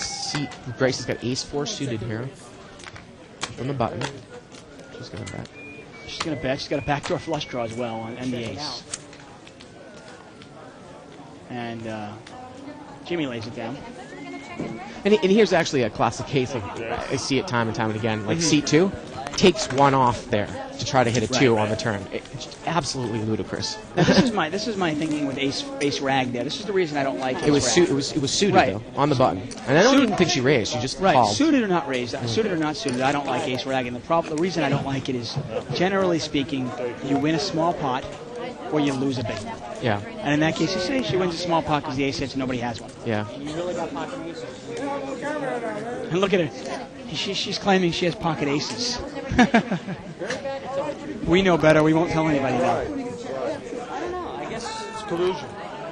Grace has got ace-4 suited here. From the button. She's going to bet. She's going to bet. She's got a backdoor flush draw as well and the ace. And Jimmy lays it down. And here's actually a classic case of, I see it time and time and again, like C2 takes 1 off there to try to hit a 2 on the turn. It's absolutely ludicrous. Now, this is my thinking with ace rag there. This is the reason I don't like ace It was suited, right. though, on the button. And I don't even think she raised. She just called. Suited or not raised, suited or not suited, I don't like ace rag. And the reason I don't like it is, generally speaking, you win a small pot or you lose a big one. Yeah. And in that case, you say she wins a small pot because the ace hits and nobody has one. Yeah. You really got pocket aces. And look at her. She's claiming she has pocket aces. We know better. We won't tell anybody that. I don't know. I guess it's collusion.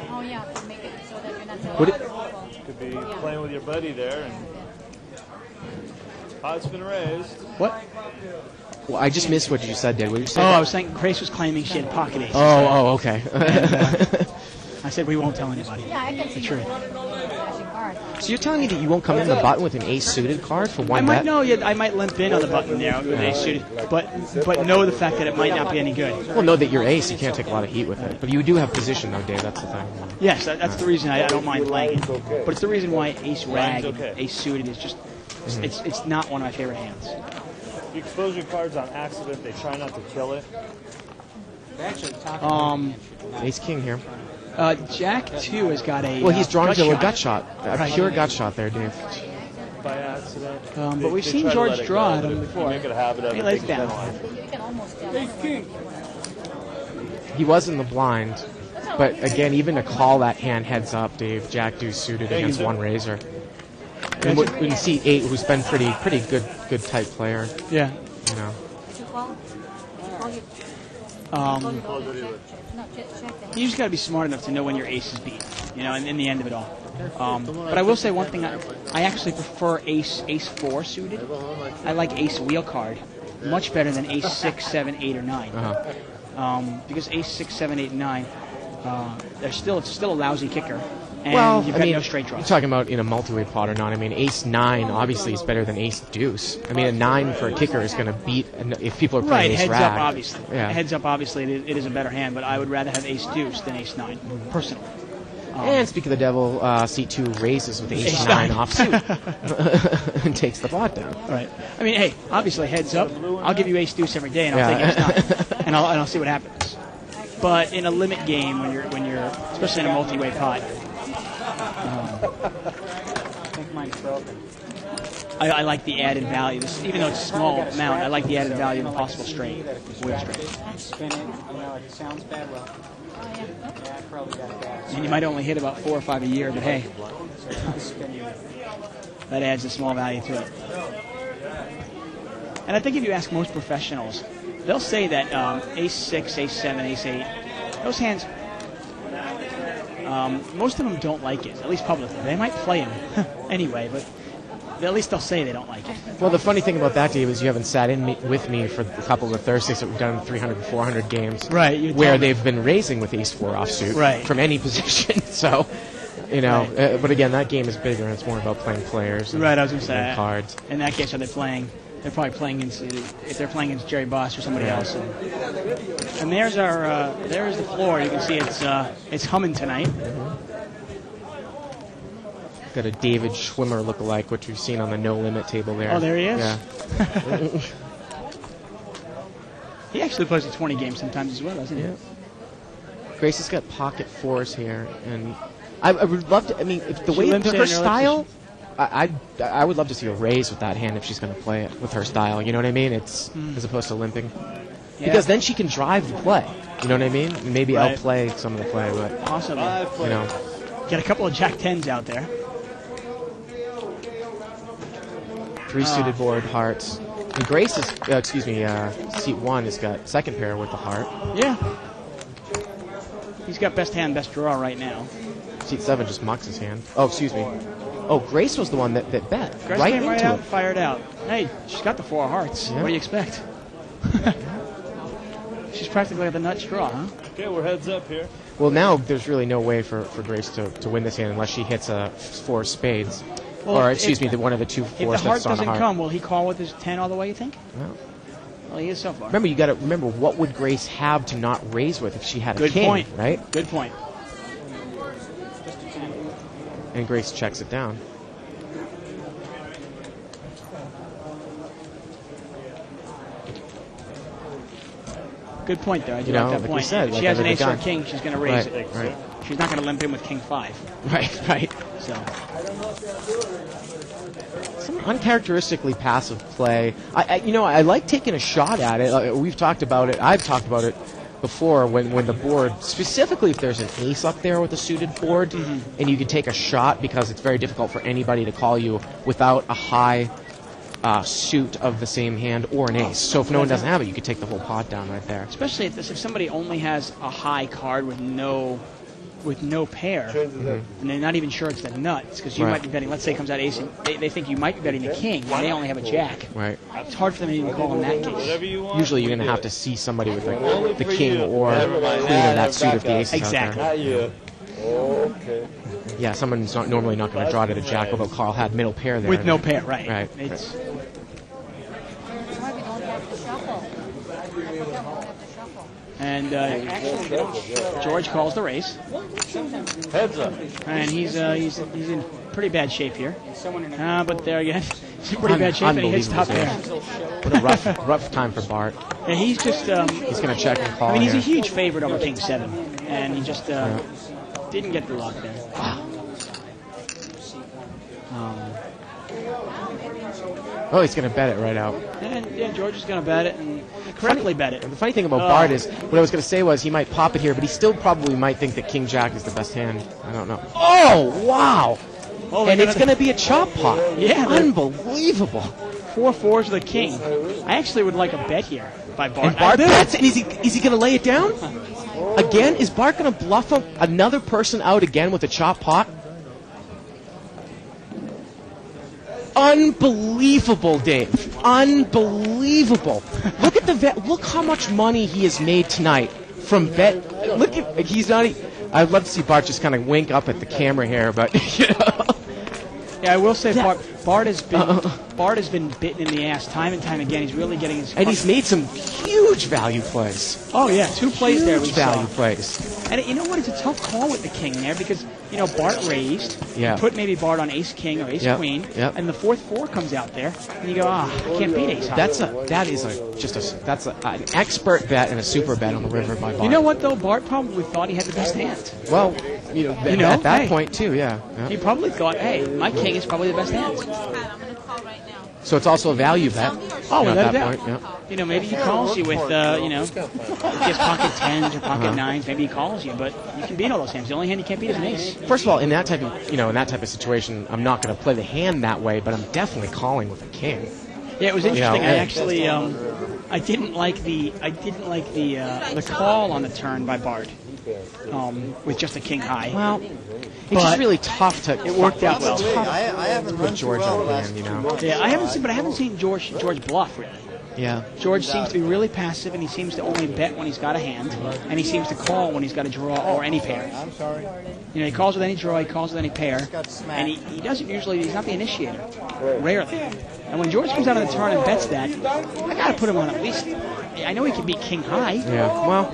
Oh, yeah, to make it so that you're not telling Would it- other people. Could be playing with your buddy there, and pot's been raised. What? Well, I just missed what you said, Dave. What did you say? Oh, I was saying Grace was claiming she had pocket aces. Oh, okay. And, I said we won't tell anybody. Yeah, I can see The truth. flashing card. So you're telling me that you won't come in the button with an ace suited card for 1 I bet? might know. Yeah, I might limp in on the button there with ace suited, but know the fact that it might not be any good. Well, know that you're ace. You can't take a lot of heat with it. But you do have position, though, Dave. That's the thing. Yes, that's the reason I don't mind playing it. But it's the reason why ace rag and ace suited is just it's not one of my favorite hands. If you expose your cards on accident, they try not to kill it. Ace king here. Jack 2 has got a. Well, he's drawing to a shot. gut shot. A pure gut shot there, Dave. By accident. But we've They seen try to George let it draw go, at but him if you before. make it a habit of He it, lays they down. can You can almost tell. He was in the blind. But again, even to call that hand heads up, Dave, Jack deuce suited against 1 razor. And when you see 8, who's been pretty good type player. Yeah. You know. Did you call? You just got to be smart enough to know when your ace is beat, and in the end of it all. But I will say one thing: I actually prefer ace 4 suited. I like ace wheel card much better than ace 6, 7, 8, or 9. Because ace 6, 7, 8, and 9, it's still a lousy kicker. And you've got no straight draws. You're talking about in a multi-way pot or not. I mean, ace 9 obviously is better than ace deuce. I mean, a 9 for a kicker is going to beat if people are playing ace heads rag. up, obviously. Yeah. Heads up, obviously, it is a better hand, but I would rather have ace deuce than ace 9, personally. And speak of the devil, C2 raises with ace 9 offsuit and takes the pot down. Right. I mean, hey, obviously, heads up. I'll give you ace deuce every day, and I'll take ace 9, and I'll see what happens. But in a limit game, when you're especially in a multi-way pot, I think mine's broken. I like the added value. Even though it's a small amount, I like the added value of possible straight, wheel straight. Spin it, it sounds bad, well. Yeah, I probably got it bad. And you might only hit about 4 or 5 a year, but hey, So it's not spinning. that adds a small value to it. And I think if you ask most professionals, they'll say that ace-6, ace-7, ace-8, those hands, most of them don't like it, at least publicly. They might play them anyway, but at least they'll say they don't like it. Well, the funny thing about that, Dave, is you haven't sat in with me for a couple of Thursdays that we've done 300 and 400 games. Right. Where they've been raising with ace-4 offsuit right. from any position. So, you know, right. But again, that game is bigger, and it's more about playing players. Right, I was going to say. Cards. In that case, are they playing? They're probably playing if they're playing against Jerry Boss or somebody else. And there's our there's the floor. You can see it's humming tonight. Mm-hmm. Got a David Schwimmer lookalike, which we've seen on the No Limit table there. Oh, there he is? Yeah. He actually plays a 20 game sometimes as well, doesn't he? Yeah. Grace has got pocket 4s here, and I would love to. I mean, if the way her style, I would love to see her raise with that hand if she's going to play it with her style. You know what I mean? It's as opposed to limping, because then she can drive the play. You know what I mean? And maybe outplay some of the play, but possibly. You know, get a couple of Jack 10s out there. 3 suited board, hearts. And Grace is, seat 1 has got second pair with the heart. Yeah. He's got best hand, best draw right now. Seat 7 just mucks his hand. Oh, excuse me. Oh, Grace was the one that bet. Grace right came into right out, it. fired out. Hey, she's got the 4 hearts. Yeah. What do you expect? She's practically at the nut straw, huh? Okay, we're heads up here. Well, now there's really no way for Grace to win this hand unless she hits a 4 spades. Well, or, excuse me, one of the 2 4s if the heart that's on doesn't the heart. come, will he call with his 10 all the way, you think? No. Well, he is so far. Remember, you got to remember, what would Grace have to not raise with if she had a Good king, point. right? Good point. And Grace checks it down. Good point, though. I do You know, like that like point. we said, if like she has an under ace the or a gun. king, she's going to raise Right, it. right. She's not going to limp in with king 5. Right. So. Some uncharacteristically passive play. I like taking a shot at it. We've talked about it. I've talked about it before when the board, specifically if there's an ace up there with a suited board, and you can take a shot because it's very difficult for anybody to call you without a high suit of the same hand or an ace. So if no one doesn't have it, you could take the whole pot down right there. Especially if somebody only has a high card with no pair, and they're not even sure it's the nuts, because you might be betting, let's say it comes out ace, and they think you might be betting the king, and they only have a jack. Right. It's hard for them to even call in that case. Usually you're going to have to see somebody with the king or queen of that suit if the ace is out there. Okay. Yeah, someone's normally not going to draw to the jack, although Carl had middle pair there. With no pair, right. Right. It's, That's why we don't have to shuffle. We don't have to shuffle. and George calls the race. Heads up. And he's in pretty bad shape here. But there again, he's in pretty bad shape, and he hits top pair. What a rough time for Bart. Yeah, he's just... he's going to check and call. I mean, he's here. a huge favorite over king 7, and he just didn't get the lock there. Oh, he's going to bet it right out. And George is going to bet it, and correctly bet it. The funny thing about Bart is, what I was going to say was he might pop it here, but he still probably might think that King Jack is the best hand. I don't know. Oh, wow! Oh, and it's going to be a chop pot. Yeah. Unbelievable. 4 4s with a king. I actually would like a bet here by Bart. And Bart bets it. Is he going to lay it down? Again? Is Bart going to bluff another person out again with a chop pot? Unbelievable, Dave. Unbelievable. Look at look how much money he has made tonight from bet. Look at he's not. I'd love to see Bart just kind of wink up at the camera here, but you know. Yeah, I will say Bart has been bitten in the ass time and time again. He's really getting his. And he's made some huge huge value plays. Oh, yeah, 2 plays there we Huge saw. value plays. And you know what? It's a tough call with the king there because, Bart raised. Yeah. You put maybe Bart on ace-king or ace-queen. Yep. And the 4th-4 comes out there. And you go, I can't beat ace-high. That's an expert bet and a super bet on the river by Bart. You know what, though? Bart probably thought he had the best hand. Well, at that point, too, yeah. He probably thought, hey, my king is probably the best hand. I'm going to call right now. So it's also a value bet. Oh, at without that a doubt. point, yeah. Maybe he calls you with, just pocket 10s or pocket 9s. Maybe he calls you, but you can beat all those hands. The only hand you can't beat is an ace. First of all, in that type of situation, I'm not going to play the hand that way, but I'm definitely calling with a king. Yeah, it was interesting. Yeah. I actually, I didn't like the call on the turn by Bart with just a king high. Well, it's just really tough to. It worked out well. I haven't Put George on hand, Yeah, I haven't seen George bluff really. Yeah. George seems to be really passive, and he seems to only bet when he's got a hand, and he seems to call when he's got a draw or any pair. I'm sorry. He calls with any draw, he calls with any pair, and he doesn't usually, he's not the initiator, rarely. And when George comes out on the turn and bets that, I got to put him on at least, I know he can beat king high. Yeah, well.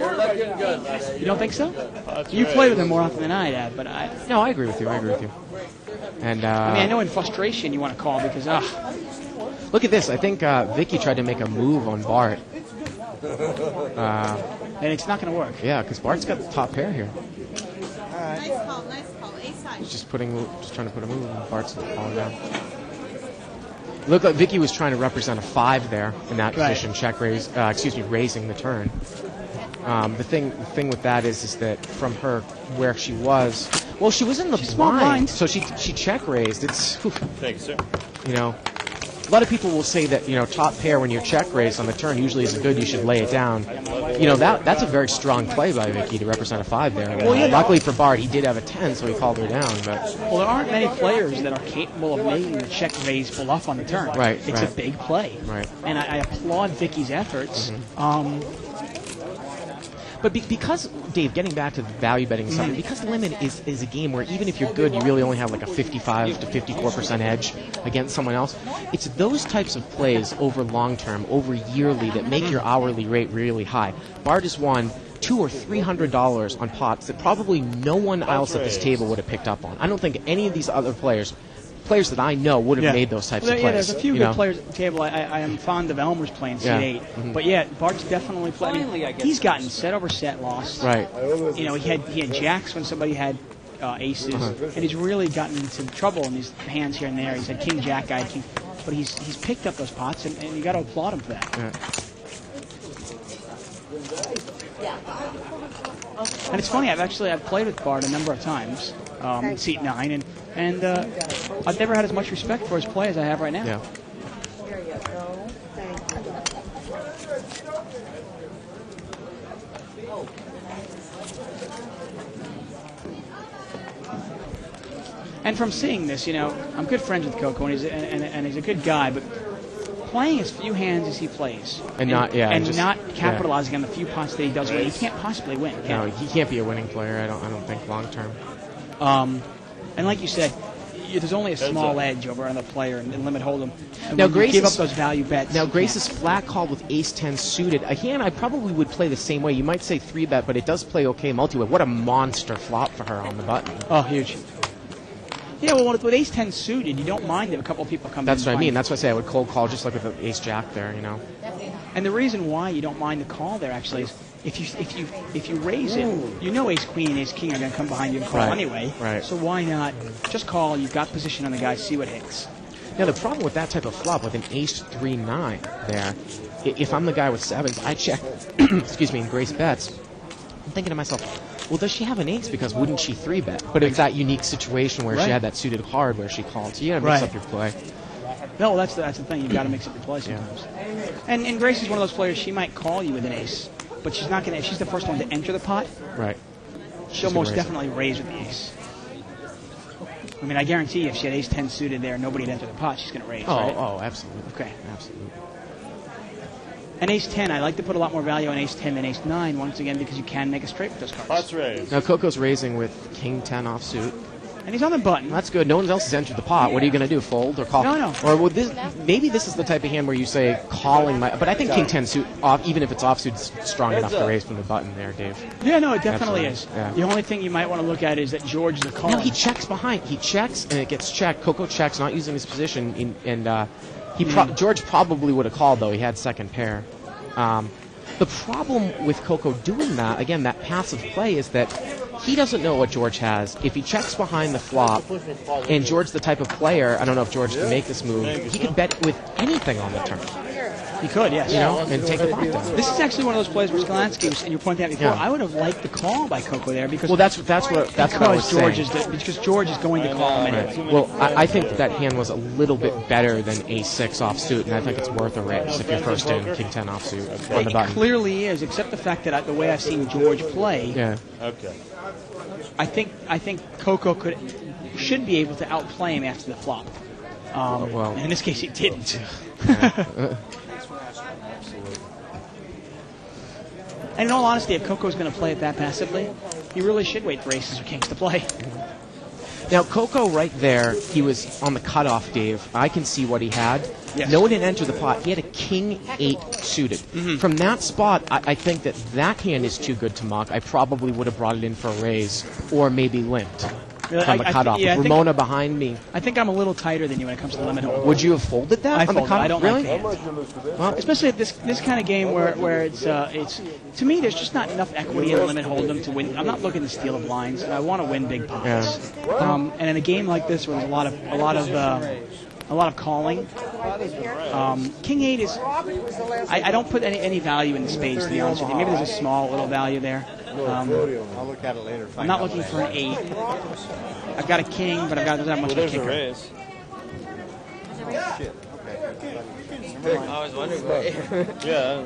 You don't think so? You play with him more often than I have, but No, I agree with you, And, I know in frustration you want to call because, look at this. I think Vicky tried to make a move on Bart. And it's not going to work. Yeah, because Bart's got the top pair here. Nice call. Ace high. He's just trying to put a move on Bart's calling down. Looked like Vicky was trying to represent a 5 there in that position, check raise, raising the turn. The thing with that is that from her where she was, well, she was in the blind, so she check raised. It's Thanks, sir. A lot of people will say that top pair when you're check raised on the turn usually isn't good. You should lay it down. That's a very strong play by Vicky to represent a 5 there. Luckily for Bart, he did have a 10, so he called her down. But well, there aren't many players that are capable of making the check raise bluff on the turn. Right. It's a big play. Right. And I applaud Vicky's efforts. But because, Dave, getting back to the value betting something, because limit is a game where even if you're good, you really only have like a 55 to 54% edge against someone else. It's those types of plays over long term, over yearly, that make your hourly rate really high. Bart has won $200 or $300 on pots that probably no one else at this table would have picked up on. I don't think any of these other players that I know would have made those types of plays. Yeah, there's a few good players at the table. I am fond of Elmer's playing C8. But yeah, Bart's definitely playing. He's gotten set over set lost. Right. He had jacks when somebody had aces, and he's really gotten into trouble in these hands here and there. He's had king, jack, guy, king, but he's picked up those pots, and you got to applaud him for that. Yeah. And it's funny. I've played with Bart a number of times. Seat 9, and I've never had as much respect for his play as I have right now. Yeah. There you go. Thank you. And from seeing this, I'm good friends with Coco, and he's a good guy, but playing as few hands as he plays, and not capitalizing on the few pots that he does win, he can't possibly win. No, he can't be a winning player. I don't think long term. And like you said, there's only a small edge over another player in limit hold'em. And Now, Grace give up those value bets. Now, Grace's flat call with ace-10 suited. A hand I probably would play the same way. You might say 3-bet, but it does play okay multi-way. What a monster flop for her on the button. Oh, huge. Yeah, well, with ace-10 suited, you don't mind if a couple of people come in. That's what I mean. That's why I say I would cold call just like with the ace-jack there, And the reason why you don't mind the call there, actually, is if you raise it, ace queen and ace king are going to come behind you and call anyway. Right. So why not just call? You've got position on the guy. See what hits. Now the problem with that type of flop with an ace 3-9 there, if I'm the guy with 7s, I check. Excuse me, and Grace bets. I'm thinking to myself, well, does she have an ace? Because wouldn't she 3-bet? But it's that unique situation where she had that suited card where she called. So you got to mix up your play. No, that's the thing. You've got to mix up your play sometimes. And Grace is one of those players. She might call you with an ace, but she's not going to. If she's the first one to enter the pot, right? She'll most definitely raise with the ace. I mean, I guarantee you, if she had ace-10 suited there, nobody would enter the pot. She's going to raise. Oh, absolutely. Okay, absolutely. And ace-10, I like to put a lot more value on ace-10 than ace-9, once again, because you can make a straight with those cards. Pots raised. Now Coco's raising with king-10 offsuit. And he's on the button. That's good. No one else has entered the pot. What are you going to do? Fold or call? No. Or would this? Maybe this is the type of hand where you say calling my. But I think King 10 suit off, even if it's offsuit, it's strong enough to raise from the button there, Dave. Yeah, no, it definitely Absolutely. is. Yeah. The only thing you might want to look at is that George is a caller. No, he checks behind. He checks and it gets checked. Coco checks, not using his position, and George probably would have called though. He had second pair. The problem with Coco doing that, again, that passive play, is that he doesn't know what George has. If he checks behind the flop, and George's the type of player, I don't know if George can make this move, he could bet with anything on the turn. He could, yes. You know, and take the pot down. This is actually one of those plays where Skalansky was, and you pointed out before, I would have liked the call by Coco there because that's what I was saying. Because George is going to call him anyway. Right. Well, I think that hand was a little bit better than Ace-6 offsuit, and I think it's worth a raise if you're first in King 10 offsuit on the button. It clearly is, except the fact that the way I've seen George play, Okay. I think Coco should be able to outplay him after the flop. Well, in this case, he didn't. And in all honesty, if Coco's going to play it that passively, he really should wait for aces or kings to play. Now, Coco right there, he was on the cutoff, Dave. I can see what he had. Yes. No one had entered the pot. He had a King 8 suited. From that spot, I think that hand is too good to muck. I probably would have brought it in for a raise or maybe limped from the cutoff. With Ramona behind me. I think I'm a little tighter than you when it comes to the limit hold. Would you have folded that on the cutoff? I don't really? like hands. Well, especially at this kind of game where it's to me there's just not enough equity in the limit hold'em to win. I'm not looking to steal the blinds, and I want to win big pots. And in a game like this where there's a lot of calling, King 8 is. I don't put any value in the spades, to be honest with you. Maybe there's a small little value there. I'll look at it later. I'm not looking for an 8. I've got a king, but I don't have much of a kicker. Shit. Okay. I was wondering. Yeah.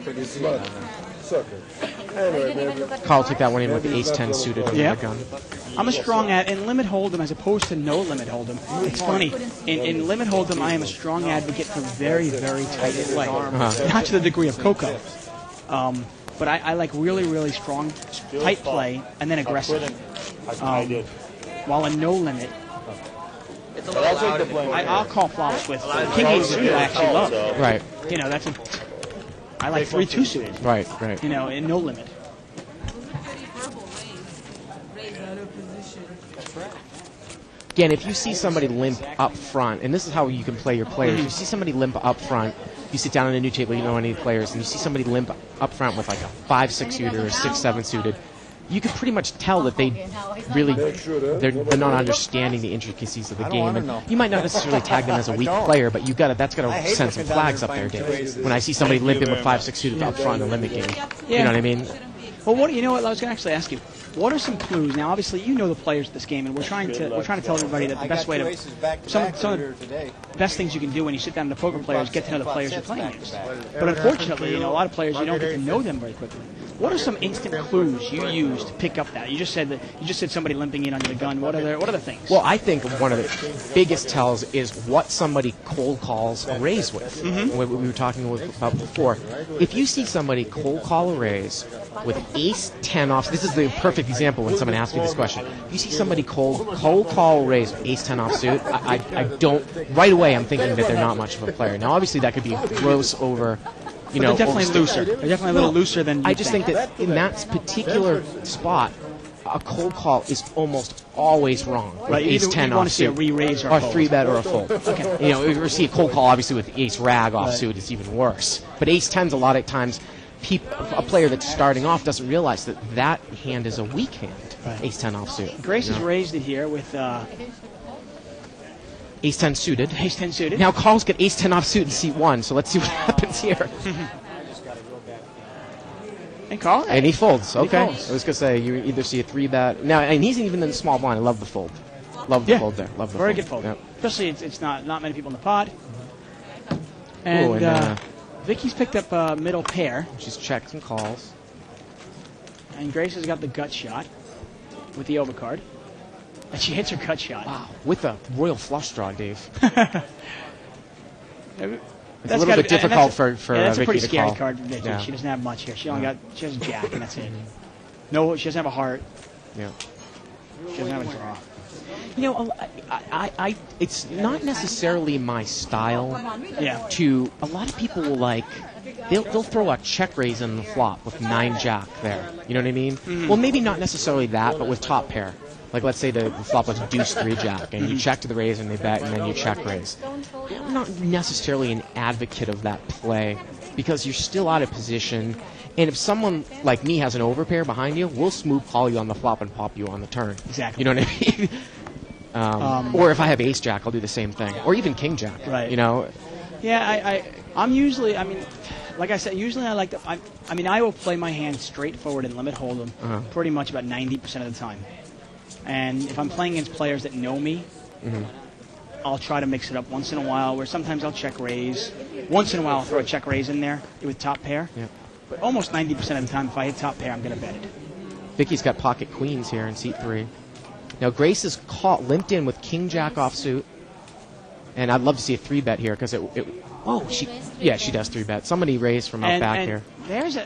Pretty smart. Sucker. Anyway, man. Carl took that one in with the Ace-10 suited on the gun. I'm a strong in limit hold'em as opposed to no limit hold'em. It's funny. In limit hold'em, I am a strong advocate for very, very tight play. Not to the degree of Coco. But I like really, really strong, tight play and then aggressive. While in no limit, I'll call flops with King 8 suited. I actually love. Right. You know, I like 3-2 suited. Right. You know, in no limit. Again, if you see somebody limp up front, and this is how you can play your players, you see somebody limp up front, you sit down at a new table, you know any players, and you see somebody limp up front with like a 5-6 suited or a 6-7 suited, you can pretty much tell that they're not understanding the intricacies of the game. And you might not necessarily tag them as a weak player, but that's got to send some flags up there, Dave. When I see somebody limping with 5-6 suited up front in a limit game, you know what I mean? Well, you know what? I was going to actually ask you. What are some clues? Now, obviously, you know the players of this game, and we're trying to tell everybody that the best way to some of the best things you can do when you sit down to poker players get to know the players you're playing against. But unfortunately, a lot of players you don't get to know them very quickly. What are some instant clues you use to pick up that? You just said somebody limping in on your gun. What other things? Well, I think one of the biggest tells is what somebody cold calls a raise with. What we were talking about before. If you see somebody cold call a raise with Ace-10 off, this is the perfect example when someone asks me this question. If you see somebody cold call a raise with Ace-10 offsuit, I don't right away. I'm thinking that they're not much of a player. Now, obviously, that could be gross over. They're definitely looser. They're definitely a little looser than. I just think that in that particular spot, a cold call is almost always wrong. Right, Ace-10 you want to see a offsuit, re-raise or a 3-bet or a fold. Okay. If you see a cold call, obviously with Ace-Rag offsuit, it's even worse. But Ace-10's a lot of times. A player that's starting off doesn't realize that hand is a weak hand. Right. Ace-10 offsuit. Grace has raised it here with Ace-10 suited. Ace-10 suited. Now Carl's got Ace-10 offsuit in seat 1, so let's see what happens here. And Carl? And he folds. Okay. He folds. I was going to say, you either see a 3-bet. Now, and he's even in the small blind. I love the fold. Love the fold there. Love the very fold. good fold. Yep. Especially it's not many people in the pod. And Vicky's picked up a middle pair. She's checked and calls. And Grace has got the gut shot with the overcard. And she hits her gut shot. Wow. With a royal flush draw, Dave. It's a little bit difficult for Vicky to call. That's a pretty scary card for Vicky. Yeah. She doesn't have much here. She has a jack, and that's it. No, she doesn't have a heart. Yeah. She doesn't have a draw. You know, it's not necessarily my style. Yeah. A lot of people will they'll throw a check raise in the flop with 9-jack there. You know what I mean? Mm-hmm. Well, maybe not necessarily that, but with top pair. Like, let's say the flop was deuce 3-jack, and you check to the raise and they bet, and then you check raise. I'm not necessarily an advocate of that play because you're still out of position. And if someone like me has an overpair behind you, we'll smooth call you on the flop and pop you on the turn. Exactly. You know what I mean? Or if I have ace-jack, I'll do the same thing. Or even king-jack. Right. You know? Yeah, I'm usually, like I said, usually I like to, I will play my hand straightforward and limit hold them pretty much about 90% of the time. And if I'm playing against players that know me, I'll try to mix it up once in a while, where sometimes I'll check raise. Once in a while I'll throw a check raise in there with top pair. Yeah. But almost 90% of the time, if I hit top pair, I'm going to bet it. Vicky's got pocket queens here in seat 3. Now Grace is limped in with king-jack offsuit. And I'd love to see a 3-bet here because she does 3-bet. Somebody raised from out back here. There's a...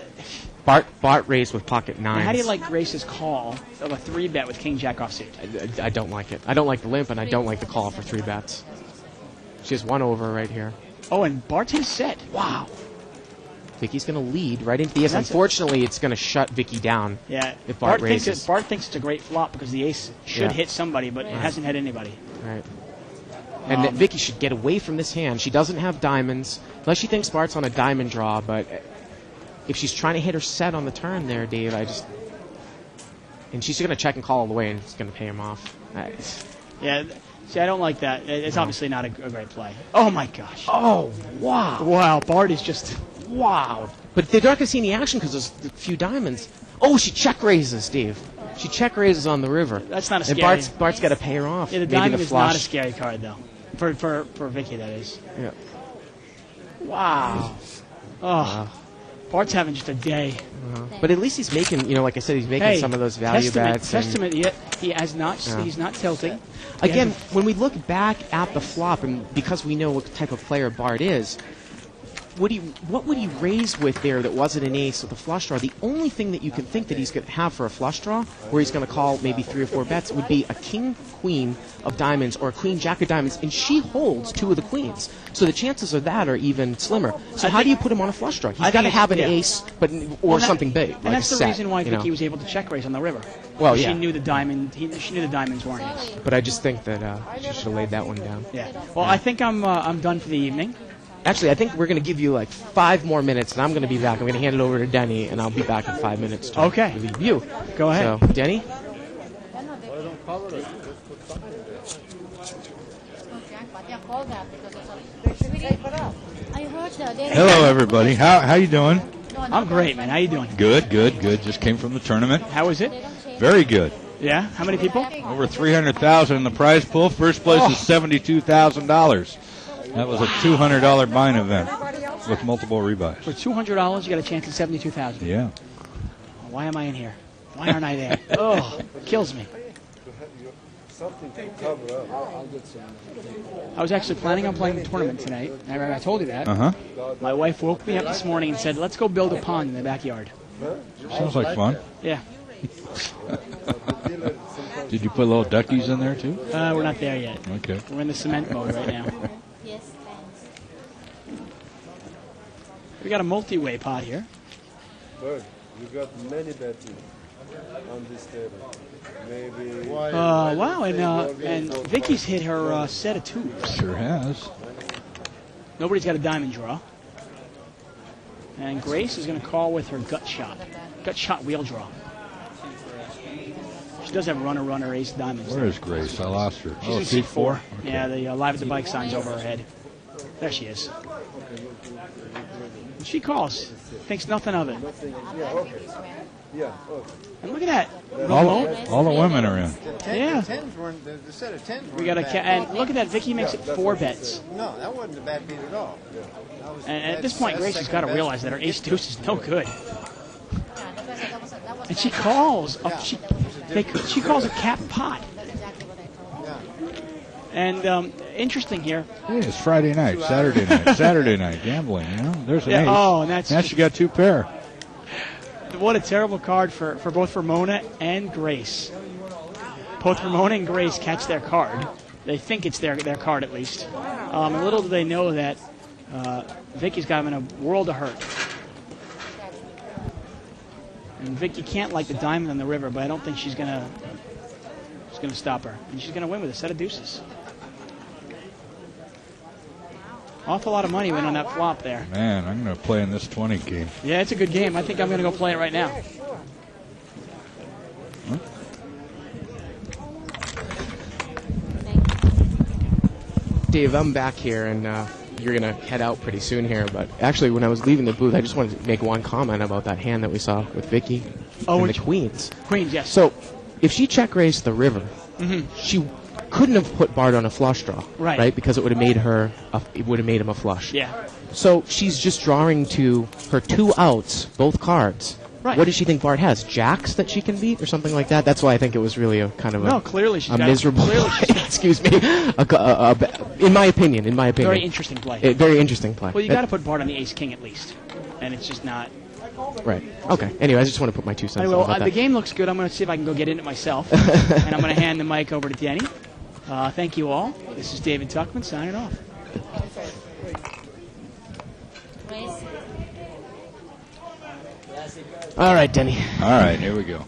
Bart raised with pocket 9s. Now, how do you like Grace's call of a 3-bet with king-jack offsuit? I don't like it. I don't like the limp, and I don't like the call for 3-bets. She has 1 over right here. Oh, and Bart's his set. Wow. Vicky's going to lead right into the ace. Unfortunately, it's going to shut Vicky down. Yeah. If Bart raises. Bart thinks it's a great flop because the ace should hit somebody, but it hasn't hit anybody. Right. And that Vicky should get away from this hand. She doesn't have diamonds, unless she thinks Bart's on a diamond draw, but if she's trying to hit her set on the turn there, Dave, and she's going to check and call all the way, and it's going to pay him off. Yeah, see, I don't like that. It's obviously not a great play. Oh, my gosh. Oh, wow. Wow, Bart is just... Wow. But they're not going to see any action because there's a few diamonds. Oh, she check raises, Dave. She check raises on the river. That's not a scary... And Bart's got to pay her off. Yeah, the Maybe diamond the is flush. not a scary card, though. For Vicky, that is. Yeah. Wow. Oh. Bart's having just a day. But at least he's making, like I said, he's making some of those value bets. Testament, he has not. He's not tilting. Again, when we look back at the flop, and because we know what type of player Bart is, what would he raise with there that wasn't an ace with a flush draw? The only thing that you can think that he's going to have for a flush draw, where he's going to call maybe 3 or 4 bets, would be a king-queen of diamonds or a queen-jack of diamonds, and she holds 2 of the queens. So the chances of that are even slimmer. So how do you put him on a flush draw? He's got to have an ace, or something big, and like that's a the set, reason why Vicky was able to check raise on the river. Well, she knew the diamond. She knew the diamonds weren't ace. But I just think that she should have laid that one down. Yeah. Well, I think I'm done for the evening. Actually, I think we're going to give you like 5 more minutes, and I'm going to be back. I'm going to hand it over to Denny, and I'll be back in 5 minutes to relieve you. Go ahead. So, Denny? Hello, everybody. How you doing? I'm great, man. How you doing? Good. Just came from the tournament. How was it? Very good. Yeah? How many people? Over 300,000 in the prize pool. First place is $72,000. That was a $200 buy-in event with multiple rebuys. For $200, you got a chance at $72,000. Yeah. Why am I in here? Why aren't I there? Oh, it kills me. I was actually planning on playing the tournament tonight. I told you that. Uh-huh. My wife woke me up this morning and said, let's go build a pond in the backyard. Sounds like fun. Yeah. Did you put little duckies in there, too? We're not there yet. Okay. We're in the cement mode right now. Yes, thanks. We got a multi-way pot here. Bird, you got many bets on this table. Maybe. Wow, and Vicky's hit her set of 2s. Sure has. Nobody's got a diamond draw. And Grace is going to call with her gut shot. Gut shot wheel draw. She does have runner, ace, diamonds. Where is Grace? I lost her. She's in seat 4. Okay. Yeah, the live at the bike sign's over her head. There she is. She calls. Thinks nothing of it. And look at that. All the women are in. Yeah. The set of 10s We got and look at that. Vicky makes it 4 bets. No, that wasn't a bad beat at all. And at this point, Grace has got to realize that her ace deuce is no good. And she calls. She calls a cap pot. And interesting here. Hey, it's Friday night, Saturday night, gambling. You know, there's an ace. Oh, and that's. Now she got 2 pair. What a terrible card for both Ramona and Grace. Both Ramona and Grace catch their card. They think it's their card at least. And little do they know that Vicky's got them in a world of hurt. And Vicky can't like the diamond on the river, but I don't think she's gonna stop her. And she's gonna win with a set of deuces. Awful lot of money went on that flop there. Man, I'm going to play in this 20 game. Yeah, it's a good game. I think I'm going to go play it right now. Huh? Dave, I'm back here, and you're going to head out pretty soon here. But actually, when I was leaving the booth, I just wanted to make one comment about that hand that we saw with Vicky and the queens. Queens, yes. So, if she check-raised the river, she couldn't have put Bart on a flush draw, right? Because it would have made him a flush. Yeah. So she's just drawing to her 2 outs, both cards. Right. What does she think Bart has? Jacks that she can beat or something like that? That's why I think it was really a kind of clearly she's a got miserable excuse me. In my opinion. Very interesting play. Very interesting play. Well, you got to put Bart on the ace-king at least. And it's just not... Right. Okay. Anyway, I just want to put my 2 cents Anyway, about that. The game looks good. I'm going to see if I can go get in it myself. And I'm going to hand the mic over to Denny. Thank you all. This is David Tuchman signing off. All right, Denny. All right, here we go.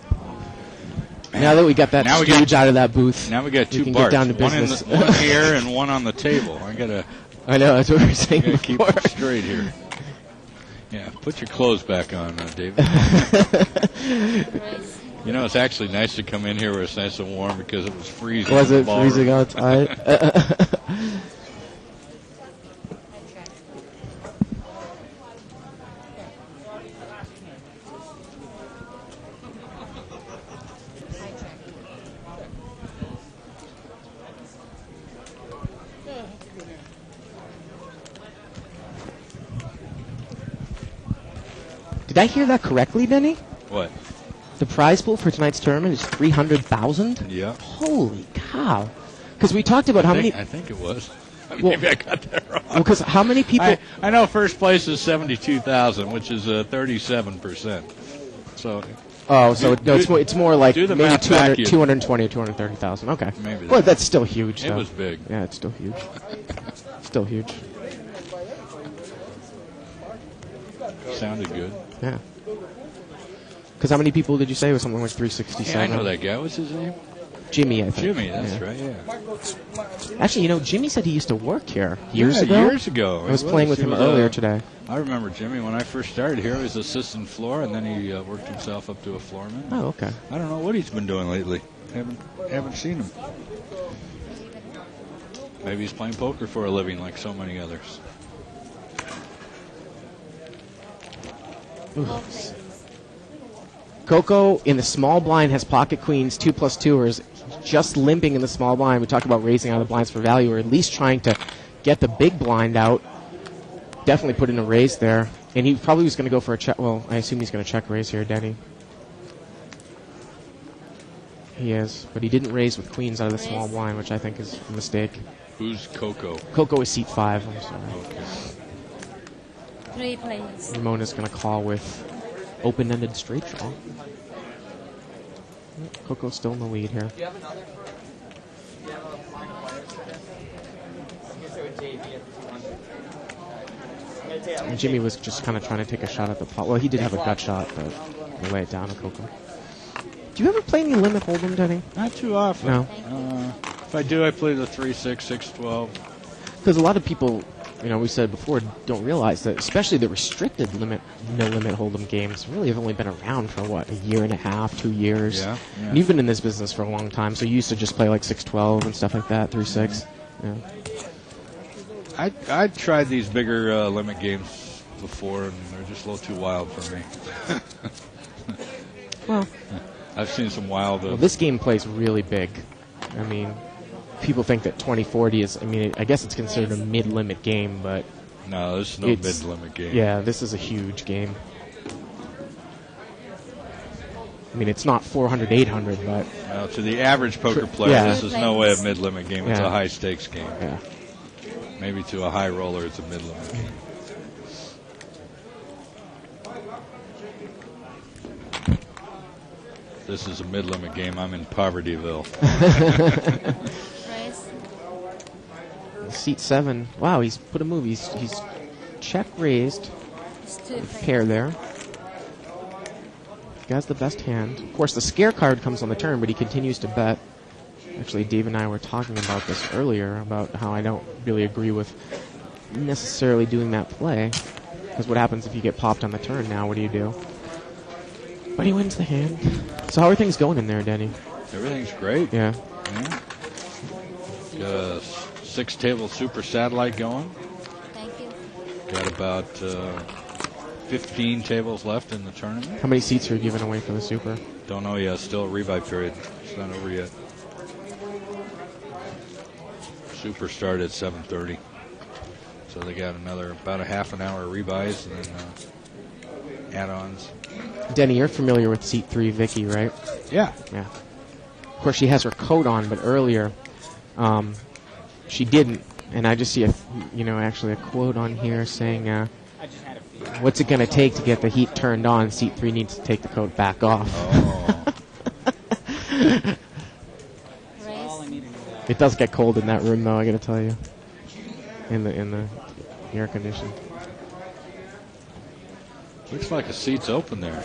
Now that we got that stooge out of that booth, now we got 2 can Barts. get down to business. One here and one on the table. I know, that's what we were saying before. before. Keep it straight here. Yeah, put your clothes back on, David. You know, it's actually nice to come in here where it's nice and warm because it was freezing. Was it freezing outside? Did I hear that correctly, Denny? What? The prize pool for tonight's tournament is $300,000? Yeah. Holy cow. Because we talked about how many... I think it was. Maybe I got that wrong. Well, because how many people... I know first place is $72,000, which is 37%. So... Oh, so it's more like maybe 220 or 230,000. Okay. Maybe. Well, that's still huge. It was big. Yeah, it's still huge. Still huge. Sounded good. Yeah. Because how many people did you say? It was something like 367? Yeah, I know that guy. What's his name? Jimmy, I think. Jimmy, that's right, yeah. Actually, Jimmy said he used to work here years ago. I was playing with him earlier today. I remember Jimmy when I first started here. He was assistant floor, and then he worked himself up to a floorman. Oh, okay. I don't know what he's been doing lately. Haven't seen him. Maybe he's playing poker for a living like so many others. Oof. Coco in the small blind has pocket queens, 2+2ers, just limping in the small blind. We talk about raising out of the blinds for value, or at least trying to get the big blind out. Definitely put in a raise there. And he probably was going to go for a check. Well, I assume he's going to check raise here, Denny. He is, but he didn't raise with queens out of the small blind, which I think is a mistake. Who's Coco? Coco is seat 5, I'm sorry. Okay. 3 players. Ramona's going to call with open-ended straight draw. Coco's still in the lead here. And Jimmy was just kind of trying to take a shot at the pot. Well, he did have a gut shot, but he lay it down to Coco. Do you ever play any limit hold'em, Denny? Not too often. No. If I do, I play the 3-6, 6-12. Because a lot of people, we said before, don't realize that, especially the restricted no limit hold'em games, really have only been around for a year and a half, 2 years. Yeah. And you've been in this business for a long time, so you used to just play like 6-12 and stuff like that, 3-6. Yeah. I tried these bigger limit games before, and they're just a little too wild for me. Well, I've seen some wild. Well, this game plays really big. I mean, people think that 2040 is. I guess it's considered a mid-limit game, but no, this is no mid-limit game. Yeah, this is a huge game. It's not 400, 800, but no, to the average poker player, this is no way a mid-limit game. It's a high-stakes game. Yeah. Maybe to a high roller, it's a mid-limit game. this is a mid-limit game, I'm in Povertyville. Seat 7. Wow, he's put a move. He's check raised. Pair there. He has the best hand. Of course, the scare card comes on the turn, but he continues to bet. Actually, Dave and I were talking about this earlier, about how I don't really agree with necessarily doing that play. Because what happens if you get popped on the turn now? What do you do? But he wins the hand. So how are things going in there, Denny? Everything's great. Yeah. Got a 6-table super satellite going. Thank you. Got about 15 tables left in the tournament. How many seats are you giving away for the super? Don't know yet. Still a rebuy period. It's not over yet. Super started at 7:30. So they got about a half an hour rebuys and then add-ons. Denny, you're familiar with seat 3, Vicky, right? Yeah. Yeah. Of course, she has her coat on, but earlier she didn't. And I just see actually a quote on here saying, "What's it going to take to get the heat turned on? Seat 3 needs to take the coat back off." Oh. It does get cold in that room, though. I got to tell you, in the air conditioning. Looks like a seat's open there.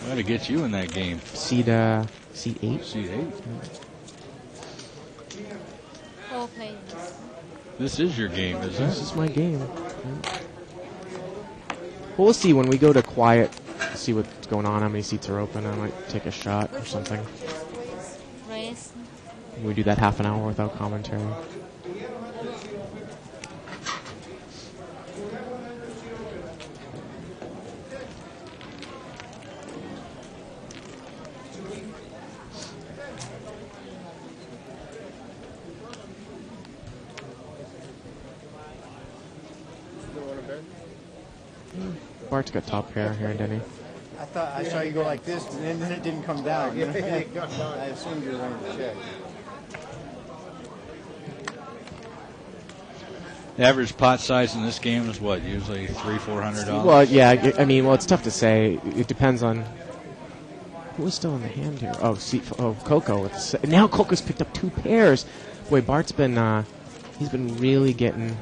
Got to get you in that game. Seat 8. Seat 8. Oh, please. This is your game, isn't it? This is my game. Well, we'll see when we go to quiet. See what's going on. How many seats are open? I might take a shot or something. Race. We do that half an hour without commentary. Bart's got top pair here, Denny. I saw you go like this, and then it didn't come down. I assumed you were going to check. The average pot size in this game is what? Usually $300-$400? Well, yeah. It's tough to say. It depends on who is still in the hand here. Coco. Now Coco's picked up 2 pairs. Boy, Bart's been he's been really getting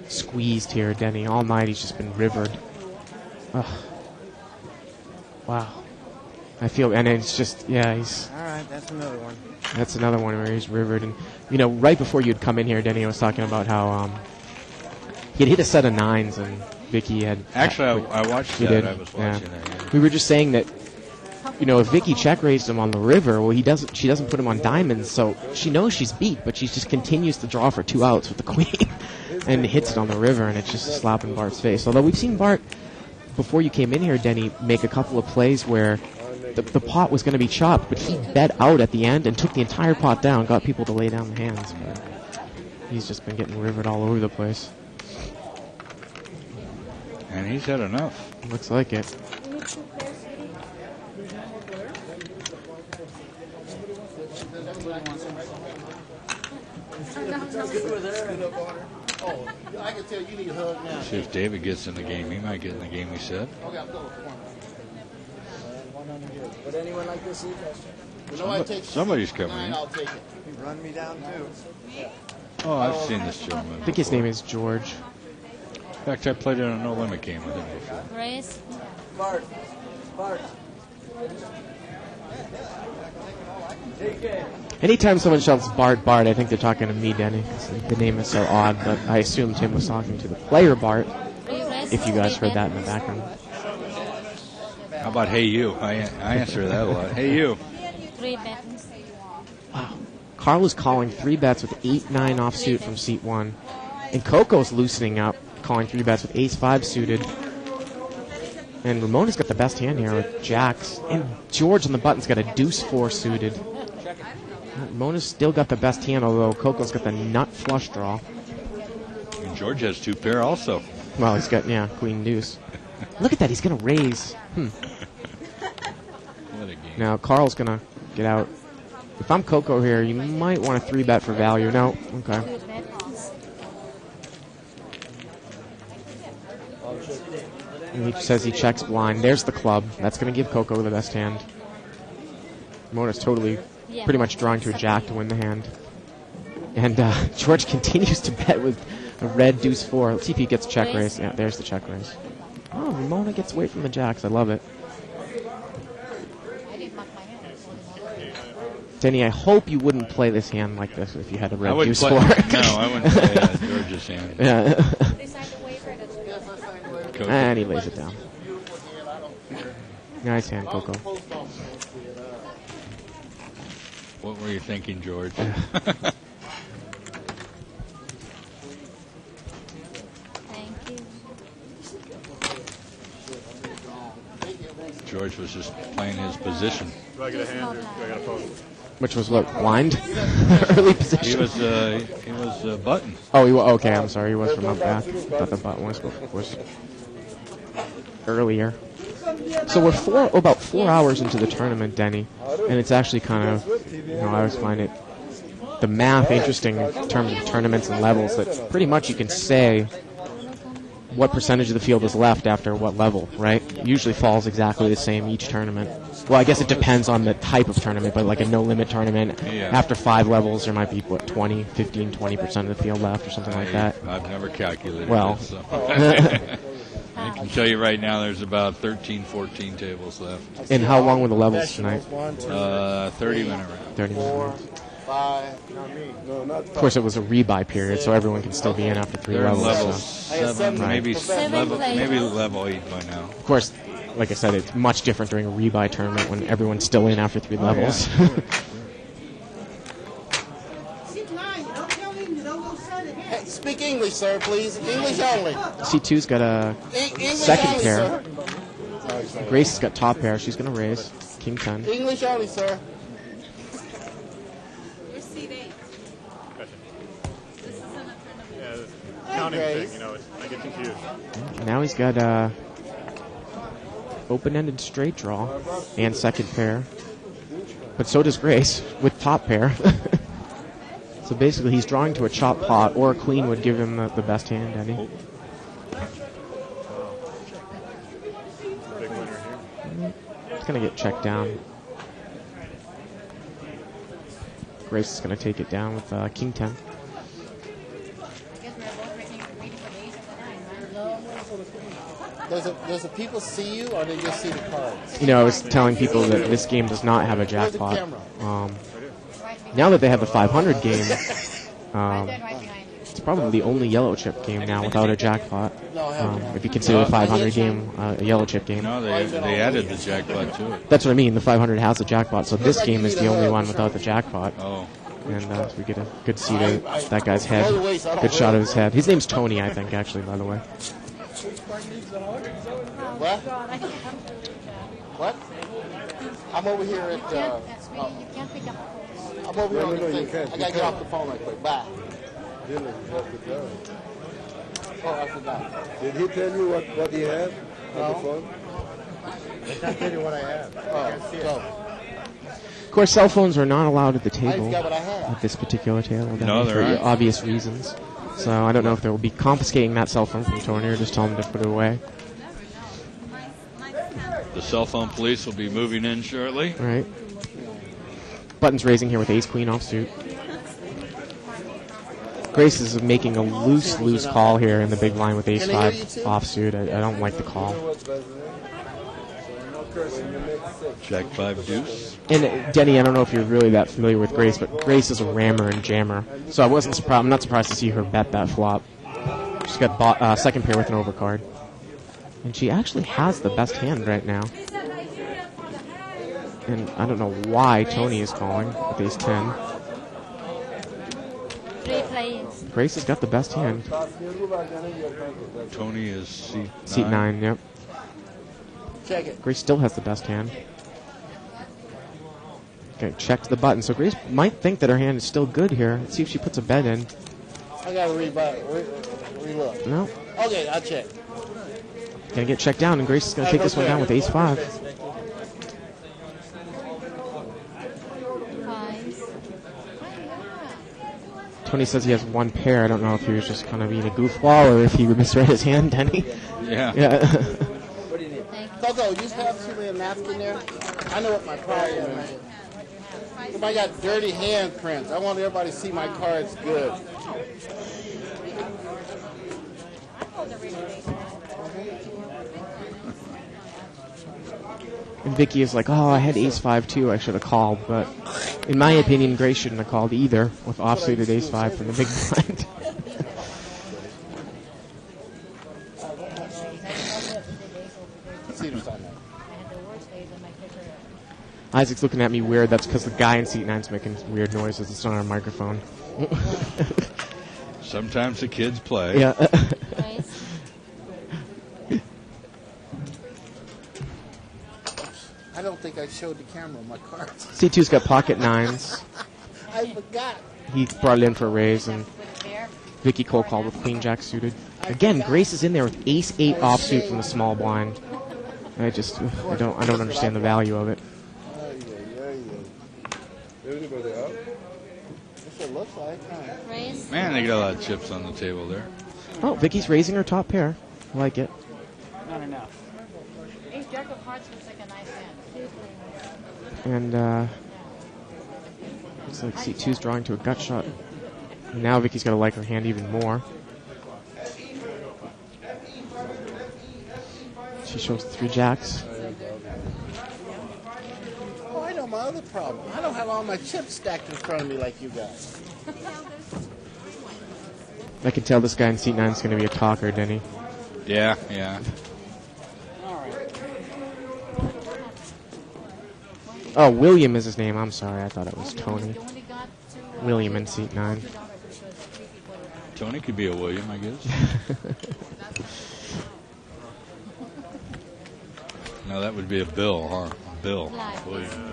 squeezed here, Denny. All night he's just been rivered. Ugh. Wow. I feel, and it's just, he's... All right, that's another one. That's another one where he's rivered. And, right before you'd come in here, Denny, I was talking about how he had hit a set of 9s, and Vicky had... Actually, I watched that. I was watching that, yeah. We were just saying that, if Vicky check raised him on the river, well, she doesn't put him on diamonds, so she knows she's beat, but she just continues to draw for 2 outs with the queen and hits it on the river, and it's just a slap in Bart's face. Although we've seen Bart... Before you came in here, Denny, make a couple of plays where the pot was going to be chopped, but he bet out at the end and took the entire pot down, got people to lay down the hands. But he's just been getting rivered all over the place. And he's had enough. Looks like it. Oh, I can tell you need a hug now. See if David gets in the game. He might get in the game, he said. Okay, I'll go with Would anyone like this eat? Somebody's coming in. I'll take it. You run me down, too. Oh, I've seen this gentleman. I think his name is George. In fact, I played in a no limit game with him before. Race. Bart. Anytime someone shouts Bart, I think they're talking to me, Denny. The name is so odd, but I assumed Tim was talking to the player Bart, if you guys heard that in the background. How about Hey You? I answer that a lot. Hey You. 3 bets. Wow. Carl is calling 3 bets with 8-9 offsuit from seat 1. And Coco's loosening up, calling 3 bets with ace-5 suited. And Ramona's got the best hand here with jacks. And George on the button's got a deuce-4 suited. Ramona's still got the best hand, although Coco's got the nut flush draw. And George has 2 pair also. Well, he's got, queen deuce. Look at that, he's going to raise. What a game. Now, Carl's going to get out. If I'm Coco here, you might want a 3-bet for value. No? Okay. And he says he checks blind. There's the club. That's going to give Coco the best hand. Mona's totally pretty much drawing to a jack to win the hand. And George continues to bet with a red deuce 4. Let's see if he gets check raise. Yeah, there's the check raise. Oh, Mona gets away from the jacks. I love it. Denny, I hope you wouldn't play this hand like this if you had a red deuce 4. No, I wouldn't play George's hand. Yeah. And he lays it down. Nice hand, Coco. What were you thinking, George? George was just playing his position. Do I get a hand or do I get a pose? Which was what, blind? Early position. He was button. Oh, okay. I'm sorry. He was from up back. I thought the button was earlier. So we're about 4 hours into the tournament, Denny, and it's actually kind of, I always find it the math interesting in terms of tournaments and levels. That pretty much you can say what percentage of the field is left after what level, right? It usually falls exactly the same each tournament. Well, I guess it depends on the type of tournament, but like a no-limit tournament, after 5 levels, there might be, 15, 20% of the field left or something like that. I've never calculated it, so. I can tell you right now there's about 13, 14 tables left. And how long were the levels tonight? 30-minute round. 30 minutes. Of course, it was a rebuy period, so everyone can still be in after 3 levels. Level so. 7, maybe level 8 by now. Of course, like I said, it's much different during a rebuy tournament when everyone's still in after 3 levels. Hey, speak English, sir, please. English only. C2's got a second pair. Grace has got top pair. She's going to raise. King 10. English only, sir. Counting thing, I get confused. Now he's got open-ended straight draw and second pair. But so does Grace with top pair. So basically he's drawing to a chop pot, or a queen would give him the best hand, Eddie. Big winner here. It's going to get checked down. Grace is going to take it down with King 10. Does the people see you, or they just see the cards? I was telling people that this game does not have a jackpot. Now that they have the 500 game, it's probably the only yellow chip game now without a jackpot. If you consider the 500 game a yellow chip game. No, they added the jackpot to it. That's what I mean. The 500 has a jackpot, so this game is the only one without the jackpot. Oh. And we get a good see to that guy's head. Good shot of his head. His name's Tony, I think, actually, by the way. What? I'm over here at. You can't pick up. I'm over here on the thing. I gotta get off the phone right quick. Bye. Oh, I forgot. Did he tell you what he had on the phone? I can't tell you what I have. Oh, Of course, cell phones are not allowed at the table got what I have. at this particular table. No, for they're not. obvious reasons. So I don't know if they will be confiscating that cell phone from Tony or just tell him to put it away. The cell phone police will be moving in shortly. Right. Button's raising here with ace-queen offsuit. Grace is making a loose call here in the big line with ace-5 offsuit. I don't like the call. Jack 5 deuce. And Denny, I don't know if you're really that familiar with Grace, but Grace is a rammer and jammer. So I'm not surprised to see her bet that flop. She's got second pair with an overcard. And she actually has the best hand right now. And I don't know why Tony is calling with ace 10. Grace has got the best hand. Tony is seat 9. Seat 9, yep. Check it. Grace still has the best hand. Okay, checked the button. So Grace might think that her hand is still good here. Let's see if she puts a bet in. I gotta re-look. No. Okay, I'll check. Gonna get checked down, and Grace is gonna take this one down with ace 5. Tony says he has one pair. I don't know if he was just kind of being a goofball or if he misread his hand, Denny. Yeah. Coco, you have somebody a napkin there? I know what my problem is. I got dirty handprints. I want everybody to see my cards good. And Vicky is like, oh, I had ace-5 too. I should have called. But in my opinion, Grace shouldn't have called either with offsuited ace-5 from the big blind. Isaac's looking at me weird. That's because the guy in seat 9's making weird noises. It's not on our microphone. Sometimes the kids play. Yeah. I don't think I showed the camera my cards. C2's got pocket 9s. I forgot. He brought it in for a raise, and Vicky cold called with queen jack suited. Again, Grace is in there with ace-8 offsuit from the small blind. I don't understand the value of it. Everybody up? That's what it looks like, huh? Raise. Man, they got a lot of chips on the table there. Oh, Vicky's raising her top pair. I like it. Not enough. Ace jack of hearts looks like a nice hand. And looks like C2's drawing to a gut shot. And now Vicky's got to like her hand even more. She shows the 3 jacks. Oh, I know my other problem. I don't have all my chips stacked in front of me like you guys. I can tell this guy in seat 9 is going to be a talker, Denny. Yeah, yeah. Oh, William is his name. I'm sorry. I thought it was Tony. William in seat 9. Tony could be a William, I guess. No, that would be a Bill, huh? Bill. William.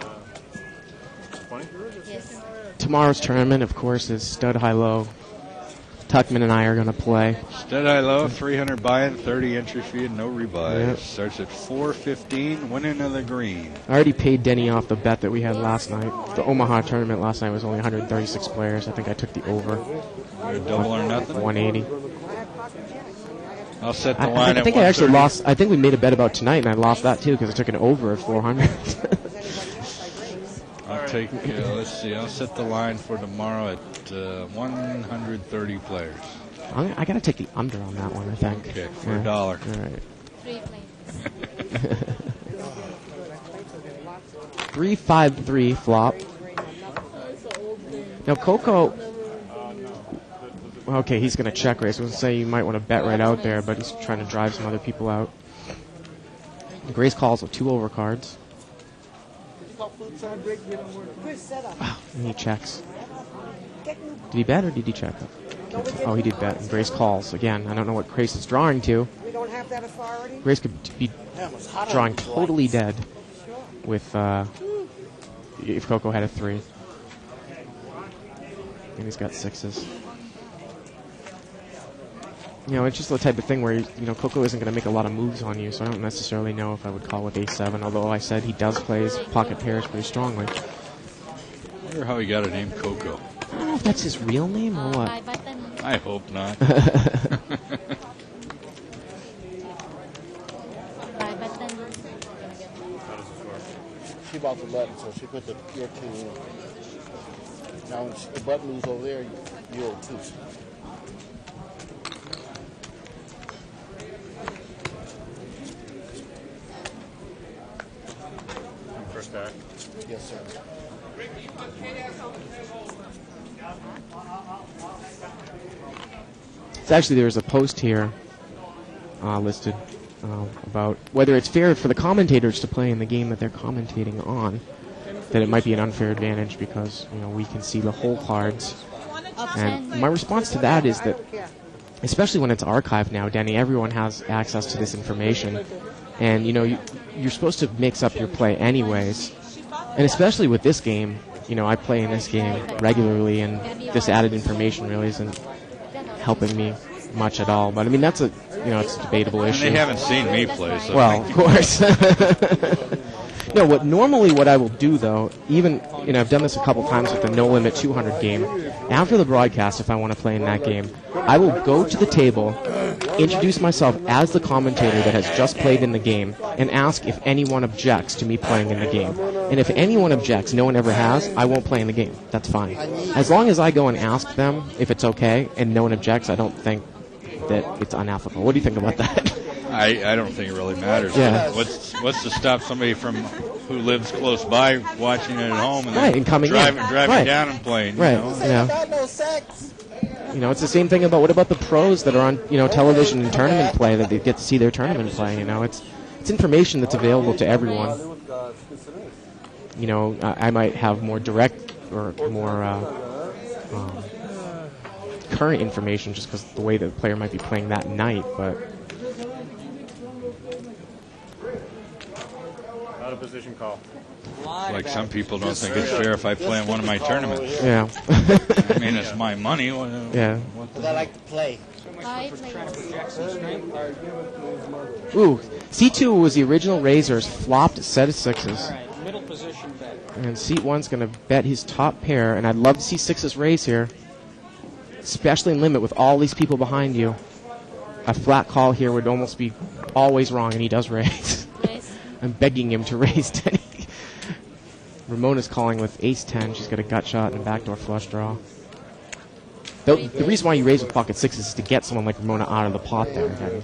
Yes. Tomorrow's tournament, of course, is stud high-low. Tuchman and I are going to play. Stud high low, 300 buy-in, 30 entry fee, and no rebuy. Yep. Starts at 4:15, winning of the green. I already paid Denny off the bet that we had last night. The Omaha tournament last night was only 136 players. I think I took the over. Double or nothing? 180. I'll set the line I at think I actually 130. lost. I think we made a bet about tonight, and I lost that too because I took an over at 400. I'll take, let's see, I'll set the line for tomorrow at 130 players. I got to take the under on that one, I think. Okay, for $1. All right. 3 plates. 3-5-3 flop. Now Coco. Okay, he's going to check raise. I was going to say you might want to bet right out there, but he's trying to drive some other people out. Grace calls with 2 overcards. Wow, and he checks. Did he bet or did he check? Oh, he did bet. And Grace calls. Again, I don't know what Grace is drawing to. We don't have that authority? Grace could be drawing totally dead with if Coco had a 3. And he's got 6s. You know, it's just the type of thing where, Coco isn't going to make a lot of moves on you, so I don't necessarily know if I would call with ace-7, although I said he does play his pocket pairs pretty strongly. I wonder how he got a name Coco. I don't know if that's his real name or what. I hope not. She bought the button, so she put your 2 in. Now, when the button moves over there, you owe 2. First back. Yes, sir. It's actually, there's a post here listed about whether it's fair for the commentators to play in the game that they're commentating on, that it might be an unfair advantage because, we can see the whole cards. And my response to that is that, especially when it's archived now, Denny, everyone has access to this information. And, you're supposed to mix up your play anyways. And especially with this game, I play in this game regularly, and this added information really isn't helping me much at all. But, I mean, that's it's a debatable issue. And they haven't seen me play, so... Well, of course. No, what I will do though, even I've done this a couple times with the No Limit 200 game. After the broadcast, if I want to play in that game, I will go to the table, introduce myself as the commentator that has just played in the game, and ask if anyone objects to me playing in the game. And if anyone objects, no one ever has, I won't play in the game. That's fine. As long as I go and ask them if it's okay, and no one objects, I don't think that it's unethical. What do you think about that? I don't think it really matters. Yeah. What's to stop somebody from who lives close by watching it at home and, and coming driving right. down and playing? Right. It's the same thing about what about the pros that are on television and tournament play that they get to see their tournament play. It's information that's available to everyone. I might have more direct or more current information just because the way the player might be playing that night, but. Not a position call. Like some people don't think it's fair if I play in one of my tournaments. Yeah. I mean, it's my money. Yeah. I like to play. Ooh, C2 was the original Razor's flopped set of sixes. Middle position bet. And seat 1's going to bet his top pair, and I'd love to see sixes raise here. Especially in limit with all these people behind you. A flat call here would almost be always wrong, and he does raise. I'm begging him to raise 10. Ramona's calling with ace-10. She's got a gut shot and a backdoor flush draw. The reason why you raise with pocket sixes is to get someone like Ramona out of the pot there. Again.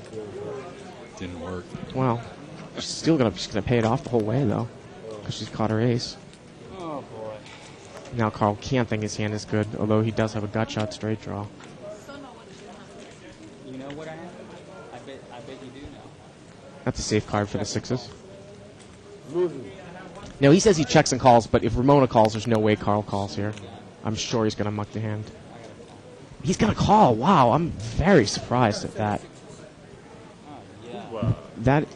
Didn't work. Well, she's still gonna pay it off the whole way though, because she's caught her ace. Oh boy. Now Carl can't think his hand is good, although he does have a gut shot straight draw. You know what I have? I bet you do know. That's a safe card for the sixes. No, he says he checks and calls, but if Ramona calls, there's no way Carl calls here. I'm sure he's going to muck the hand. He's going to call. Wow, I'm very surprised at that. That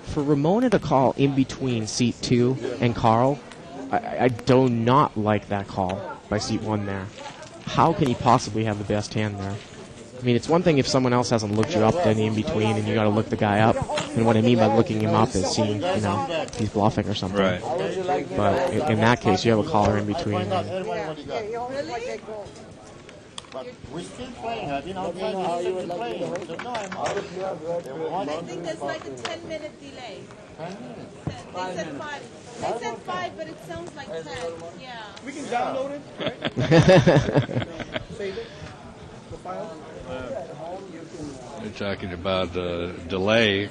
for Ramona to call in between seat 2 and Carl, I do not like that call by seat 1 there. How can he possibly have the best hand there? I mean, it's one thing if someone else hasn't looked you up any in between and you got to look the guy up. And what I mean by looking him up is seeing, he's bluffing or something. Right. But in that case, you have a caller in between. We're still playing. I've been out there playing. I think there's like a 10-minute delay. They said 5. They said 5, but it sounds like 10. Yeah. We can download it, right? Save it. The file. They're talking about delay.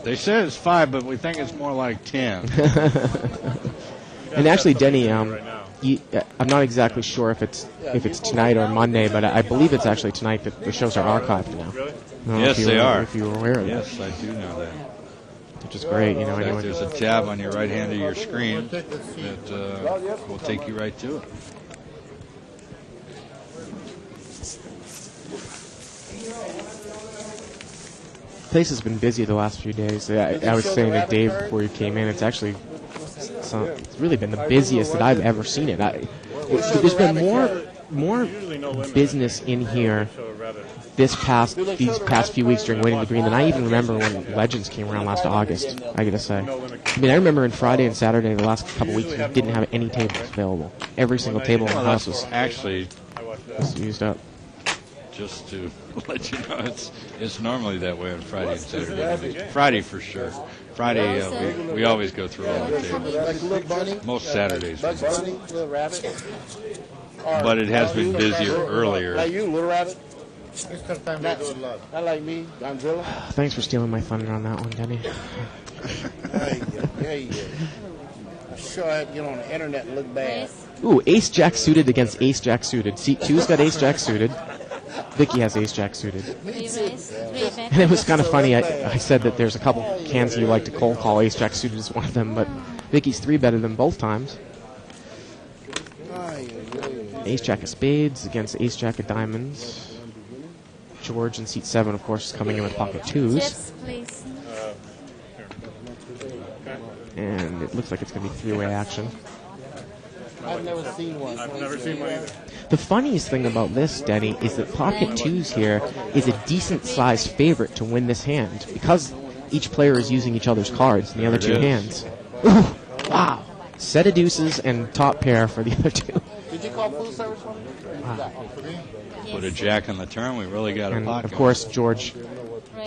They said it's 5, but we think it's more like 10. And actually, Denny, I'm not exactly sure if it's tonight or Monday, but I believe it's actually tonight that the shows are archived now. Yes, they are. If you were aware of that. Yes, I do know that. Which is great, anyway. There's a tab on your right hand of your screen that will take you right to it. Place has been busy the last few days. I was saying to Dave before you came in, it's actually it's really been the busiest that I've ever seen it. There's been more business in here these past few weeks during Waiting the Green than I even remember when Legends came around last August, I gotta say. I mean, I remember on Friday and Saturday the last couple weeks we didn't have any tables available. Every single table in the house was used up. Just to let you know, it's normally that way on Friday and Saturday. Friday for sure. Friday, we always go through all the tables. Most Saturdays. Little rabbit. But it has been busier earlier. Like you, little rabbit. Not like me, Godzilla. Thanks for stealing my thunder on that one, Denny. Hey. I'm sure I had to get on the internet and look bad. Ooh, ace-jack suited against ace-jack suited. Seat 2's got ace-jack suited. Vicky has ace-jack suited. And it was kind of funny. I said that there's a couple cans you like to cold call. Ace-jack suited is one of them, but Vicky's 3-betted them both times. Ace-jack of spades against ace-jack of diamonds. George in seat 7, of course, is coming in with pocket 2s. Chips, please. And it looks like it's going to be 3-way action. I've never seen one. I've never seen one either. The funniest thing about this, Denny, is that pocket 2s here is a decent-sized favorite to win this hand because each player is using each other's cards in the other two hands. Ooh, wow. Set of deuces and top pair for the other two. Did you call food service for me? Put a jack on the turn. We really got a And pot of going. course, George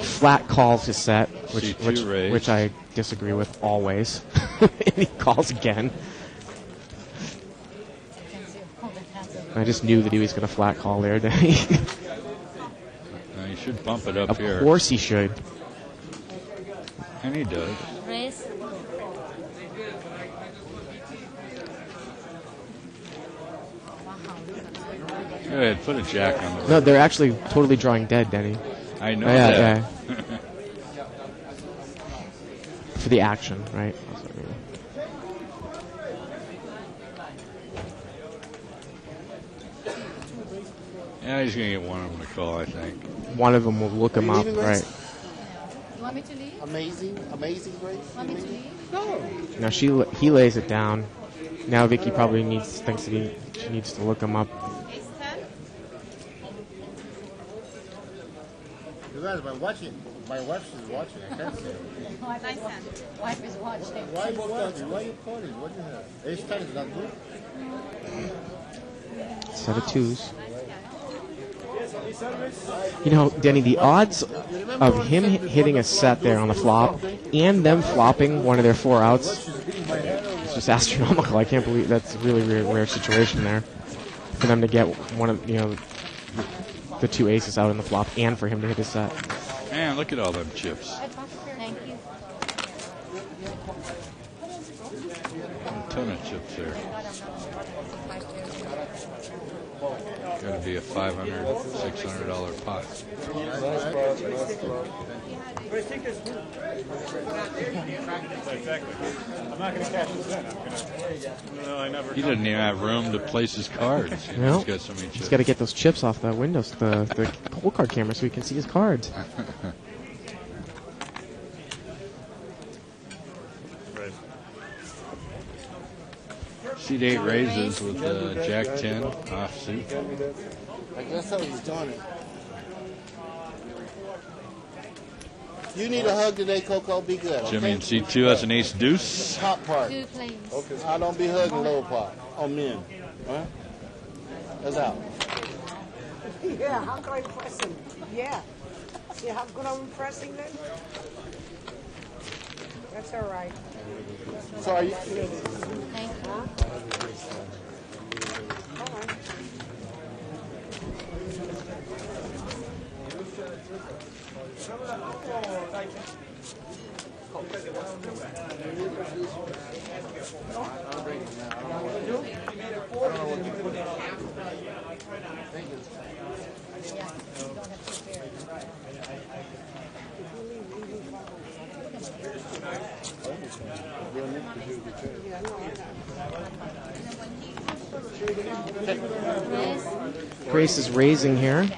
flat calls his set, C2 raise. which I disagree with always. And he calls again. I just knew that he was going to flat call there, didn't he? No, you should bump it up Of here. course he should. And he does. Raise. Go ahead, put a jack on the No, they're actually totally drawing dead, Denny. I know Yeah, that. yeah. For the action, right? Yeah, he's going to get one of them to call, I think. One of them will look him up, right? You want me to leave? Amazing Grace. Want me to leave? No. Now he lays it down. Now Vicky probably thinks that she needs to look him up. Ace 10? You guys, my wife is watching. I can't see it. Wife is watching. Wife is watching. Why are you watching? Why are you calling? What do you have? Ace 10 is not good. Set of twos. You know, Denny, the odds of him hitting a set there on the flop and them flopping one of their 4 outs is just astronomical. I can't believe that's a really, really rare situation there for them to get one of the 2 aces out in the flop and for him to hit his set. Man, look at all them chips. Thank you. A ton of chips there. Got to be a $500, $600 pot. Exactly. I'm not going to cash this in. I'm going to. No, I never. He doesn't even have room to place his cards. You know, No. he's got so many chips. He's got to get those chips off the windows, the hole card camera, so he can see his cards. Right. Seat 8 raises with Jack 10 offsuit. I guess I was doing it. You need a hug today, Coco. Be good. Okay? Jimmy in seat 2 has an ace deuce. Top part. 2 planes. Okay. I don't be hugging low part on men. Huh? That's out. Yeah, how can I impress him? Yeah. See how good I'm impressing them? That's all right. So are you? Thank you. All right. Grace is raising here.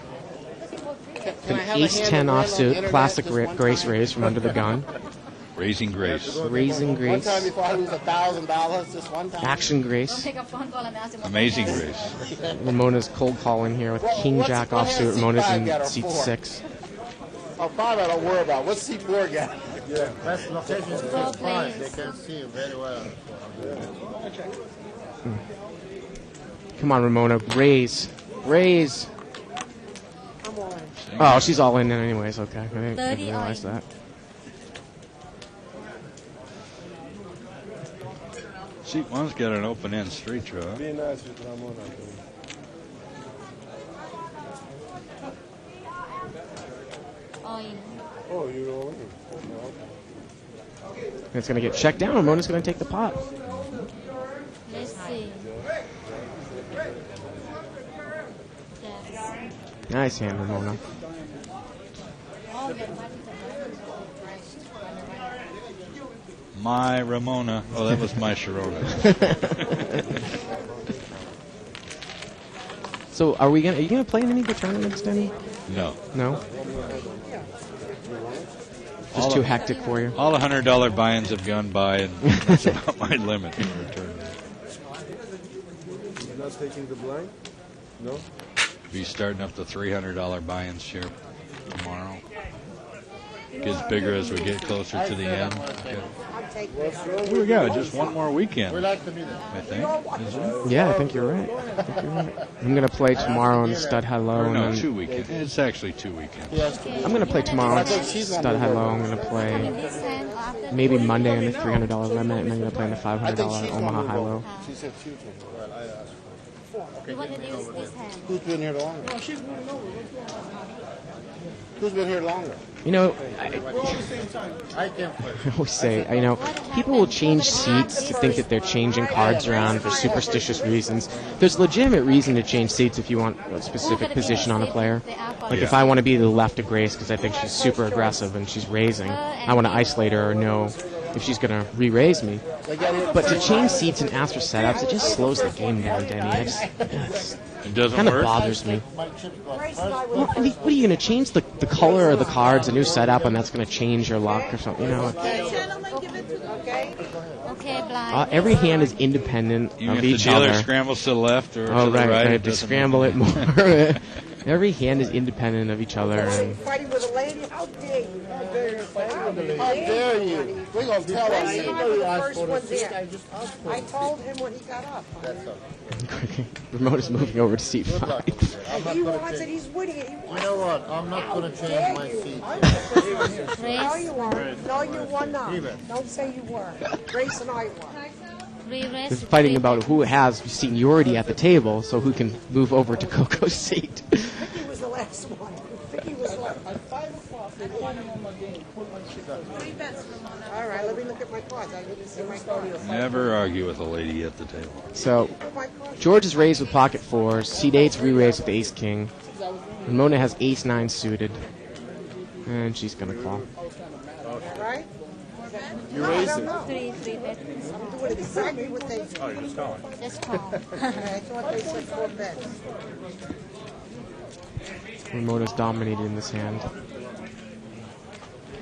An ace 10 offsuit, classic Grace raise from under the gun. Raising Grace. Raising Grace. One time before I lose $1,000, just one time. Action Grace. Take a phone call and ask him. Amazing Grace. Ramona's cold calling here with King Jack offsuit. Ramona's in seat 6. Oh, 5 I don't worry about. What's seat 4 got? Yeah, that's location is Well, fine. please. They can see you very well. Come on, Ramona. Raise. Raise. I'm all in. Oh, she's all in anyways. Okay. I didn't realize that. Seat 1's got an open end straight draw. Be nice with Ramona. Oh, yeah. Oh, you don't. It's going to get checked down. Ramona's going to take the pot. Let's see. Yes. Nice hand, Ramona. Oh, good. My Ramona. Oh, that was my Sharona. So, are you gonna play in any of the tournaments, Denny? No. No. Just too hectic for you. All the $100 buy-ins have gone by, and that's about my limit for a tournament. You're not taking the blind? No? Be starting up the $300 buy-ins here tomorrow. Gets bigger as we get closer to the end. take Here we go. Just one more weekend. I think. Isn't it? Yeah, I think you're right. I'm going to play tomorrow in Stud High Low. No, and then 2 weekends. It's actually 2 weekends. I'm going to play tomorrow in Stud High Low. I'm going to play maybe Monday on the $300 limit, and I'm going to play in the $500 Omaha High Low. She said she was. You want to use this hand? Who's been here longer? Who's been here longer? You know, I can't play. I always say, you know, people will change seats to think that they're changing cards around for superstitious reasons. There's legitimate reason to change seats if you want a specific position on a player. Like if I want to be to the left of Grace because I think she's super aggressive and she's raising, I want to isolate her or know if she's going to re-raise me. But to change seats and ask for setups, it just slows the game down, Denny. It doesn't kind of work? bothers me. Well, I mean, what are you going to change the color of the cards, a new setup, and that's going to change your luck or something? You know. Okay, blind. Every hand is independent Even of if each the dealer other. scrambles to the left or Oh, to the right, right. I have to doesn't scramble it matter. more. Every hand is independent of each other. And Fighting with a lady? How dare you? How dare you? How dare you? We're going to tell I us. was the first one there. I told him when he got up. Remote is moving over to seat 5. He wants it. He's winning it. You know what? I'm not going to change my seat. No, you weren't. No, you were not. Don't say you were. Grace and I were. They're fighting about who has seniority at the table, so who can move over to Coco's seat. Vicky was the last one. Vicky was last. All right, let me look at my cards. I didn't see my cards. Never argue with a lady at the table. So, George is raised with pocket 4s. Seat 8's re-raised with ace king. And Mona has ace 9 suited. And she's going to call. Right? You're raising. Three bets. I'm doing exactly what they Oh, you're just calling. Just call. I thought they said 4 bets. Mona's dominated in this hand.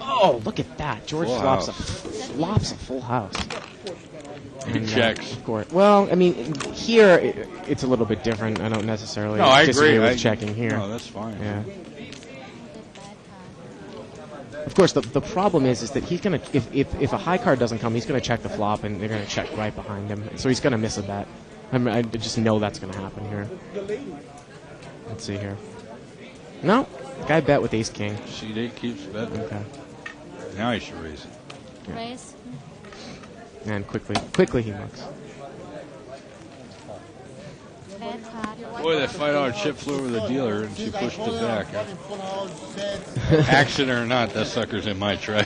Oh, look at that. George Full flops house. a full house. He checks. Of course. Well, I mean, here it's a little bit different. I don't necessarily No, I disagree agree. with checking here. No, that's fine. Yeah. Of course, the problem is that he's gonna if a high card doesn't come, he's gonna check the flop, and they're gonna check right behind him. So he's gonna miss a bet. I just know that's gonna happen here. Let's see here. No, guy bet with ace king. Seat 8 keeps betting. Okay. Now he should raise it. Yeah. Raise. And quickly he looks. Bad card. Boy, that $5 chip flew over the dealer and she pushed it back. Accident or not, that sucker's in my tray.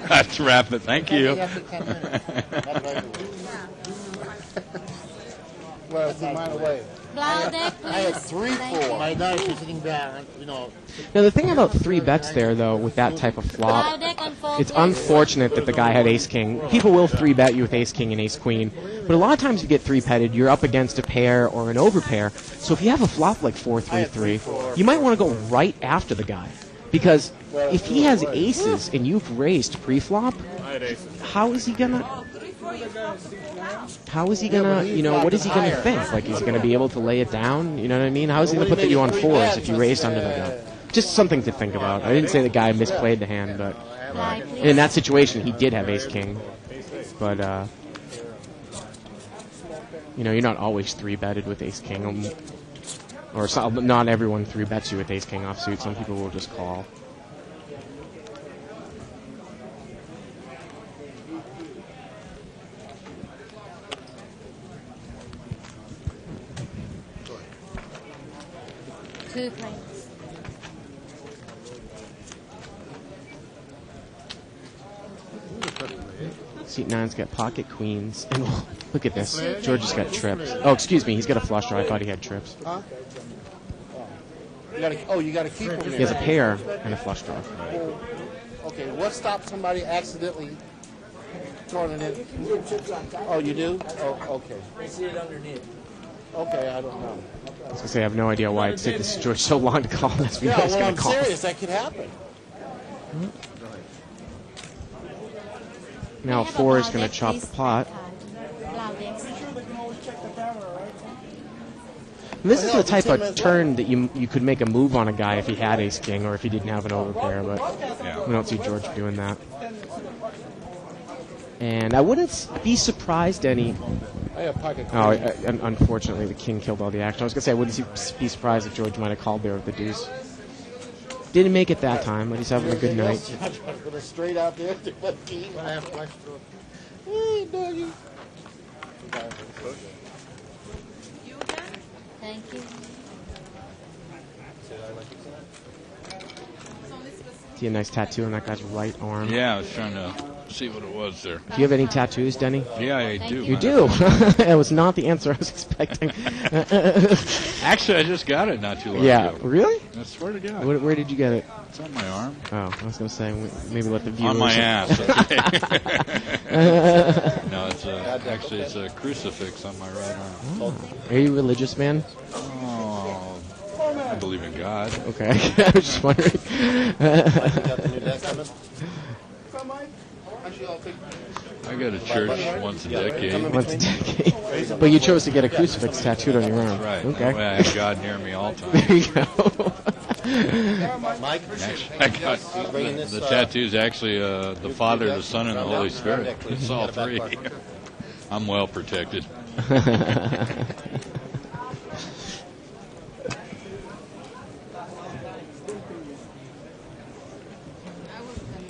That's wrap it. Thank you. Well, it's in mine away. Blind deck, please. I had 3-4. My dice was sitting down, you know. Now the thing about 3 bets there, though, with that type of flop, Blind deck on 4, it's please. unfortunate that the guy had ace king. People will 3-bet you with ace king and ace queen, but a lot of times you get 3-petted, you're up against a pair or an overpair. So if you have a flop like 4-3-3, you might want to go right after the guy, because if he has aces and you've raised pre-flop, how is he gonna? You know, what is he gonna think? Like, is he gonna be able to lay it down? You know what I mean? How is he gonna put you on 4s if you raised under the gun? Just something to think about. I didn't say the guy misplayed the hand, but in that situation, he did have ace king. But you know, you're not always 3-betted with ace king, or not everyone 3-bets you with ace king offsuit. Some people will just call. Two plates. Seat 9's got pocket queens. And look at this. George has got trips. Oh, excuse me. He's got a flush draw. I thought he had trips. Huh? You got to keep him there. He has a pair and a flush draw. Okay, what stops somebody accidentally turning it? Oh, you do? Oh, okay. I see it underneath. Okay, I don't know. I was going to say, I have no idea why it took this George so long to call. That's Yeah, he's well, going I'm to call. serious. That could happen. Now 4 is going to chop the pot. And this is the type of turn that you could make a move on a guy if he had ace king or if he didn't have an overpair, but we don't see George doing that. And I wouldn't be surprised any. I have pocket. Oh, unfortunately, the king killed all the action. I was going to say I wouldn't be surprised if George might have called there with the deuce. Didn't make it that time, but he's having a good night. Straight out there to the king. I have flash through. Hey, doggy. Thank you. See a nice tattoo on that guy's right arm. Yeah, I was trying to see what it was there. Do you have any tattoos, Denny? Yeah, I do. You do? That was not the answer I was expecting. Actually, I just got it not too long Yeah, ago. really? I swear to God. Where did you get it? It's on my arm. Oh, I was going to say, maybe let the viewers... On my ass, okay. No, it's actually it's a crucifix on my right arm. Oh. Are you a religious man? Oh, I believe in God. Okay, I was just wondering. I go to church once a decade. Once a decade. But you chose to get a crucifix tattooed on your arm. Right. Okay. That way I have God near me all the time. There you go. Mike, actually, I got the tattoo's actually the Father, the Son, and the Holy Spirit. It's all three. I'm well protected.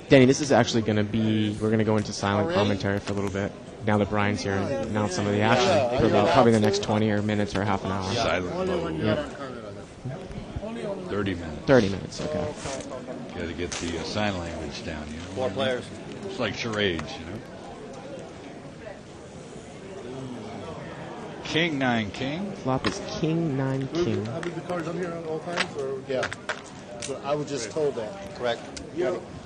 Danny, this is actually going to be, we're going to go into silent commentary for a little bit. Now that Brian's here and announce some of the action for about probably the next 20 or minutes or half an hour. Silent. Yep. 30 minutes. 30 minutes, okay. Got to get the sign language down, you know. 4 players. It's like charades, you know. King 9 king. Flop is king 9 king. Have the cards on here at all times, or yeah? So I was just told that. Correct.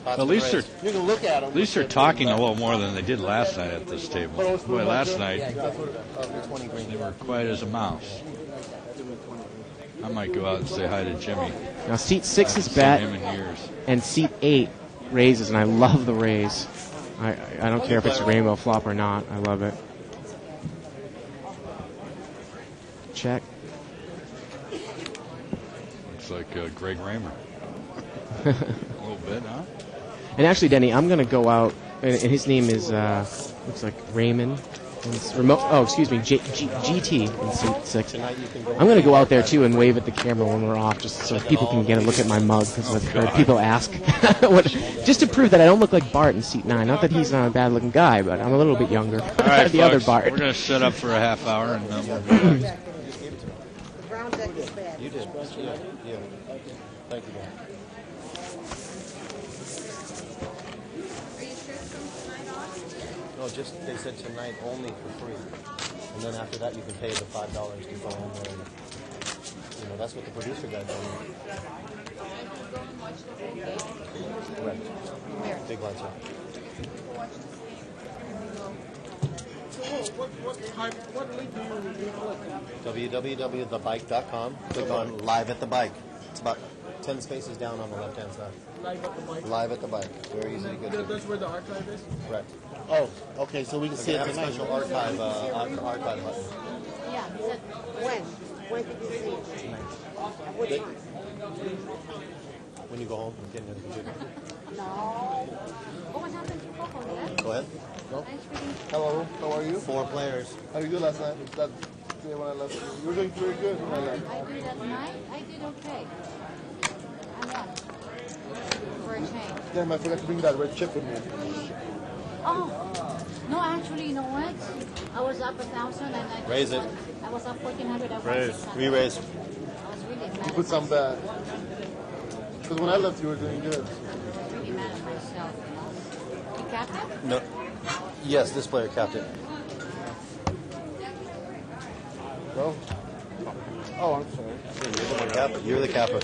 At least they're You can look at them. at least they're talking a little more than they did last night at this table. Boy, last night they were quiet as a mouse. I might go out and say hi to Jimmy. Now seat 6 is Seen bet, him in years. and seat 8 raises, and I love the raise. I don't care if it's a rainbow flop or not. I love it. Check. Looks like Greg Raymer. A little bit, huh? And actually, Denny, I'm going to go out, and his name is, looks like Raymond. GT in seat 6. I'm going to go out there, too, and wave at the camera when we're off, just so people can get a look at my mug, because people ask, just to prove that I don't look like Bart in seat 9. Not that he's not a bad-looking guy, but I'm a little bit younger. All right, the folks, other Bart. we're going to set up for a half hour, and then we'll be back. You did. Yeah. Thank you, man. No, just they said tonight only for free, and then after that you can pay the $5 to go in there. And, you know, that's what the producer guy told me. Correct. Big lights up. What link do you click? www.thebike.com. Click on Live at the Bike. It's about 10 spaces down on the left-hand side. Live at the bike. Live at the Bike. Very easy to get to. That's where the archive is? Correct. Oh, okay, so we can see They it have a tonight. special archive button. Yeah, he said, When did you see it? At what time? When you go home and get into the computer. no. Oh, what happened to Coco, yeah? Go ahead. Thanks for being... Hello, how are you? 4 players. How you good last night? That day when I left you. You were doing very good when I left. I did at night. I did okay. I won. For a change. Damn, I forgot to bring that red chip with me. Oh, no, actually, you know what? I was up 1,000 and I... Raise it. I was up 1,400. I won Raise. 600. Re-raise. I was really mad You at put some myself. back. Because when I left, you were doing good. I was really mad at myself, you know? You capped it? No. Yes, this player capped it. No? Oh, I'm sorry. You're the capper.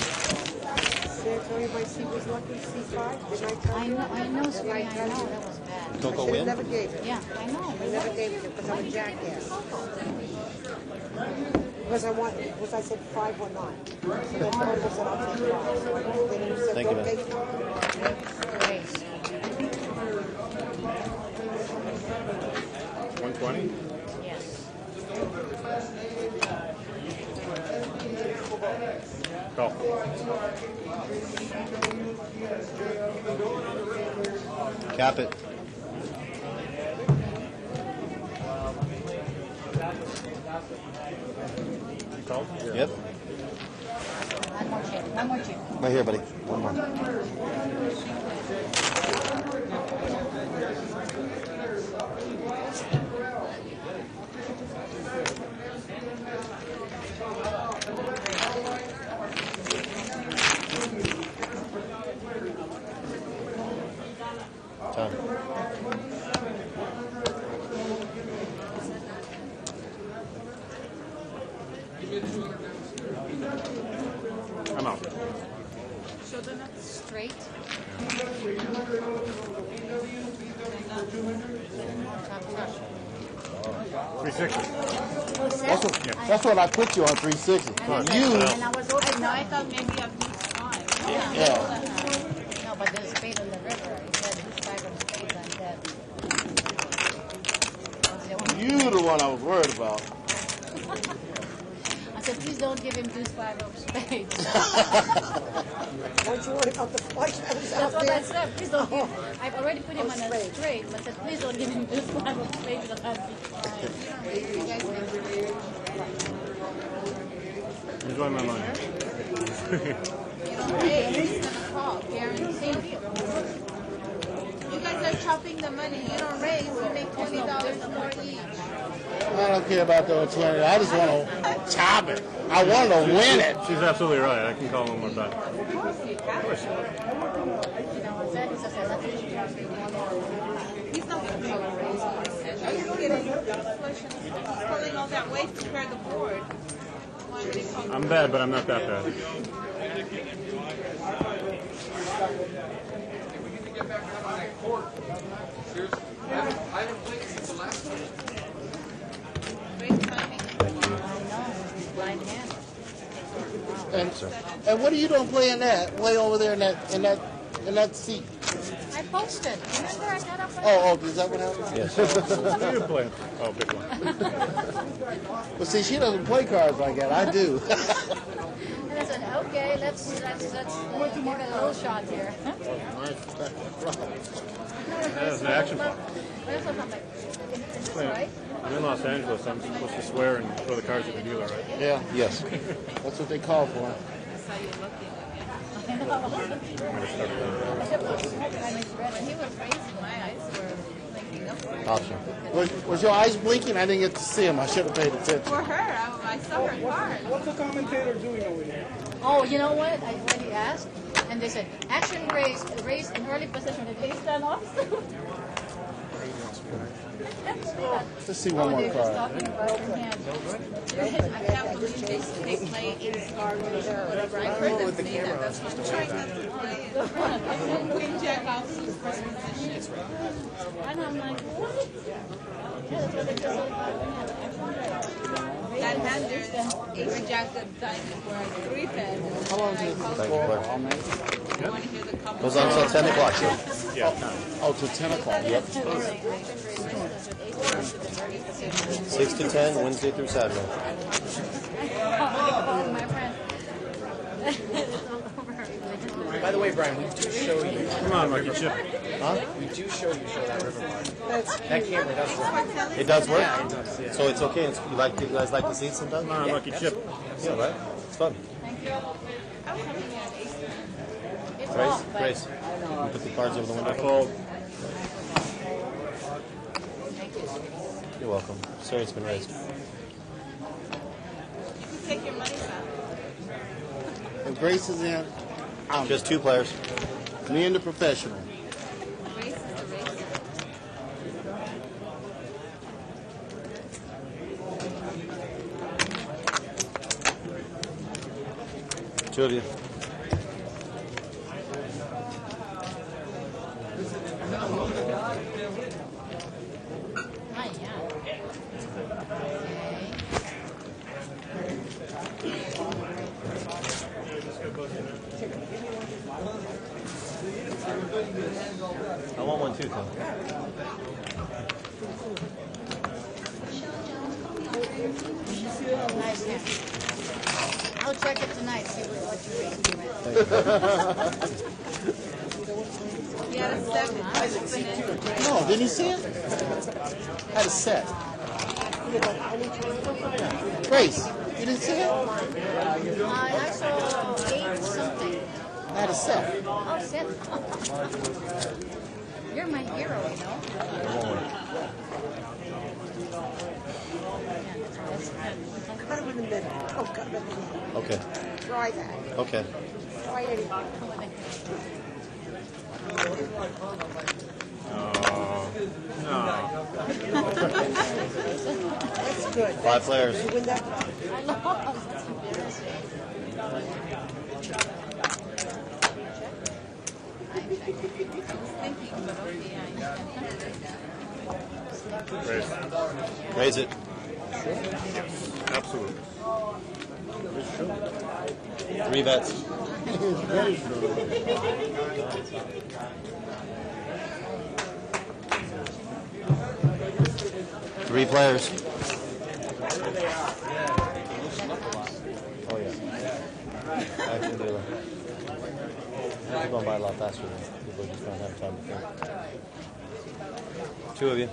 Did I tell you my seat was lucky, C5? Did I tell you? I know, sweetie, I know. That was bad. Coco I win? never gave it. Yeah, I know. I never gave it because I'm a jackass. Because I said 5 or 9. So then Coco said I'll take 5. Then you said Thank you, don't man. take 5. Race. 120? Yes. Go. Cap it. You called? Yep. One more chip. Right here, buddy. One more. Time. I'm out. Straight. 360. That's what I put you on 360. And I was hoping, I thought maybe I'd be fine. Yeah. no, but there's spade on the river. He said this bag of spades on that. You the one I was worried about. I said, please don't give him this bag of spades. Weren't you worried about the flush that was That's out what I there? said. Please don't give. I've already put him on a straight, but I said, please don't give him this bag of spades. Because I'd be fine. Enjoy my money. Hey, he's gonna call, guaranteed. You guys are chopping the money. You don't raise, you make $20 more each. I don't care about those 20. I just want to chop it. I want to win it. She's absolutely right. I can call one more time. He's not gonna make a raise. Are you kidding? He's pulling all that weight to prepare the board. Why would he call? I'm bad, but I'm not that bad. Great timing. And what are you doing playing that? Way over there in that seat. I posted. Remember I got up. Oh, is that what happened? Yes. What are you playing? Oh, big one. Well, see, she doesn't play cards like that. I do. And I said, okay, let's give it a little shot here. That's an action plan. That's what I'm like, is this right? I'm in Los Angeles. I'm supposed to swear and throw the cards at the dealer, right? Yeah. Yes. That's what they call for. That's how you're looking I know. And he was raising, my eyes were blinking up for Awesome. Was your eyes blinking? I didn't get to see them. I should have paid attention. For her, I saw her card. What's the commentator doing over here? Oh, you know what? I already asked, and they said, action raise in early position. Did they stand off? Let's see one more They're just card. talking about her hand. I can't believe they play in card whatever. I heard them say that. That's what I'm trying not to play it. Queen Jack also is first position. And I'm like, what? Yeah, that's what they just That hand there, Ace Jack of Diamond for a 3-pad. How long is it for? All night? You want to hear the couple? Goes on until 10 o'clock. Oh, till 10 o'clock. Yep. 6 to 10, Wednesday through Saturday. my friend. By the way, Brian, we do show you. Come on, Lucky Chip. Huh? We do show you that river bar. That camera does work. It does work? Yeah, it does, yeah. So it's okay? You guys like the seats sometimes? Come on, Lucky Chip. Yeah, right? It's fun. It's Grace? off, but Grace. You put the cards over the window. Fold. You're welcome. Sorry it's been raised. You can take your money back. If Grace is in, I'm Just 2 players. me and the professional. Race is the race. Two of you. I want one too, Tom. nice hand. I'll check it tonight, see what you raised me with. He had a 7. No, didn't he see it? Had a set. Grace, you didn't see it? I saw 8 something. That is Seth. Oh, Seth. You're my hero, you know. Cut him in the middle. Oh, cut him in the middle. Okay. Try that. Okay. Try it. That's good. 5 players. You win that? I know. That's embarrassing. Raise it. Absolutely. 3 bets. Three players. Oh yeah. Action dealer. It's going by a lot faster than people just don't have time to think. 2 of you.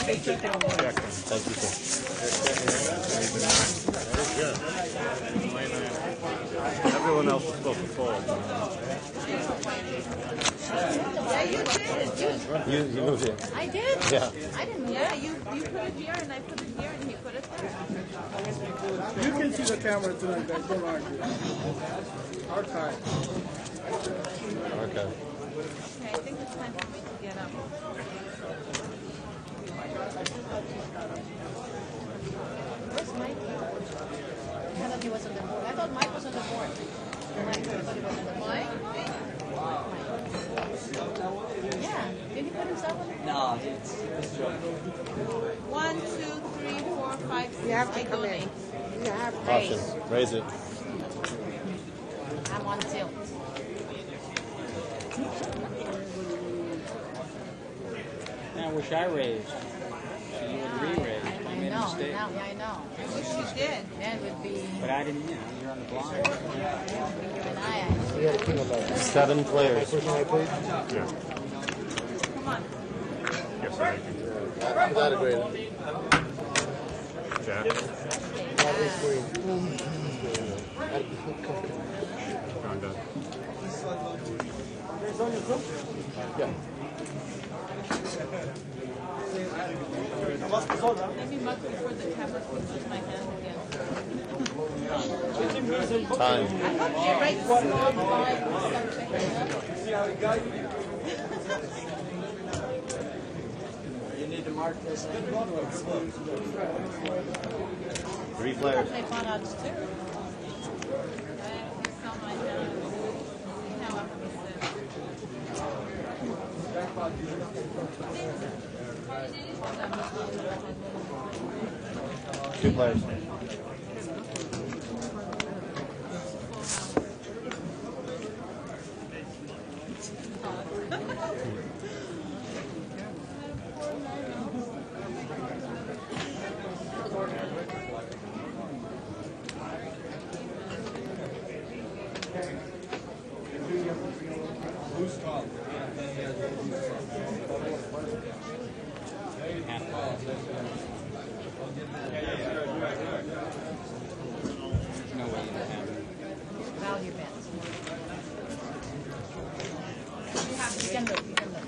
Thank you, sir. Everyone else is supposed to fold. Yeah, you did. You moved it. I did? Yeah. I didn't move it. You put it here and I put it here and he put it there. You can see the camera tonight, guys. Don't argue. Archive. Okay. Okay, I think it's time for me to get up. Where's Mike? I thought he was on the board. I thought Mike was on the board. Mike, I thought he was on the board. Mike? Yeah. Did he put himself on it? No, it's joke. 1, 2, 3, 4, 5, 6. You have to I come in. donate. You have to. Option. Raise it. I'm on tilt. I wish I raised. So you would re-raise. I I made a know. mistake. Now, yeah, I know. I wish you did. Then it would be But I didn't, you know, you're on the blind. you and I. We had a king of that. 7 players. First time I played? Yeah. Come on. Yes, I do. I'm glad I graded. Jack. I'm done. Yeah. Maybe much before the camera switches my hand again. Time. I hope she writes small five or something. You need to mark this. 3 players. They found out too. I saw my hand. Now I'm going to 2 players. Value bets. You can look. You can look.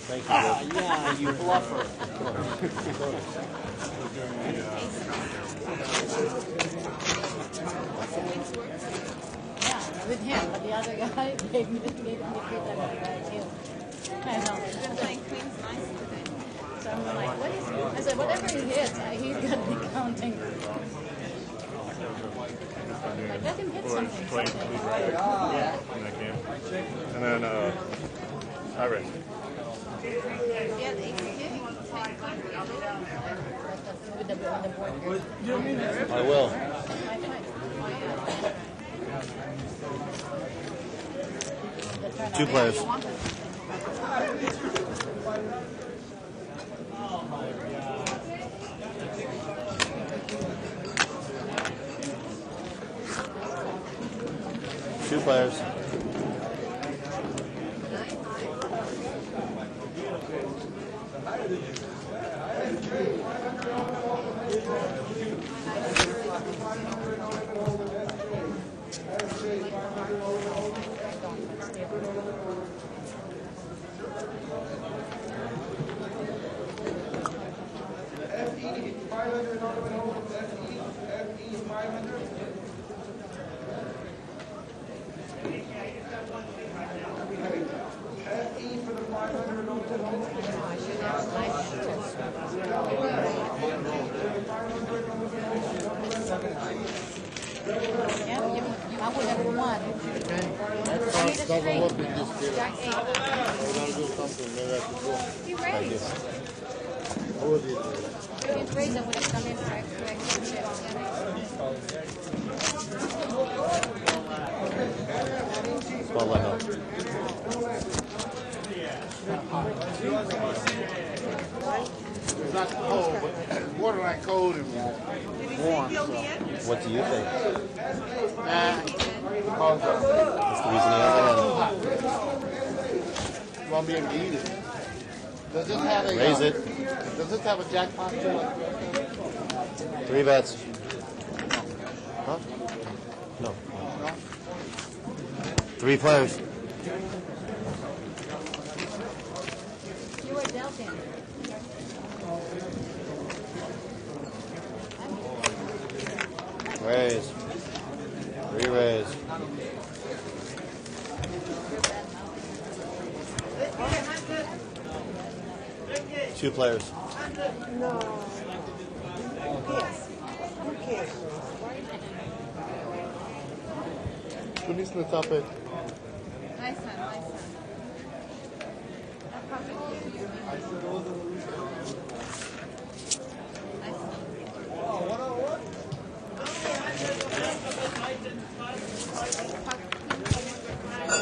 Thank you. Ah, yeah, you bluffer. Yeah, with him, but the other guy made me feel like the guy too. I know. You've been playing Queen's nice today. So I'm like, what is he? I said, whatever he hits, he's got to be counting. Like, let him hit something. Playing something. in that game. And then I raised. Yeah, the ace king. With the board. I will. The turn 2 players. players. I would have won. Doesn't look like this kid. I gotta do something. Maybe I should go. He raised. I will do it. If he didn't raise, I would have come in for extra chips. Small line up. It's not cold, but borderline cold and warm. So. What do you think? Because That's the reason he has you won't be able to eat it. Does this have a Raise it. Does this have a jackpot to it? 3 bets. Huh? No. 3 players. You were dealt in. Raise. 3 raise. Two players. No. Who cares? Tunis na tapet. Nice one, nice one.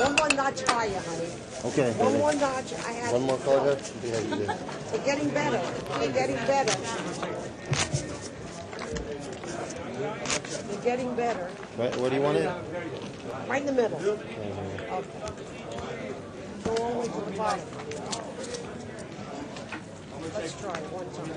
One more notch higher, honey. Okay. One more notch. I had. One more card here? Yeah, you did. They're getting better. They're getting better. They're getting better. Right, where do you want it? Right in the middle. Okay. Go all the way to the bottom. Let's try it one time.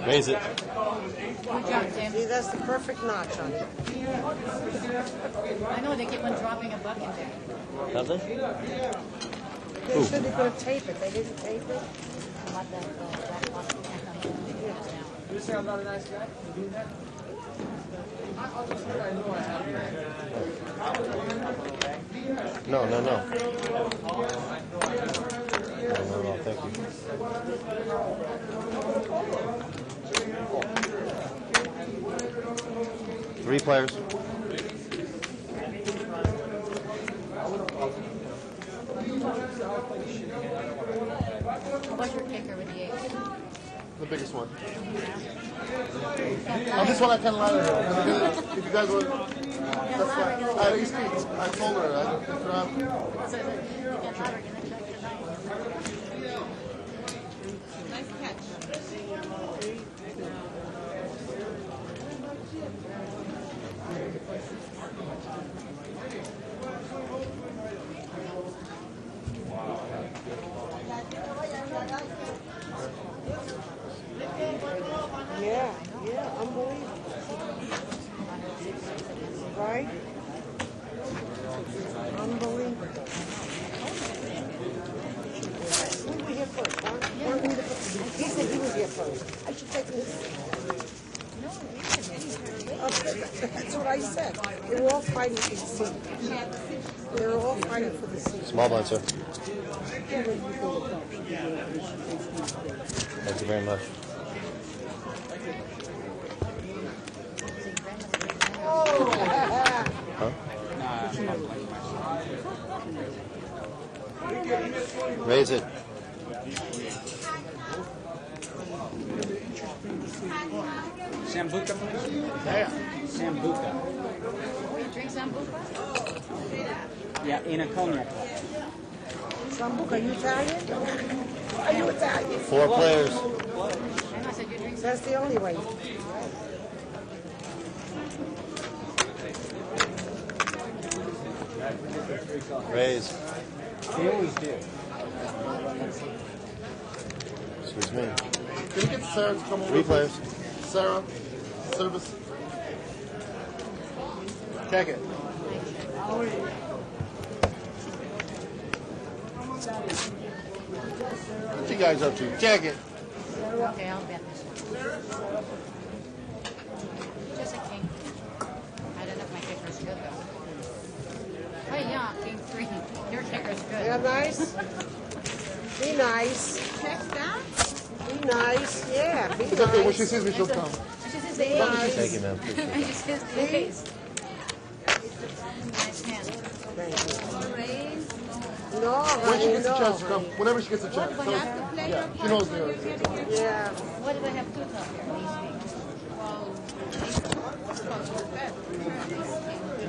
Raise it. Good job, Tim. See, that's the perfect notch on it. I know they keep on dropping a buck in there. Have they? They said they're going to tape it. They didn't tape it. You say I'm not a nice guy? You do that? I'll just say I know I have. No. No, thank you. Three players. What's your kicker with the ace? The biggest one. On this one I kind of like it. If you guys were, that's why I told her I picked her up. Nice catch. Yeah, unbelievable. Right? Unbelievable. We were here first, huh? Weren't we he said he was here first. I should take this. That's what I said. They were all fighting for the seat. They were all fighting for the seat. Small blind, sir. Thank you very much. Huh? Raise it. Sambuca, please? Yeah. Sambuca. You drink sambuca? Yeah, in a cognac. Sambuca, are you Italian? Are you Italian? 4 players. I said you drink That's the only way. Raise. They always do. Excuse me. Can you get Sarah to come over? 3 players. Sarah, service. Check it. What you guys up to? Check it. Okay, I'll bet this one. Just a king. I don't know if my kicker's good though. Oh yeah, king 3. Your kicker's good. Yeah, nice. Be nice. Check that. Be nice. Yeah, be It's okay. When nice. she sees me, she'll come. She says Be nice. Thank you, ma'am. Appreciate She that. says please. Nice hand. No, When she honey, gets a no. chance to come, whenever she gets a chance. What So, do I have to play? yeah, she knows there. Yeah. What do I have to tell her?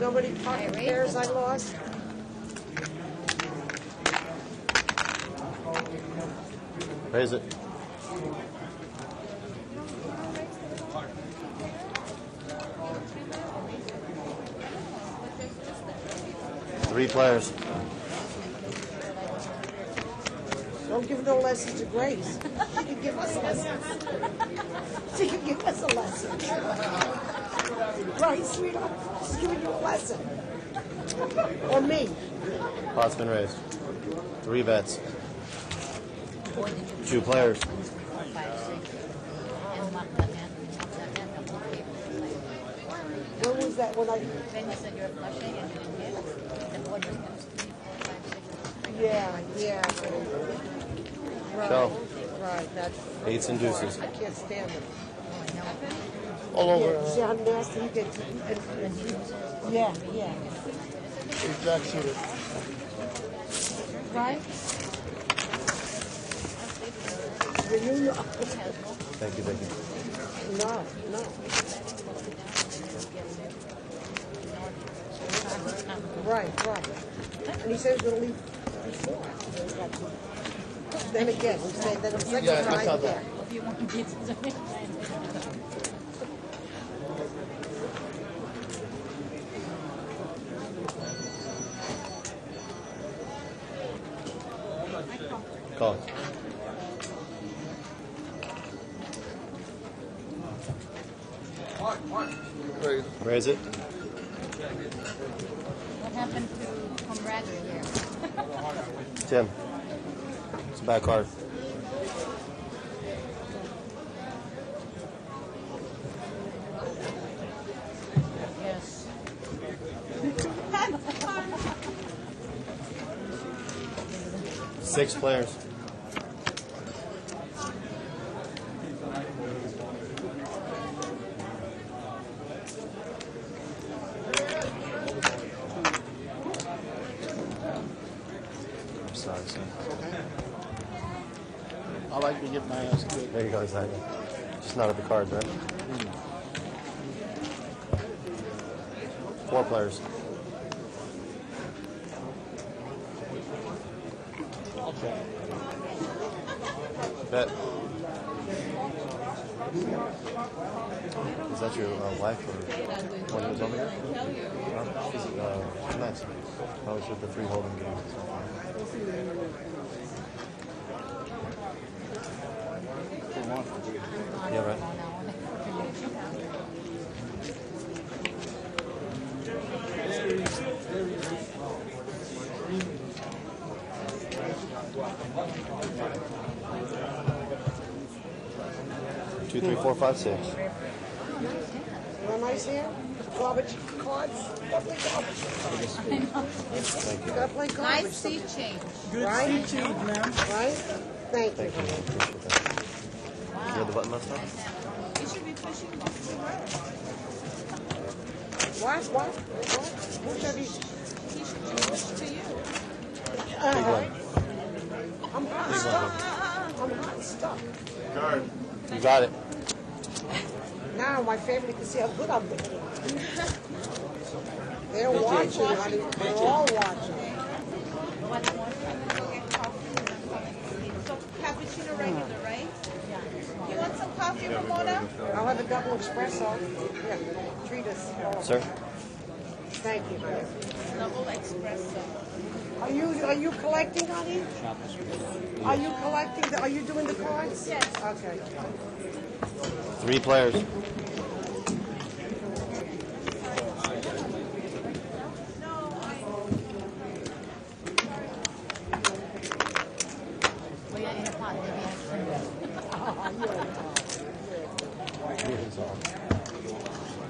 Nobody pocket pairs I lost? Raise it. Three players. Don't give no lessons to Grace. She can give us lessons. She can give us a lesson. Right, sweetheart? She's giving you a lesson. Or me. Pot's been raised. 3 bets. 2 players. When was that? When I... Then you said you're flushing and you didn't get it. The board was going to speak 5, 6. Yeah, yeah. Right, Show. right. That's... 8s and deuces. I can't stand it. All over. Yeah, see how nasty he gets. Yeah, yeah. Jack suited. Right? You know. Thank you, thank you. No, no. Right, right. And he says he's going to leave before. Then again, he said that the second Yeah, I time saw again. that. If you want to get something. Call. Raise. Raise it. What happened to camaraderie here? Tim. It's a bad card. Yes. 6 players. I'm sorry, son. I like to get my ass kicked. There you go, exactly. Just not at the cards, right? 4 players. Okay. Bet. Is that your wife or one who's over here? She's nice. I was with the 3 holding games. Yeah, right. Two, three, four, five, 6. What nice here? Garbage cards? Gotta play garbage. Thank you. Gotta play garbage. Nice seat change. Good Right? seat change, ma'am. Right? Thank you. Thank you, man. Appreciate that. You had the button messed up? You should be pushing to the right. What? What should he? He should be pushed to you. Big one. I'm hot Big stuck. one. I'm hot stuck. Guard. You got it. now my family can see how good I'm looking. They're watching, honey. They're all watching. So cappuccino regular, right? You want some coffee, Ramona? I'll have a double espresso. Yeah, treat us. Sir? Thank you, honey. Double espresso. Are you collecting, honey? Are you collecting? Are you doing the cards? Yes. Okay. 3 players.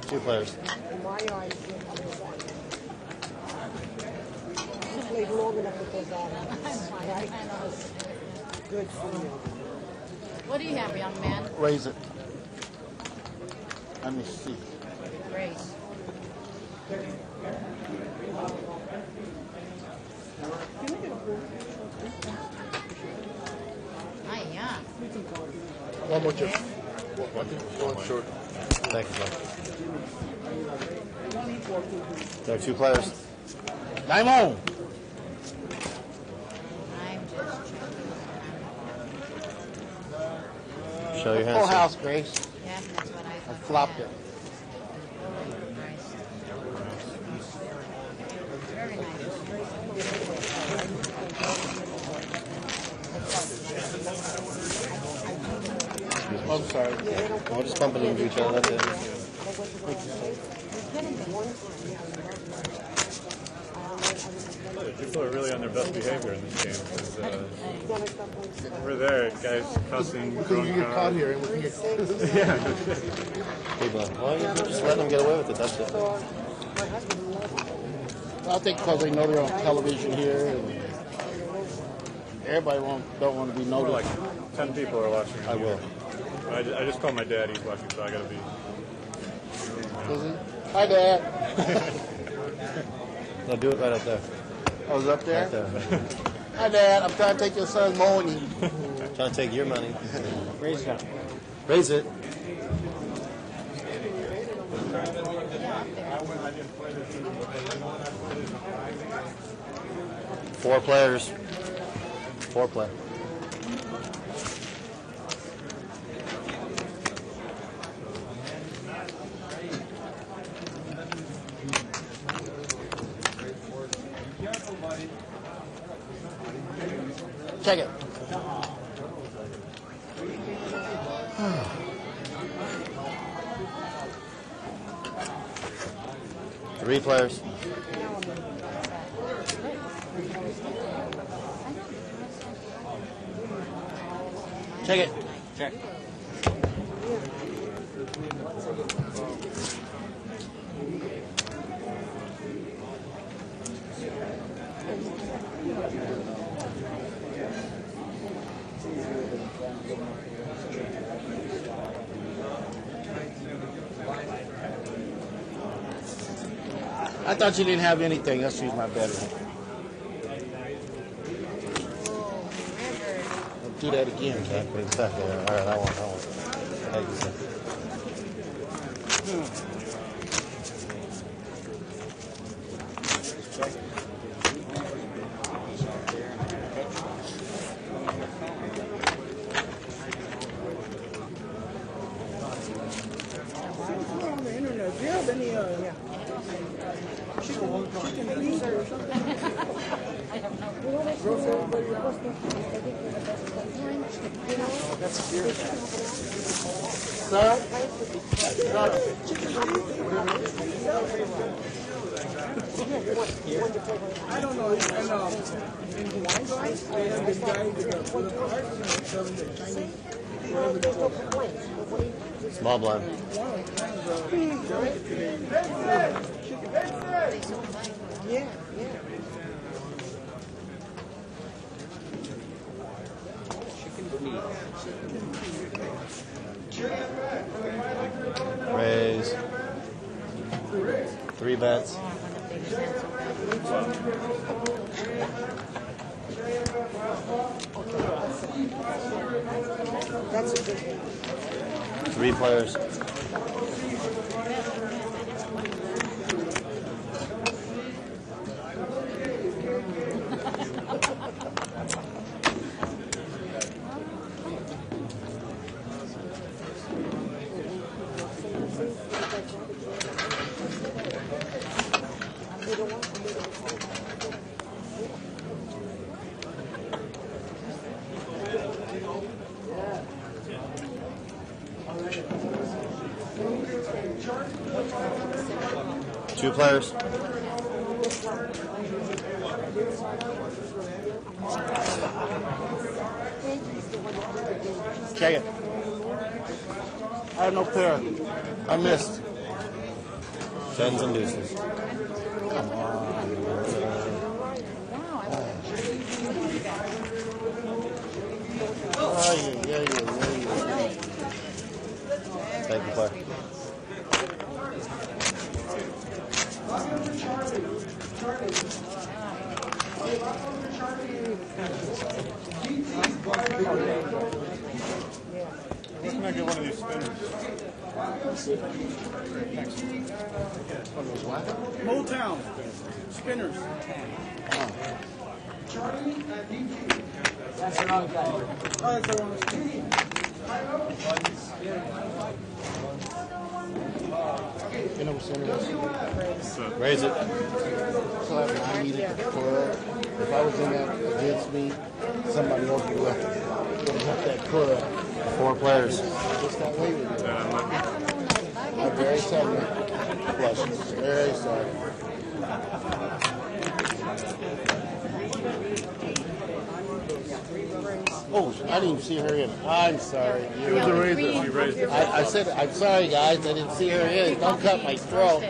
Two players. In my eyes, you played long enough with those animals, right? Good for you. What do you have, young man? Raise it. Let me see. Raise. Yeah. One more chip. One short. Thank you, sir. There are 2 players. Diamond. I'm just Show your hands. Full sir. house, Grace. yeah, that's what I I thought. flopped it. Very nice. I'm sorry. We're just bumping into each other. That's it. People are really on their best behavior in this game. We're there, guys cussing, throwing You get caught cards. here and we can get Yeah. People, well, you just let them get away with it. That's it. I think because they know they're on television here, and everybody don't want to be More noticed. like 10 people are watching. I will. I just called my dad. He's watching, so I gotta be. Hi, Dad. No, do it right up there. I was up there. Right there. Hi, Dad. I'm trying to take your son's money. Trying to take your money. Raise it. Raise it. Four players. 4 play. Check it. Three players. Check it. Check. I thought you didn't have anything. Let's use my bedroom. Don't do that again. Exactly. Exactly. All right, I won't. Thank you, sir. On the internet, do you have any chicken freezer or something? I don't know. And in Hawaii, guys, they have this guy with the cards and selling the Chinese. Small blind. Yeah, yeah. Raise. 3 bets. That's a good one. 3 players. Two players. Check it. I have no pair. I missed. Tens and deuces. Come on. Thank you, player. Who's going to get one of these spinners? Motown. Spinners. That's the wrong guy. Oh, that's the wrong spinner. You know what's interesting? Raise it. So I needed the club. If I was in that against me, somebody else would have that club. Four players. Just that way with it. I'm very sorry. Blush. Very sorry. Oh, I didn't even see her in. I'm sorry. It was a raiser. She raised it. I said, I'm sorry, guys. I didn't see her in. Don't cut my throat.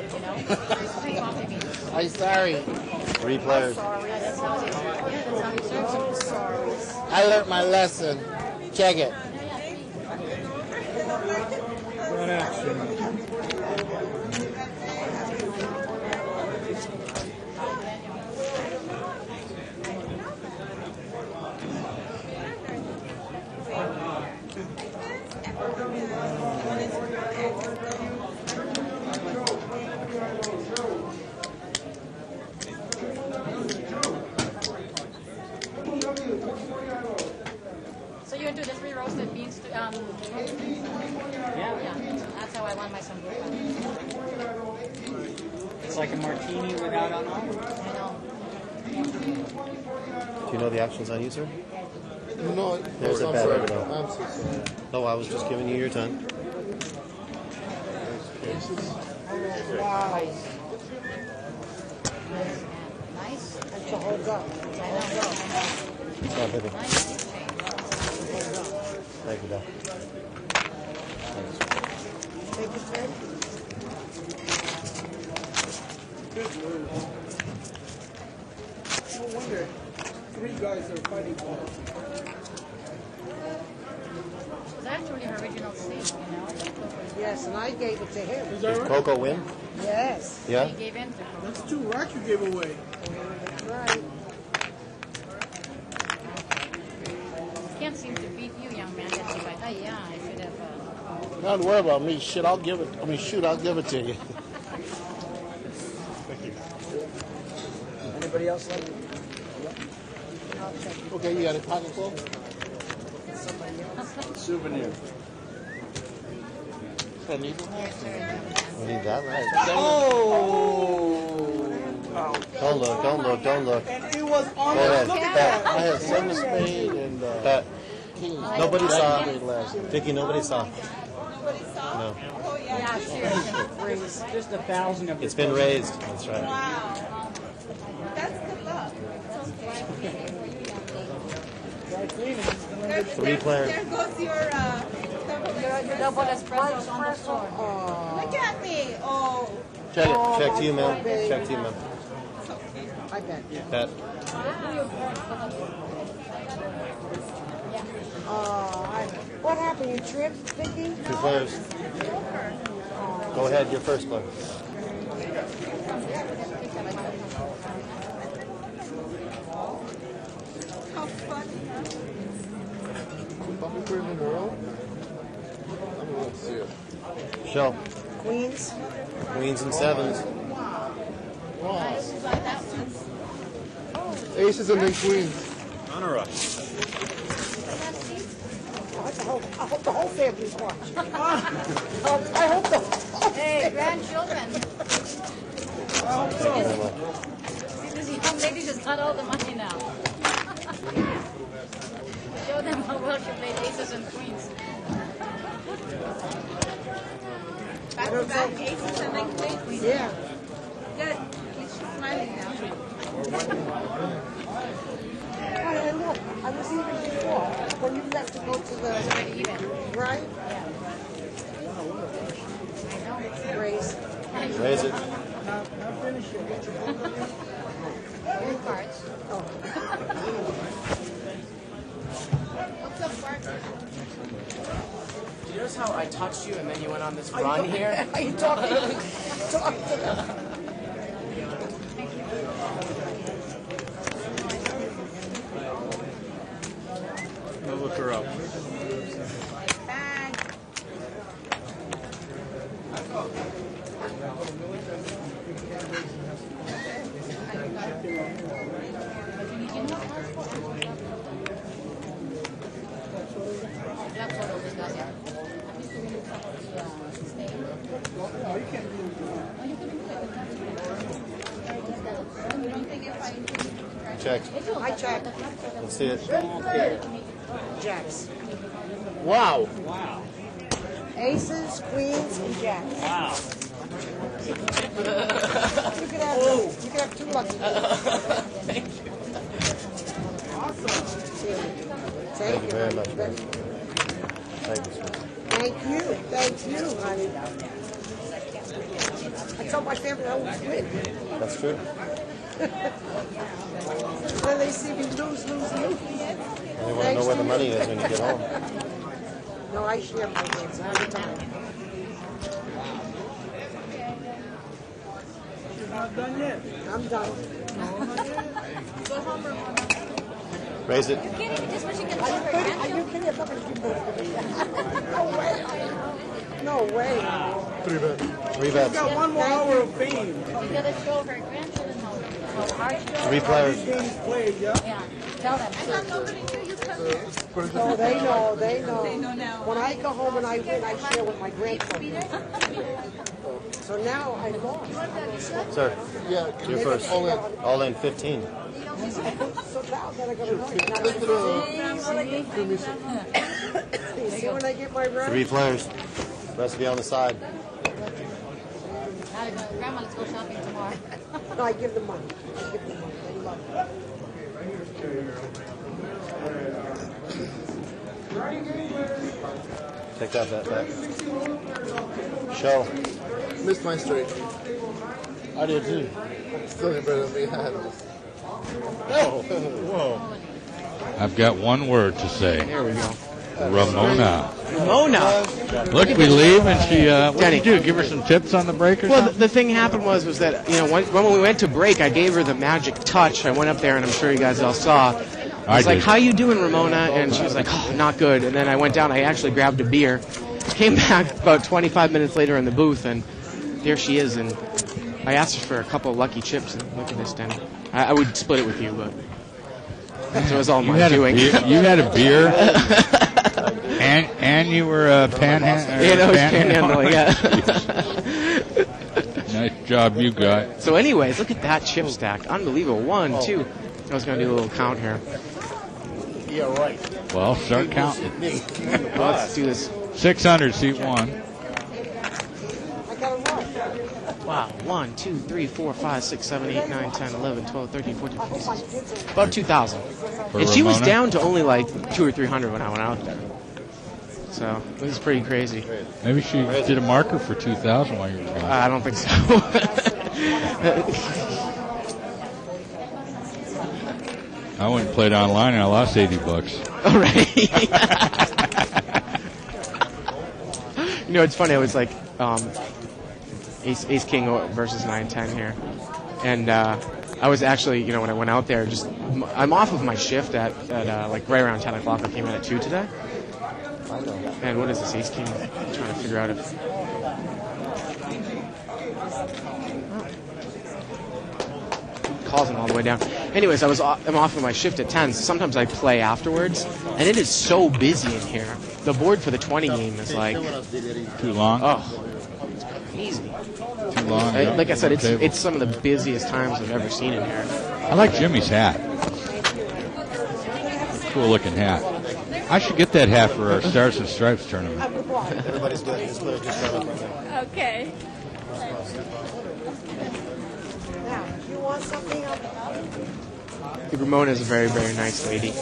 I'm sorry. Three players. I learned my lesson. Check it. One action. So you're gonna do the 3 roasted beans? Yeah. That's how I want my sambuca. It's like a martini without on all. Do you know the actions on you, sir? No, There's a I'm bad sorry. right now. I'm so sorry. No, I was just giving you your time. Wow. Nice. That's a whole go. Oh, baby. Thank you, Dad. Take it, Ted. No wonder 3 guys are fighting for it. It's actually her original seed, you know. Yes, and I gave it to him. Is that Did right? Coco win? Yes. Yeah? He gave in to her. That's 2 racks you gave away. That's right. Can't seem to beat you, young man. That's like, oh yeah, I should have. Don't worry about me. Shit, I'll give it. I mean, shoot, I'll give it to you. Thank you. Anybody else like it? Okay, you got a pocket full? Souvenir. I need one. We need that, right? Oh! Don't look, don't look, don't look. And it was on Go ahead. Look at Bet. I had 7 spade and Bet. king. Nobody saw. Last night. Vicky, nobody saw. No. Yeah, sure. Just 1,000 of It's been raised. That's right. Wow. That's good luck. Three players. There goes your Double espresso on the floor. Look at me. Oh. Check it. Check to you, ma'am. Check to you, ma'am. I bet. Bet. What happened? You tripped, Vicky? 2 players. Go ahead, you're first player. How funny. Bucket put it in a row? I'm going to see it. Show. Queens? Queens and sevens. Aces and then queens. Honor us. I hope the whole family's watching. I hope the whole Hey, grandchildren. This young lady just got all the money now. Show them how well she played aces and queens. Back to back aces and then queens. Yeah. you have to go to the right. Raise. Raise it. Three cards. What's up, Bart? Do you notice how I touched you and then you went on this run here? Are you talking? Talk to them. We'll look her up. Check. I check. Let's see it. Jacks. Wow. Aces, queens, and jacks. Wow. You can have you can have 2 lucky. Thank you. Awesome. Thank you very much, man. Thank you, sir. Thank you, honey. I told my family I was win. That's true. When they see me lose. They want to know where the money is when you get home. No, I share my wins all the time. You're not done yet. I'm done. Go home, Ramona. Raise it. You can't even just when she gets Are you over kidding? Are it. you kidding? No way. No way. 3 bets. 3 She's bets. got 1 more hour of fame. You gotta show her grandchildren how hard you 3 players. Games played, yeah. Yeah, tell them. I thought nobody knew you come here. No, they know. They know now. When I go home and I win, I share with my grandchildren. So now I lost. Sir, you're first. All in 15. So now then I gotta see when I get my run. 3 players. Rest of you on the side. Grandma, let's go shopping tomorrow. No, I give them money. I give them money. They love it. Take that back. Show. Missed my straight. I did too. Still ain't better than me. I had this. Oh, whoa. I've got one word to say. There we go. Ramona. Ramona. Look, we leave and she, what did you do? Give her some tips on the break or Well, something? the thing happened was that, when we went to break, I gave her the magic touch. I went up there, and I'm sure you guys all saw. I was like, how you doing, Ramona? And she was like, oh, not good. And then I went down. I actually grabbed a beer. Came back about 25 minutes later in the booth, and there she is. And I asked her for a couple of lucky chips. And look at this, Denny. I would split it with you, but that was all my doing. You had a beer? And you were panhandling? Yeah, I was panhandling, yeah. Nice job you got. So anyways, look at that chip stack. Unbelievable. 1, 2. I was going to do a little count here. Yeah, right. Well, start counting. Well, let's do this. 600, seat 1. Wow. 1, 2, 3, 4, 5, 6, 7, 8, 9, 10, 11, 12, 13, 14, 15, 16. About 2,000. And she was down to only like 200 or 300 when I went out there. So it was pretty crazy. Maybe she did a marker for 2,000 while you were gone. I don't think so. I went and played online and I lost $80. All right. It's funny. I was like Ace King versus 9-10 here, and I was actually when I went out there, I'm off of my shift at like right around 10 o'clock. I came in at 2 today. And what is this Ace King? I'm trying to figure out if. Calls him all the way down. Anyways, I'm off of my shift at 10, so sometimes I play afterwards, and it is so busy in here. The board for the 20 game is like too long. Oh, it's crazy. Too long. Like I said, it's some of the busiest times I've ever seen in here. I like Jimmy's hat. Cool looking hat. I should get that hat for our Stars and Stripes tournament. Everybody's good. Just clear. Just shut up. Okay. Now, you want something? Ramona is a very, very nice lady.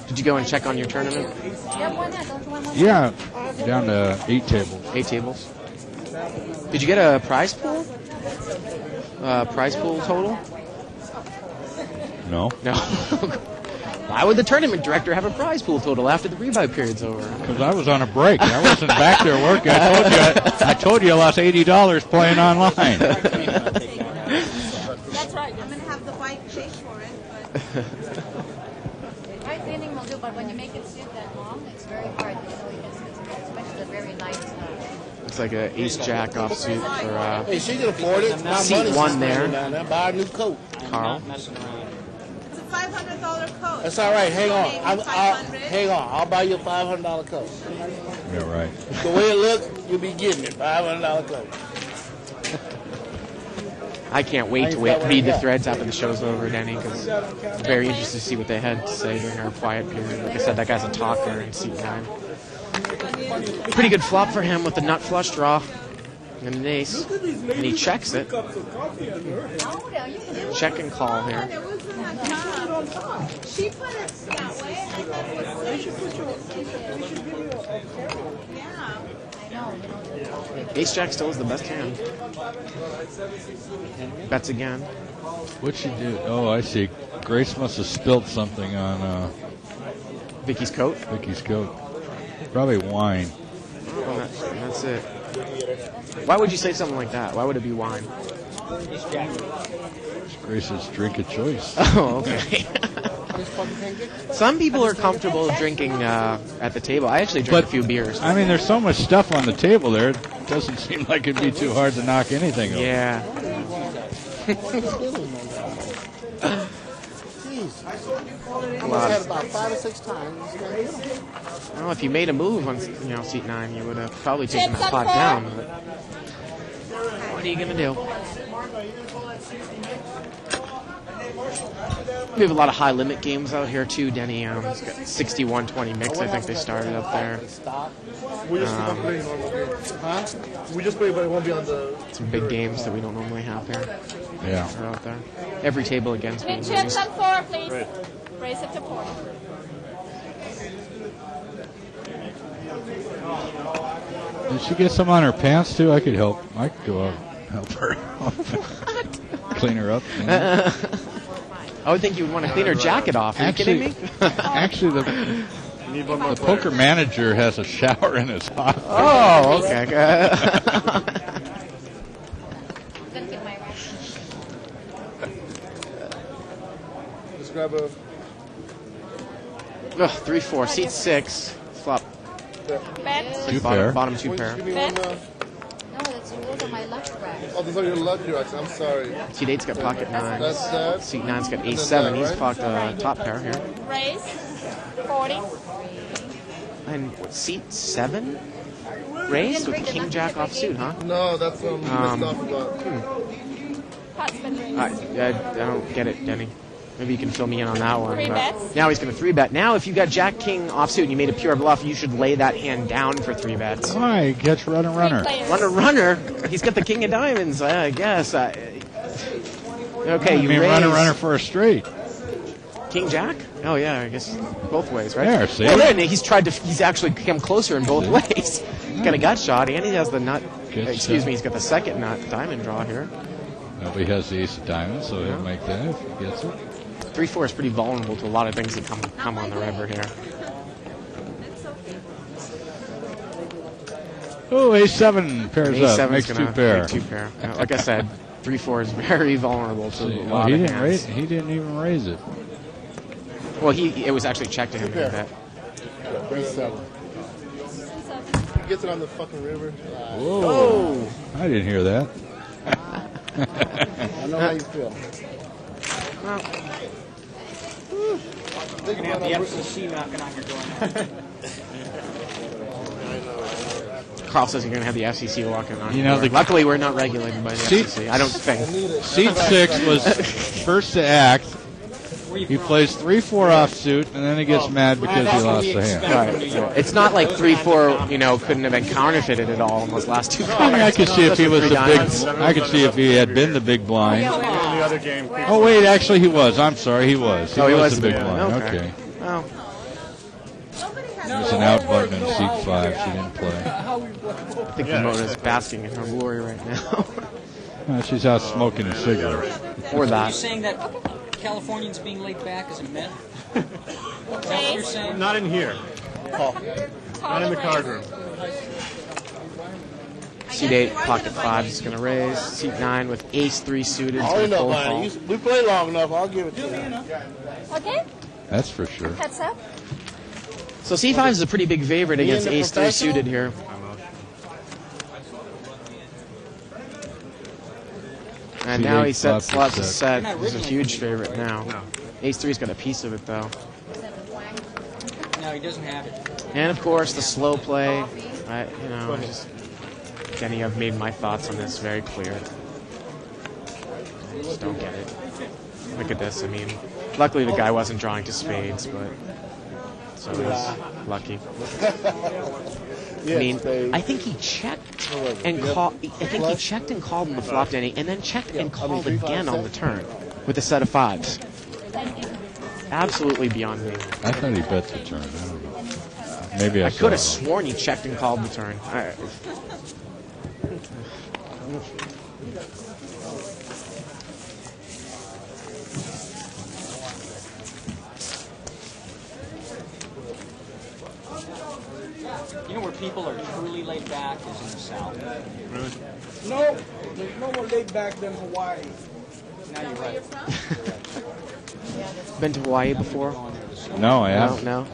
Did you go and check on your tournament? Yeah, down to 8 tables. 8 tables. Did you get a prize pool? Prize pool total? No. No. Why would the tournament director have a prize pool total after the rebuy period's over? Because I was on a break. I wasn't back there working. I told you I lost $80 playing online. That's right. I'm going to have the bike pay for it. Dry cleaning will do, but when you make it sit that long, it's very hard. You know, especially the very light. It's like an ace-jack offsuit for Hey, she can afford it. My seat money's 1 there. down there. Buy a new coat. Carl. It's a $500 coat. That's all right. Hang on. $500. Hang on. I'll buy you a $500 coat. Yeah, right. The way it looks, you'll be getting it. $500 coat. I can't wait to read the threads after the show's over, Denny, because I'm very interested to see what they had to say during our quiet period. Like I said, that guy's a talker in seat 9. Pretty good flop for him with the nut flush draw and an ace. And he checks it. Check and call here. She put it that way. I thought it was Ace Jack still is the best hand. Bets again. What'd she do? Oh, I see. Grace must have spilled something on Vicky's coat? Vicky's coat. Probably wine. Oh, that's it. Why would you say something like that? Why would it be wine? It's Grace's drink of choice. Oh, okay. Some people are comfortable drinking at the table. I actually drink a few beers. I mean, there's so much stuff on the table there. It doesn't seem like it'd be too hard to knock anything over. Yeah. I must have had about 5 or 6 times. Well, if you made a move on seat 9, you would have probably taken that pot down. But what are you going to do? We have a lot of high limit games out here too. Denny has got 61-20 mix. I think they started up there. We just we just play, but it won't be on the. Some big games that we don't normally have here. Yeah. Are out there. Every table against me. chips on 4, please. Raise it to 4. Did she get some on her pants too? I could help. I could go out and help her. Clean her up. I would think you would want to clean her jacket off. Are you kidding me? Actually, the poker manager has a shower in his office. Oh, okay. Just grab a. 3-4. Seat 6. Flop. Bet. Bottom 2 pair. Those are my luck racks. Oh, those are your lucky racks. I'm sorry. Seat 8's got pocket 9. That's that. Seat 9's got ace 7. He's pocked a top pair here. Raise. 40. And what, seat 7? Raised with king jack offsuit, huh? No, that's missed off about. I don't get it, Denny. Maybe you can fill me in on that one. 3 bets. Now he's going to 3-bet. Now, if you got jack king offsuit and you made a pure bluff, you should lay that hand down for 3 bets. Why? Catch runner. Runner. He's got the king of diamonds, I guess. Okay, you raise. Runner for a straight. King jack? Oh yeah, I guess both ways, right? There, see? Well, then he's actually come closer in both ways. Got a gut shot, and he has the nut. Excuse me, he's got the second nut diamond draw here. Nobody has the ace of diamonds, so he'll make that if he gets it. 3-4 is pretty vulnerable to a lot of things that come on the river here. Oh, ace-7 pairs ace up, makes 2 pair. Make 2 pair. Like I said, 3-4 is very vulnerable to a lot of hands. He didn't even raise it. Well, it was actually checked to him in that. Raise 7. He gets it on the fucking river. Whoa! I didn't hear that. I know how you feel. You're going to have the FCC knocking on your door now. Carl says you're going to have the FCC walking on. Luckily, we're not regulated by the FCC. I don't think. Seat 6 was first to act. He plays 3-4 offsuit, and then he gets mad because he lost the hand. Right. It's not like 3-4, couldn't have been counterfeited at all in those last two cards. I could see if he was the big. I could see if he had been the big blind. Oh wait, actually he was. I'm sorry, he was. He was the big blind. Okay. Oh. There's an out button in seat 5. She didn't play. I think Ramona's basking in her glory right now. She's out smoking a cigarette. Or Are you that. saying that Californians being laid back is a myth? Is that what you're saying? Not in here. Not in the card room. Seat 8, pocket 5 is going to raise. Seat 9 with ace 3 suited. All It's enough, going honey. to We play long enough. I'll give it to you. Okay. That's for sure. Heads up. So C5 is a pretty big favorite against the ace 3 professional? suited here. And now he sets lots of set. He's a huge favorite now. Ace 3's got a piece of it though. No, he doesn't have it. And of course the slow play. Denny, I've made my thoughts on this very clear. I just don't get it. Look at this. I mean, luckily the guy wasn't drawing to spades, but so he's lucky. I mean, I think he checked and called. I think he checked and called on the flop, Denny, and then checked and called again on the turn with a set of 5s. Absolutely beyond me. I thought he bet the turn. I don't know. Maybe I could have saw sworn he checked and called the turn. You know where people are truly laid back is in the South. Really? No, there's no more laid back than Hawaii. Now you're right. Been to Hawaii before? No, I haven't. No.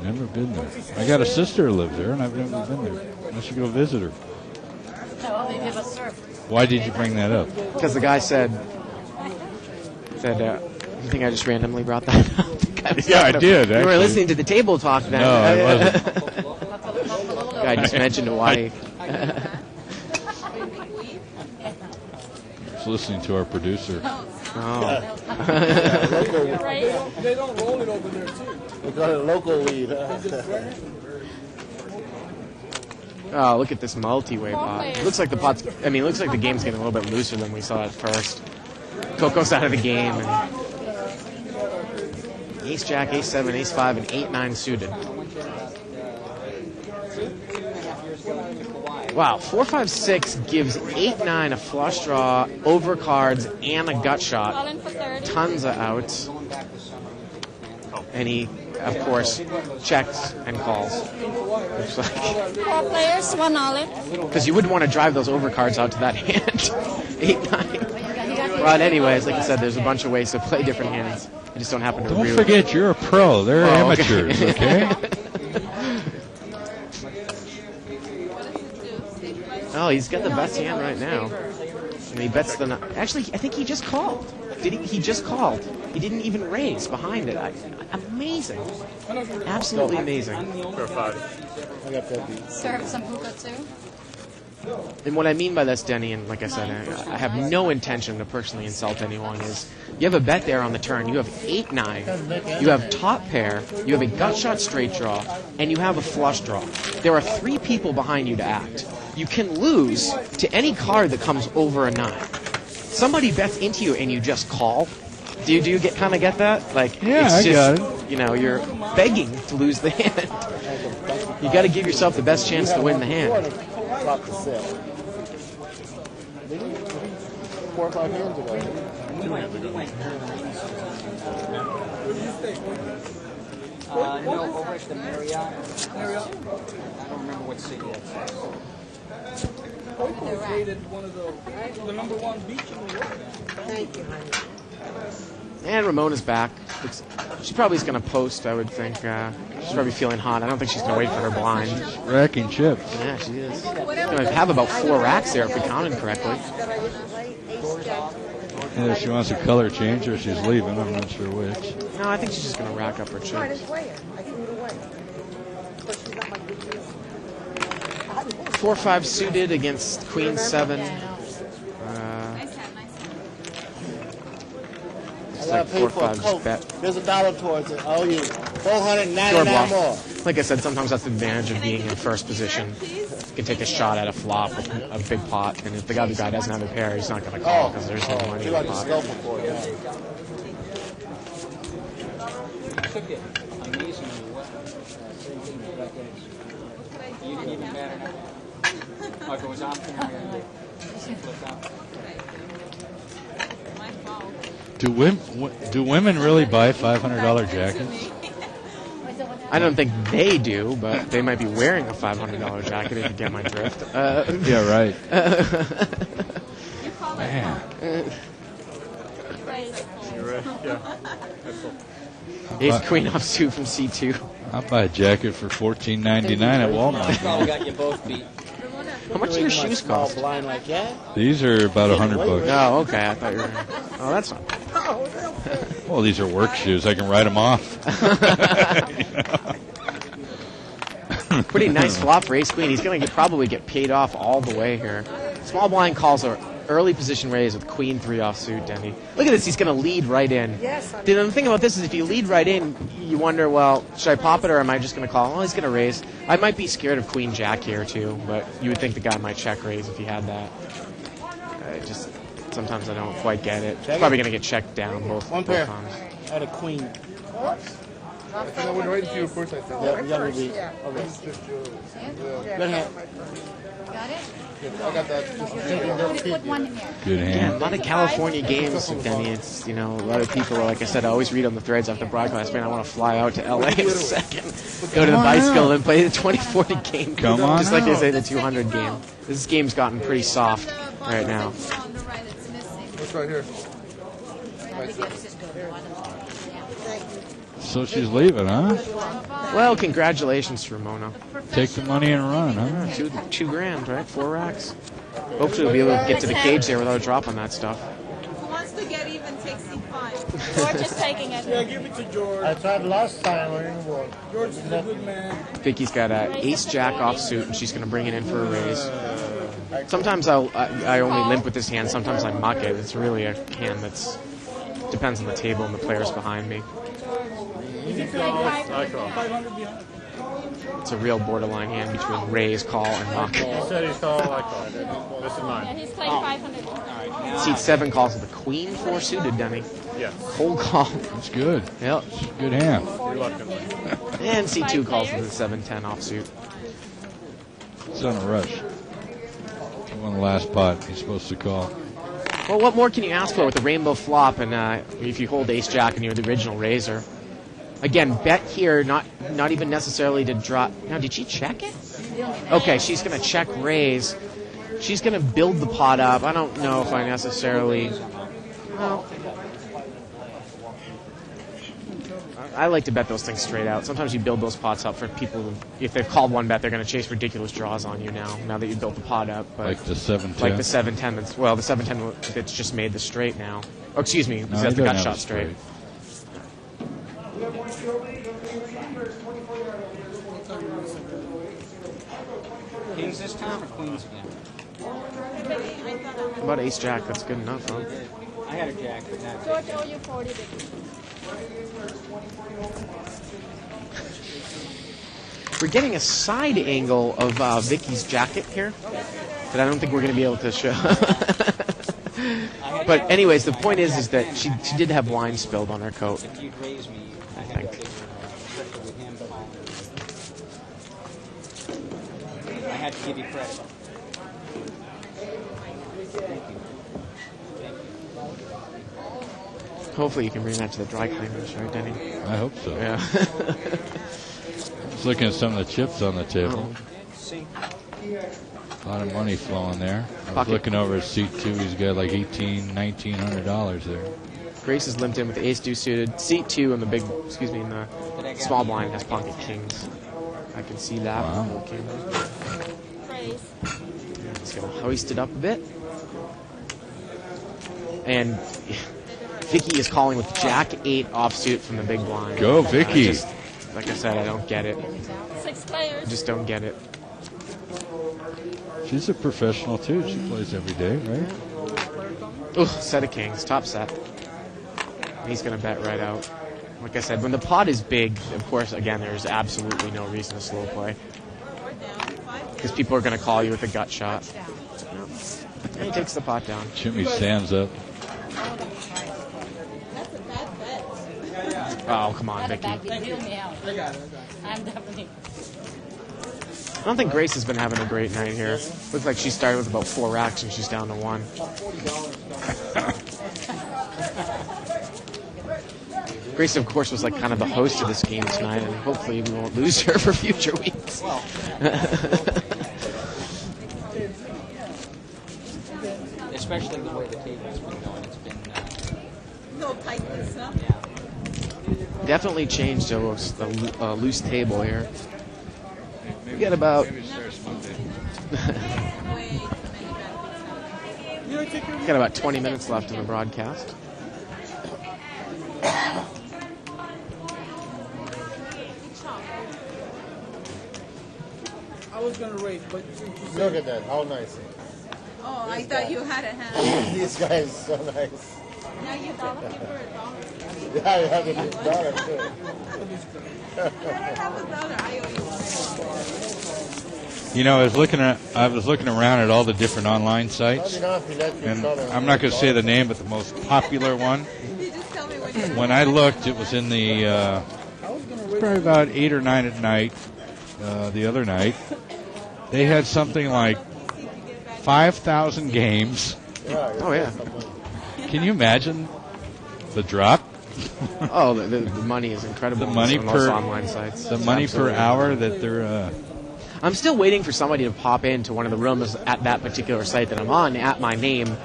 Never been there. I got a sister who lives there, and I've never been there. I should go visit her. Why did you bring that up? Because the guy said, you think I just randomly brought that up? Yeah, I did. You were listening to the table talk then. No, I wasn't. Guy just mentioned Hawaii. Just listening to our producer. Oh. They don't roll it over there too. We got a local weed. Oh, look at this multi-way pot. Looks like the pot's. I mean, looks like the game's getting a little bit looser than we saw at first. Coco's out of the game. And ace Jack, ace 7, ace 5, and 8-9 suited. Wow, 4-5-6 gives 8-9 a flush draw, overcards, and a gut shot. Tons of outs. And he, of course, checks and calls. Looks like. 4 players, 1 all-in. Because you wouldn't want to drive those overcards out to that hand. 8-9. But anyways, like I said, there's a bunch of ways to play different hands. I just don't happen to Don't forget, you're a pro. They're amateurs, okay? Oh, he's got the best hand right now. And he bets the... Actually, I think he just called. Did he? He just called. He didn't even raise behind it. Amazing. Absolutely amazing. Serve some hookah too. And what I mean by this, Denny, and like I said, I have no intention to personally insult anyone, is you have a bet there on the turn. You have 8-9. You have top pair. You have a gut shot straight draw. And you have a flush draw. There are 3 people behind you to act. You can lose to any card that comes over a 9. Somebody bets into you and you just call. Do you kind of get that? Like, yeah, it's I just, got it. You're begging to lose the hand. You got to give yourself the best chance to win the hand. Drop the set. 4 or 5 hands ago. 2 hands ago. No, over at the Marriott. I don't remember what city that's in. Coco dated one of the number 1 beach in the world. Thank you, honey. And Ramona's back. She probably is going to post, I would think. She's probably feeling hot. I don't think she's going to wait for her blind. Racking chips. Yeah, she is. She's going to have about 4 racks there if we counted correctly. Yeah, she wants a color change or she's leaving. I'm not sure which. No, I think she's just going to rack up her No, I chips. didn't play it. I threw it away. But she's not my good deal. 4-5 suited against Queen 7. gotta pay for a 4-5 Coke. bet. There's $1 towards it. Oh, you Pure 499 bluff. more. Like I said, sometimes that's the advantage of being in first position. You can take a shot at a flop with a big pot, and if the other guy doesn't have a pair, he's not going to call because there's no money You in the got the pot. scalper for it, yeah. Took it amazingly well. You didn't even matter now. Oh, if it was off there, flipped out. Do women really buy $500 jackets? I don't think they do, but they might be wearing a $500 jacket if you get my drift. Yeah, right. Man. You ready? Yeah. That's cool. Ace Queen offsuit from C2. I'll buy a jacket for $14.99 at Walmart. Probably got you both beat. How much do your shoes cost? Blind like that? These are about $100. Oh, okay. I thought you were. Oh, that's not. Well, these are work shoes. I can ride them off. Pretty nice flop for Ace Queen. He's going to probably get paid off all the way here. Small blind calls are early position raise with Queen 3 offsuit, Denny. Look at this. He's going to lead right in. Yes. The thing about this is if you lead right in, you wonder, well, should I pop it or am I just going to call? Oh, he's going to raise. I might be scared of Queen Jack here, too, but you would think the guy might check raise if he had that. Sometimes I don't quite get it. He's probably going to get checked down both One pair. times. I had a queen. I think I was waiting for you first, I think. Yeah, you got me beat. Yeah. Okay. It's just yours. Good hand. Got it? I got that. Just Put one in there. Good Yeah, hand. a lot of California games, Denny. It's, a lot of people, like I said, I always read on the threads after broadcast, man, I want to fly out to LA in a second, go to the bicycle and play the 2040 game. Come on Just like they out. say, the 200 game. This game's gotten pretty soft right now. What's right here? So she's leaving, huh? Well, congratulations to Ramona. Take the money and run, huh? Two grand, right? 4 racks. Hopefully we'll be able to get to the cage there without dropping that stuff. Who wants to get even, take C5. George is taking it. Yeah, give it to George. I tried last time. I didn't work. George is a good man. Vicky's got a ace jack offsuit, and she's going to bring it in for a raise. Sometimes I only limp with this hand. Sometimes I muck it. It's really a hand that's depends on the table and the players behind me. I call. 500 behind. It's a real borderline hand between raise, call, and muck. He said he's called, I call. This is Yeah, mine. he's playing 500. Seat 7 calls with a queen 4 suited, Denny. Yeah. Cold call. It's good. Yep. It's a good hand. Reluctantly. And C2 calls with a 7-10 offsuit. It's on a rush. One last pot he's supposed to call. Well, what more can you ask for with the rainbow flop and if you hold ace jack and you're the original raiser? Again, bet here, not even necessarily to drop. Now, did she check it? Okay, she's going to check raise. She's going to build the pot up. I don't know if I necessarily... Well, I like to bet those things straight out. Sometimes you build those pots up for people who, if they've called one bet, they're going to chase ridiculous draws on you now that you built the pot up. But Like the 7-10? Like the 7-10. The 7-10 that's just made the straight now. Oh, excuse me. No, That's he the gut doesn't have shot a straight. Kings this time or queens again? How about ace jack? That's good enough, huh? I had a jack, but not George, owe you 40, Vicky. We're getting a side angle of Vicky's jacket here, but I don't think we're going to be able to show. But anyways, the point is that she did have wine spilled on her coat. If you'd raise me, I think. especially with him calling. I had to give you credit. Thank you. Hopefully you can bring that to the dry cleaners, right, Denny? I hope so. Yeah. I was looking at some of the chips on the table. See? A lot of money flowing there. I was Pocket. looking over at C2. He's got like $1,900 there. Grace is limped in with the ace deuce suited. Seat 2 in the in the small blind has pocket kings. I can see that. Wow. Okay. Praise. Let's go hoist it up a bit. And Vicky is calling with Jack 8 offsuit from the big blind. Go, Vicky. Like I said, I don't get it. 6 players. I just don't get it. She's a professional too. She plays every day, right? Ugh, set of kings. Top set. He's going to bet right out. Like I said, when the pot is big, of course, again, there's absolutely no reason to slow play. Because people are going to call you with a gut shot. And he takes the pot down. Jimmy stands up. Oh, come on, Vicky. I'm definitely. I don't think Grace has been having a great night here. Looks like she started with about 4 racks and she's down to 1. Grace, of course, was like kind of the host of this game tonight, and hopefully we won't lose her for future weeks. Especially the way the table's been going. It's been No tightness, huh? Definitely changed to a loose table here. We got about got about 20 minutes left in the broadcast. I was gonna raise, but Look at that, how nice. Oh, I thought you had a hand. This guy is so nice. Now you have to give her a dollar. Yeah, I have a dollar too. Let her have a dollar. I owe you. You know, I was looking around at all the different online sites, and I'm not going to say the name, but the most popular one. When I looked, it was in the probably about 8 or 9 at night. The other night, they had something like 5,000 games. Oh yeah. Can you imagine the drop? Oh, the money is incredible. The money on per most online sites. The money per hour that they're. I'm still waiting for somebody to pop into one of the rooms at that particular site that I'm on at my name,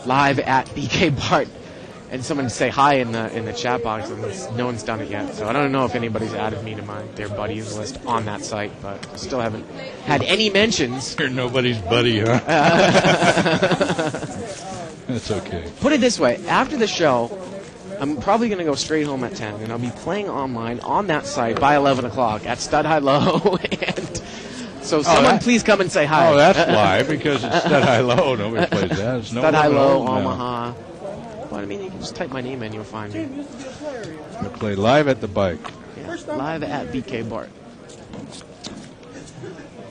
live at BK Bart, and someone to say hi in the chat box, and no one's done it yet. So I don't know if anybody's added me to their buddies list on that site, but I still haven't had any mentions. You're nobody's buddy, huh? That's okay. Put it this way: after the show, I'm probably going to go straight home at 10, and I'll be playing online on that site by 11 o'clock at Stud High Low. And so someone please come and say hi. Oh, that's why, because it's Stud High Low. Nobody plays that. It's Stud High Low, Omaha. Well, I mean, you can just type my name in, you'll find me. You play live at the bike. Yeah, live at BK Bart.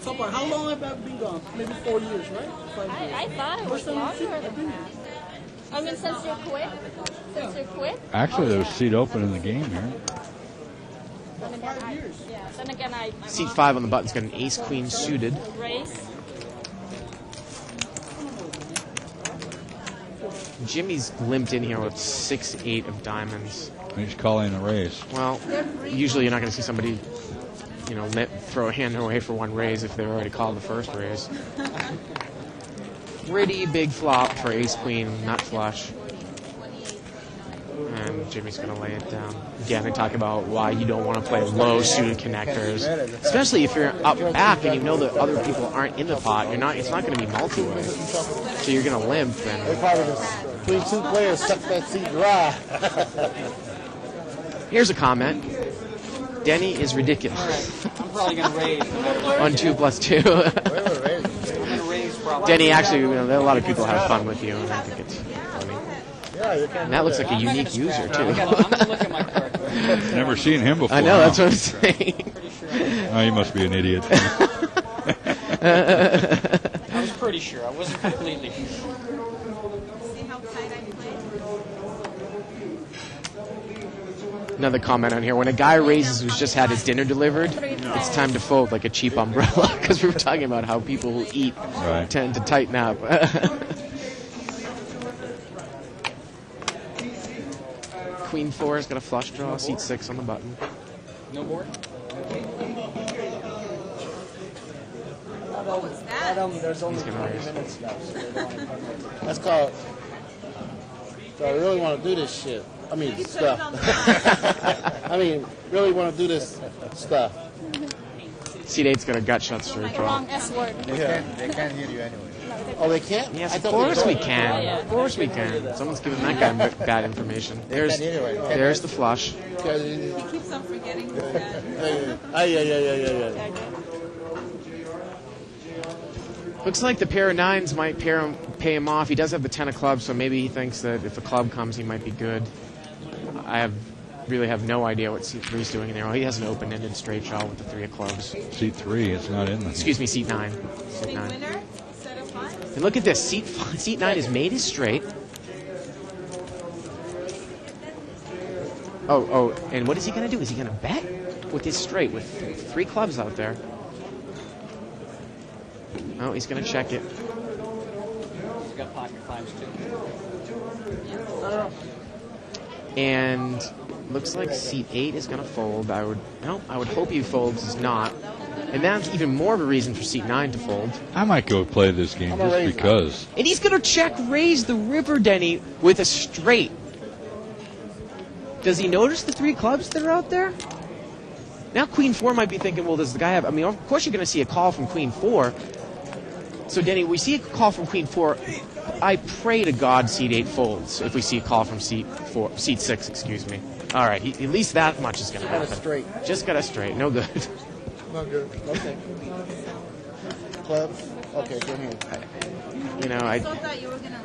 So far, how long have I been gone? Maybe 4 years, right? 5 years. I thought it was longer than that. I mean, since you quit? Since you quit? Actually, there's a seat open in the game here. Then again, then again, my Seat mom 5 on the button's got an ace-queen suited. race. Jimmy's limped in here with 6-8 of diamonds. He's calling a raise. Well, usually you're not going to see somebody, throw a hand away for one raise if they've already called the first raise. Pretty big flop for ace-queen, nut flush. And Jimmy's going to lay it down. Again, they talk about why you don't want to play low suited connectors, especially if you're up back and you know that other people aren't in the pot. It's not going to be multi-way, so you're going to limp. And They probably just, between 2 players, suck that seat dry. here's a comment. Denny is ridiculous. I'm probably going to raise. On 2 plus 2. I'm going to raise probably. Denny, actually, a lot of people have fun with you, and I think it's funny. And that looks like a unique user, too. I'm going to look at my card. Never seen him before. I know, that's what I'm saying. Oh, you must be an idiot. I was pretty sure. I wasn't completely sure. See how tight I play? Another comment on here. When a guy raises who's just had his dinner delivered, it's time to fold like a cheap umbrella, because we were talking about how people who eat tend to tighten up. Queen 4 has got a flush draw, seat 6 on the button. No board? What was that? There's only He's gonna 20 raise. minutes left, so they don't want to come in. That's called. So I really want to do this shit. I mean, stuff. I mean, really want to do this stuff. Seat 8's got a gut shot straight draw. Wrong S word. They can't hear you anyway. Oh, they can't? Yes, I of thought course they we could. can. Of course we can. Someone's giving that guy bad information. There's the flush. He keeps on forgetting this guy. Yeah. Looks like the pair of 9s might pay him off. He does have the 10 of clubs, so maybe he thinks that if a club comes, he might be good. I really have no idea what seat 3 is doing in there. Well, he has an open-ended straight shot with the 3 of clubs. Seat 3, it's not in there. Excuse me, seat 9. Seat 9. And look at this. Seat 9 is made as straight. Oh, and what is he going to do? Is he going to bet with his straight with 3 clubs out there? Oh, he's going to check it. He's got pocket fives too. And looks like seat 8 is going to fold. I would hope he folds. He's not. And that's even more of a reason for seat 9 to fold. I might go play this game just because. And he's going to check raise the river, Denny, with a straight. Does he notice the 3 clubs that are out there? Now Queen 4 might be thinking, well, does the guy have... I mean, of course you're going to see a call from Queen 4. So, Denny, we see a call from Queen 4. I pray to God seat 8 folds if we see a call from seat 6, excuse me. All right, at least that much is going to happen. Got a straight. Just got a straight. No good. Not good. Okay. Clubs. Okay, go ahead. I thought you were going to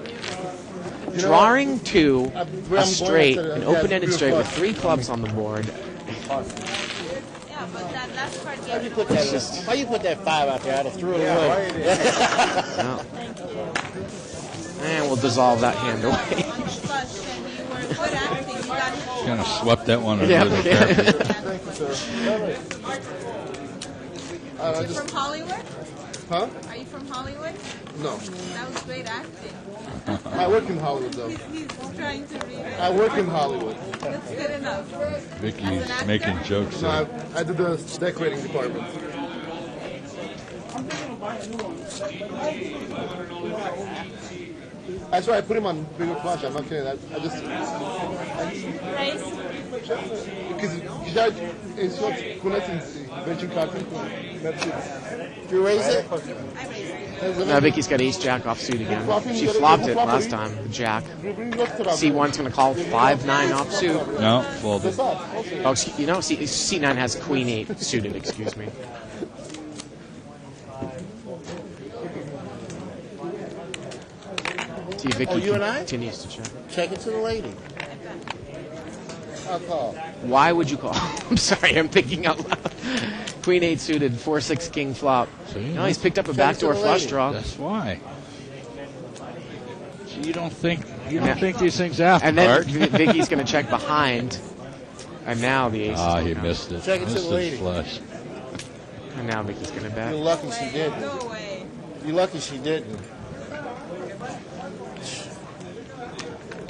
Drawing 2, a straight, an open-ended straight with 3 clubs on the board. Yeah, but that last part Why you put that 5 out there? I'd have threw it away. No. And we'll dissolve that hand away. Kind of swept that one under the carpet. Are you from Hollywood? Huh? Are you from Hollywood? No. That was great acting. I work in Hollywood, though. He's trying to read it. I work in Hollywood. That's good enough. Vicky's making jokes. No, I do the decorating department. That's why I put him on bigger flush. I'm not kidding. I just because it's what convention carton. Do you raise it? Now Vicky's got ace jack off suit again. She flopped it last time, the jack. C1's going to call 5-9 off suit. No, folded. Oh, C9 has queen 8 suited, excuse me. See, Vicky continues to check. Check it to the lady. I'll call. Why would you call? I'm sorry, I'm thinking out loud. Queen 8 suited, 4-6 king flop. No, he's picked up a backdoor flush draw. That's why. So you don't think these things out, and then Bart. Vicky's going to check behind. And now the ace. Ah, he missed it. Check it to the lady. Flush. And now Vicky's going to bet. You're lucky she didn't. You're lucky she didn't.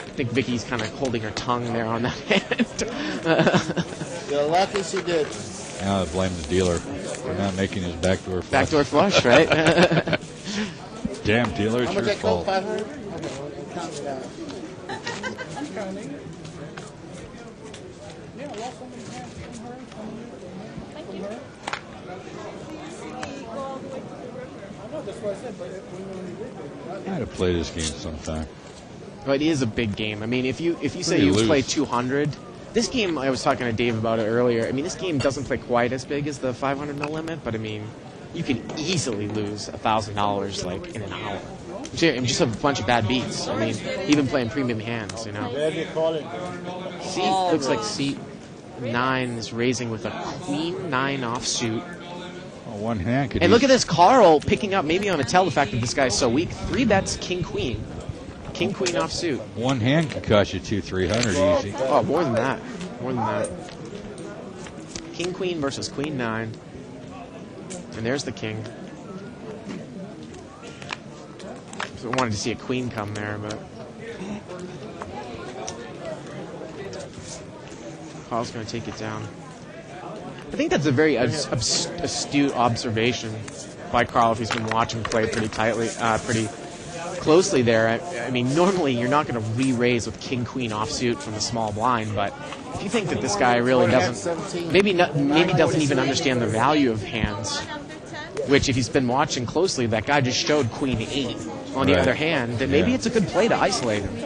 I think Vicky's kind of holding her tongue there on that hand. You're lucky she did. Now I blame the dealer for not making his backdoor flush. Backdoor flush, right? Damn dealer, it's your fault. 500? I had to play this game sometime. But it is a big game. I mean, if you say you play 200, this game, I was talking to Dave about it earlier. I mean, this game doesn't play quite as big as the 500 no limit, but I mean, you can easily lose $1,000 like in an hour. Just a bunch of bad beats. I mean, even playing premium hands, you know. Looks like seat 9 is raising with a queen 9 offsuit. Oh, one hand could. And look at this, Carl picking up maybe on a tell the fact that this guy's so weak. 3 bets, king queen. King queen offsuit. One hand could cost you 200-300 easy. Oh, more than that. More than that. King queen versus queen 9. And there's the king. So I wanted to see a queen come there, but Carl's going to take it down. I think that's a very astute observation by Carl if he's been watching play pretty closely there. I mean, normally you're not going to re-raise with king-queen offsuit from the small blind, but if you think that this guy really doesn't, maybe doesn't even understand the value of hands, which if he's been watching closely, that guy just showed queen 8 on the other hand, then maybe it's a good play to isolate him.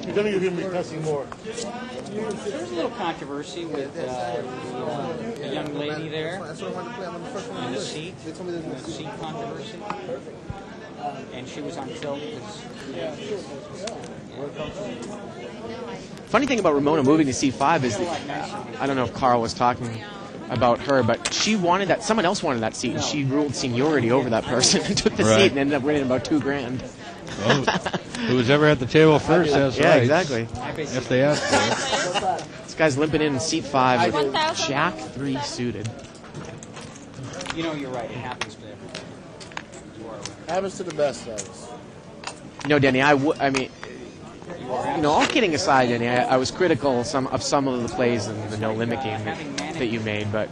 You're going to hear me cussing more. There's a little controversy with the young lady there there That's what I wanted to play. I'm on the first one on in the the list. seat, They told me in there's the no seat controversy, and she was on tilt because Funny thing about Ramona moving to C5 is that, I don't know if Carl was talking about her, but she wanted that. Someone else wanted that seat, and she ruled seniority over that person and took the Right. seat and ended up winning about $2,000. Oh, who's ever at the table first has Yeah, rights. exactly. If they ask for it. This guy's limping in seat 5 with Jack 3 suited. you know you're right. It happens to everybody. You are right. Happens to the best of us. No, Denny, I mean, you know, all kidding aside, Denny, I was critical of some of the plays in the no limit game that you made, but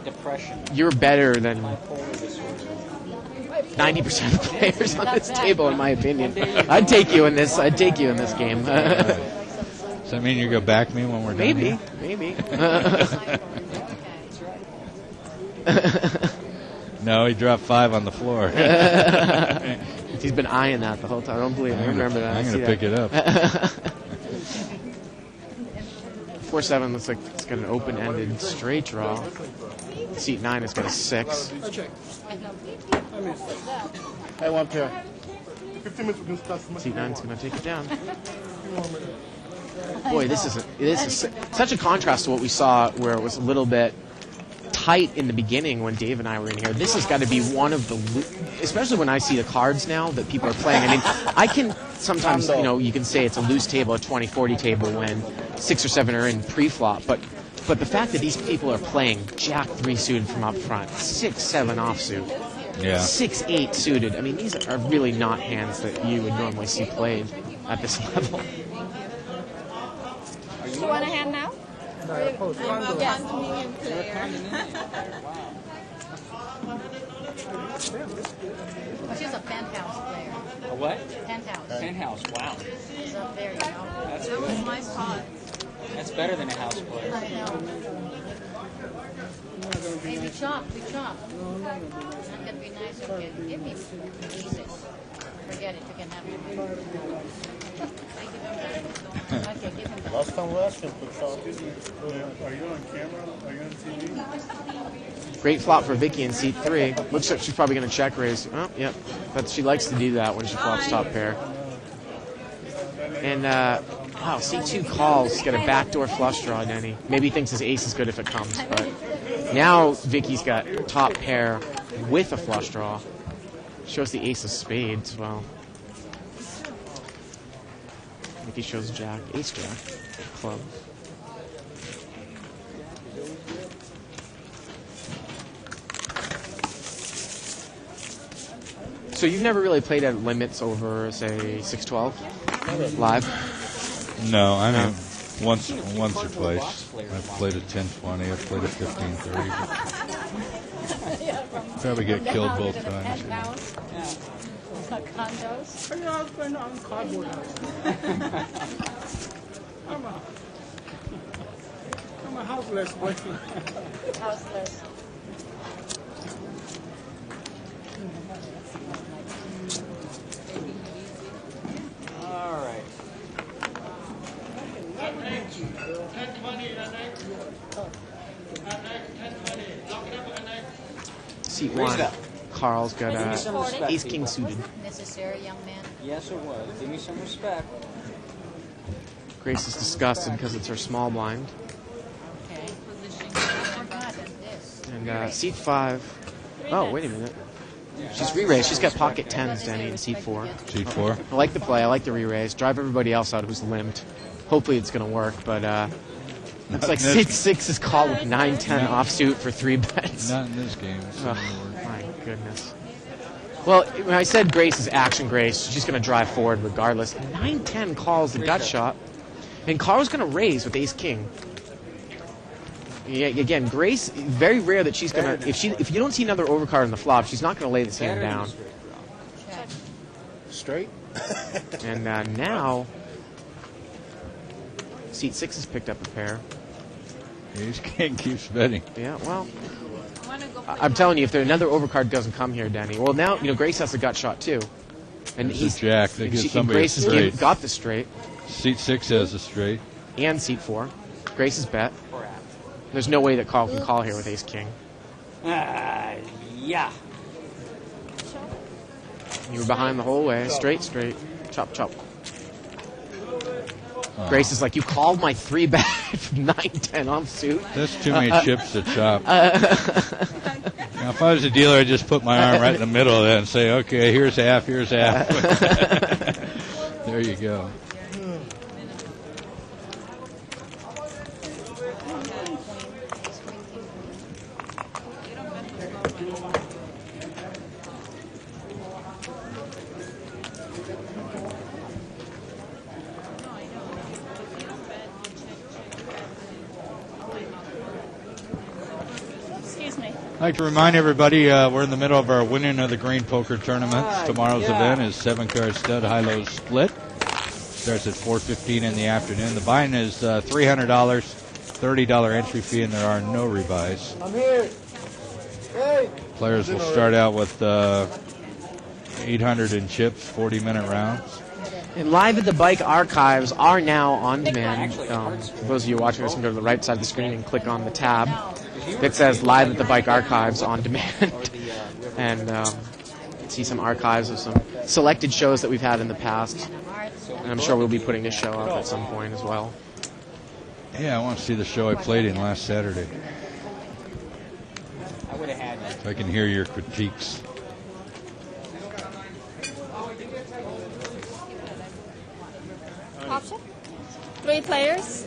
you're better than 90% of the players on this table, in my opinion. I'd take you in this game. Does that mean you're going to back me when we're done? Maybe, here? maybe. No, he dropped 5 on the floor. He's been eyeing that the whole time. I don't believe it. I remember that. I'm I going see to pick that. it up. 4-7 looks like it's got an open-ended straight draw. Seat 9 has got a 6. Hey, one pair. Seat 9's going to take it down. Boy, this is such a contrast to what we saw, where it was a little bit tight in the beginning when Dave and I were in here. This has got to be one of the, especially when I see the cards now that people are playing. I mean, I can sometimes, you know, you can say it's a loose table, a 20-40 table when 6 or 7 are in pre-flop, but the fact that these people are playing Jack 3 suited from up front, 6-7 offsuit, Yeah. 6-8 suited. I mean, these are really not hands that you would normally see played at this level. You want a hand now? I'm a condominium player. Oh, she's a penthouse player. A what? Penthouse. Penthouse. Wow. She's up there, you know. That's That was good. my spot. That's better than a house player. I know. Hey, we chop. Not gonna be nice, okay? Give me pieces. Forget it, you can have it. Thank you very much. Okay, give him that. Last time we asked him to chop. Are you on camera? Are you on TV? Great flop for Vicky in seat 3. Looks like she's probably going to check raise. Oh, yep. But she likes to do that when she flops top pair. And, wow, seat 2 calls. He's got a backdoor flush draw, Denny. Maybe he thinks his ace is good if it comes. But now Vicky's got top pair with a flush draw. Shows the ace of spades. Well, Vicky shows Jack, ace Jack, club. So you've never really played at limits over, say, 6-12 live? No, I mean, once or twice. I've played at 10-20. I've played at 15-30. Probably get killed both times. Condos. I was playing on cardboard house. I'm a houseless boy. Houseless. All right. Seat 1. Carl's got Give me some respect, ace king people. suited. Necessary, young man. Yes, it was. Give me some respect. Grace is disgusted because it's her small blind. Okay. Forgotten this. And seat 5. Oh, wait a minute. She's re-raised. She's got pocket 10s, Denny, in seat 4. Seat 4. I like the play. I like the re-raise. Drive everybody else out who's limped. Hopefully it's going to work, but looks like seat 6 is called with 9-10 offsuit for 3 bets. Not in this game. It's not gonna work. My goodness. Well, when I said Grace is action Grace, she's going to drive forward regardless. 9-10 calls the gut shot. And Carl's going to raise with ace-king. Yeah, again, Grace, very rare that she's going to... If you don't see another overcard in the flop, she's not going to lay this hand down. Straight? And now... Seat 6 has picked up a pair. Ace king keeps betting. Yeah, well... I'm telling you, if another overcard doesn't come here, Danny... Well, now, Grace has a gut shot, too. And This is Jack. They get and somebody Grace has got the straight. Seat 6 has a straight. And seat 4. Grace's bet. There's no way that Carl can call here with ace-king. Yeah. You were behind the whole way. Straight. Chop, chop. Grace is like, you called my 3-bet 9-10 offsuit. That's too many chips to chop. Now, if I was a dealer, I'd just put my arm right in the middle of that and say, okay, here's half. There you go. I'd like to remind everybody we're in the middle of our Winning of the Green poker tournament. Tomorrow's event is 7-card stud high-low split. Starts at 4:15 in the afternoon. The buy-in is $300, $30 entry fee, and there are no rebuys. I'm here. Hey. Players will start out with 800 in chips, 40-minute rounds. And Live at the Bike archives are now on demand. For those of you watching this, you can go to the right side of the screen and click on the tab that says Live at the Bike archives on demand. And see some archives of some selected shows that we've had in the past. And I'm sure we'll be putting this show up at some point as well. Yeah, I want to see the show I played in last Saturday. I would have had So I can hear your critiques. Option? 3 players?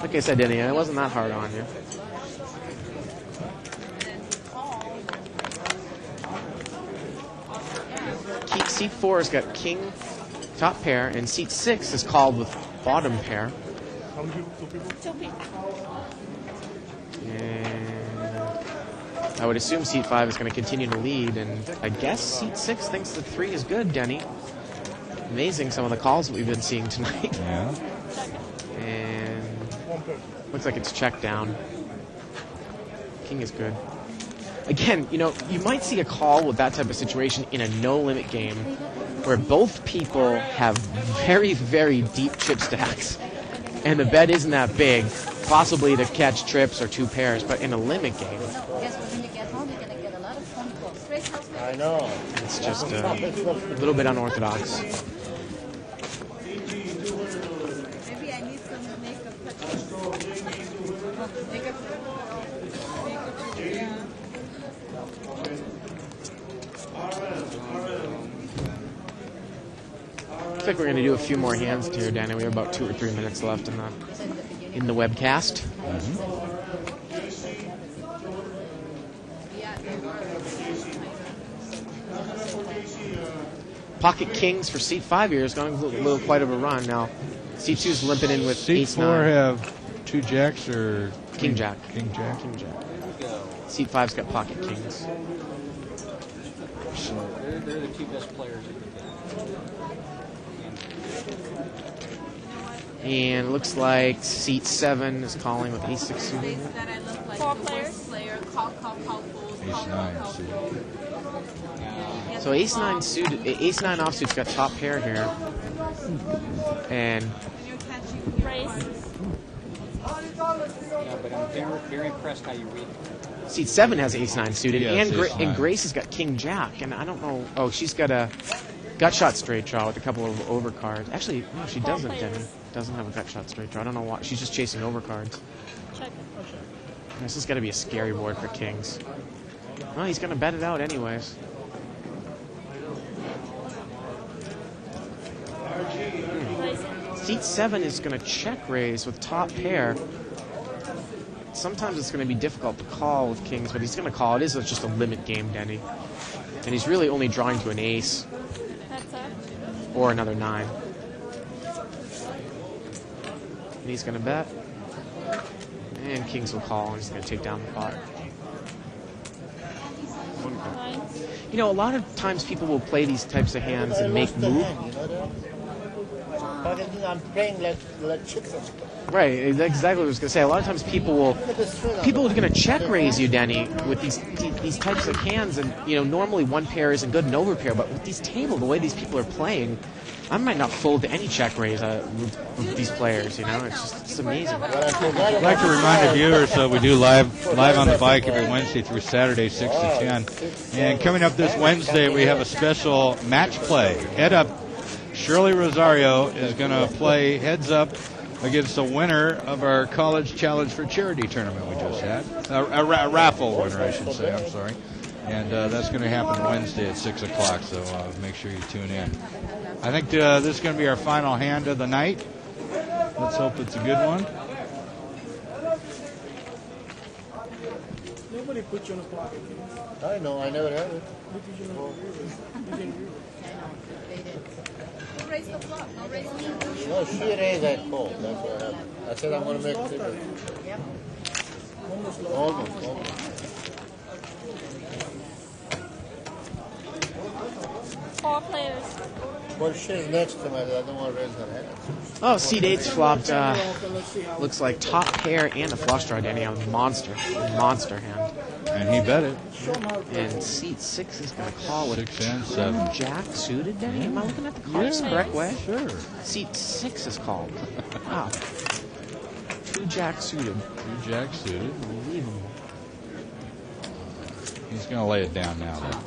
Like I said, Denny, it wasn't that hard on you. Seat 4 has got king, top pair, and seat 6 is called with bottom pair. How many people? 2 people? And I would assume seat 5 is going to continue to lead, and I guess seat 6 thinks that 3 is good, Denny. Amazing some of the calls that we've been seeing tonight. Yeah. And looks like it's checked down. King is good. Again, you know, you might see a call with that type of situation in a no-limit game where both people have very, very deep chip stacks, and the bet isn't that big, possibly to catch trips or 2 pairs, but in a limit game, Guess when you get home, you're going to get a lot of phone calls. I know. it's just a little bit unorthodox. Maybe I need some makeup touches. Yeah. Looks like we're going to do a few more hands here, Danny. We have about 2 or 3 minutes left in the webcast. Pocket kings for seat 5 here is going a little quite of a run now. Seat 2 is limping in with Seat ace 4 9. have 2 jacks or King jack. King jack. King jack. Seat 5's got pocket kings. They're the 2 best players in the And it looks like seat 7 is calling with ace 6 suited. 4 players? Ace 9 suited. So ace 9 suited, ace 9 offsuit's got top pair here. And Race. Yeah, but I'm very impressed how you read it. seat 7 has ace 9 suited, Yes, and, ace 9. and Grace has got king jack. And I don't know. Oh, she's got a gut shot straight draw with a couple of overcards. Actually, no, she doesn't. Denny doesn't have a gut shot straight draw. I don't know why. She's just chasing overcards. Check. This is going to be a scary board for kings. Well, he's going to bet it out anyways. Seat 7 is going to check raise with top pair. Sometimes it's going to be difficult to call with kings, but he's going to call. It is just a limit game, Denny. And he's really only drawing to an ace or another 9. And he's going to bet. And kings will call, and he's going to take down the pot. You know, a lot of times people will play these types of hands and make move. I'm playing like chicks. Right, that's exactly what I was going to say. A lot of times people are going to check raise you, Denny, with these types of hands, and normally one pair isn't good and overpair, but with these tables, the way these people are playing, I might not fold to any check raise with these players. It's amazing. I'd like to remind the viewers that we do live on the bike every Wednesday through Saturday, 6 to 10. And coming up this Wednesday, we have a special match play. Head up, Shirley Rosario is going to play heads up against the winner of our College Challenge for Charity tournament we just had. A raffle winner, I should say. I'm sorry. And that's going to happen Wednesday at 6 o'clock, so make sure you tune in. I think this is going to be our final hand of the night. Let's hope it's a good one. Nobody put you on the pocket. I know, I never had it. Who raised the flop? No raise me. No, she raised that call. That's what happened. I said I'm going to make it. Yep. Almost. Four players. Well, she's next to me. I don't want to raise her hand. Oh, seat 8's flopped. Looks like top pair and a flush draw, Danny, on monster hand. And he bet it. And seat 6 is going to call with 6 and 7. Jack suited, Danny. Am I looking at the cards the correct way? Sure. Seat 6 is called. Wow. 2 Jack suited. 2 Jack suited. Unbelievable. He's going to lay it down now, though.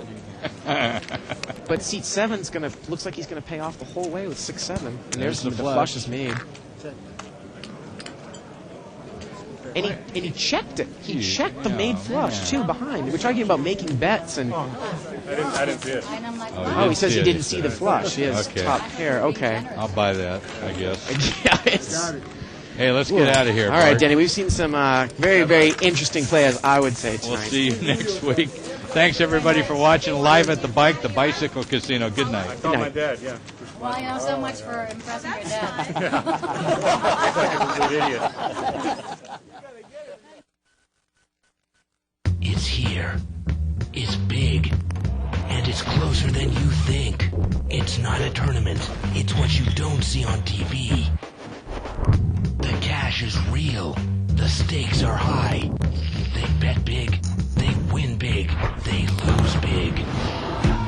But seat 7's looks like he's gonna pay off the whole way with 6-7. And there's the flush. flush is made. And he checked it. He checked the made flush too behind. We're talking about making bets and. I didn't see it. Oh, he says he didn't see the flush. He has top pair. Okay. I'll buy that, I guess. Yeah, hey, let's get out of here. All right, Bart. Denny. We've seen some very, very interesting players, I would say, tonight. We'll see you next week. Thanks, everybody, for watching live at the bike, the Bicycle Casino. Good night. I called my dad, yeah. Well, so much for impressing your dad. It's here. It's big. And it's closer than you think. It's not a tournament. It's what you don't see on TV. The cash is real. The stakes are high. They bet big. They win big. They lose big.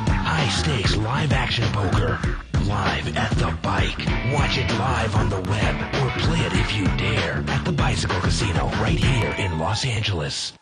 High stakes live action poker. Live at the bike. Watch it live on the web or play it if you dare at the Bicycle Casino right here in Los Angeles.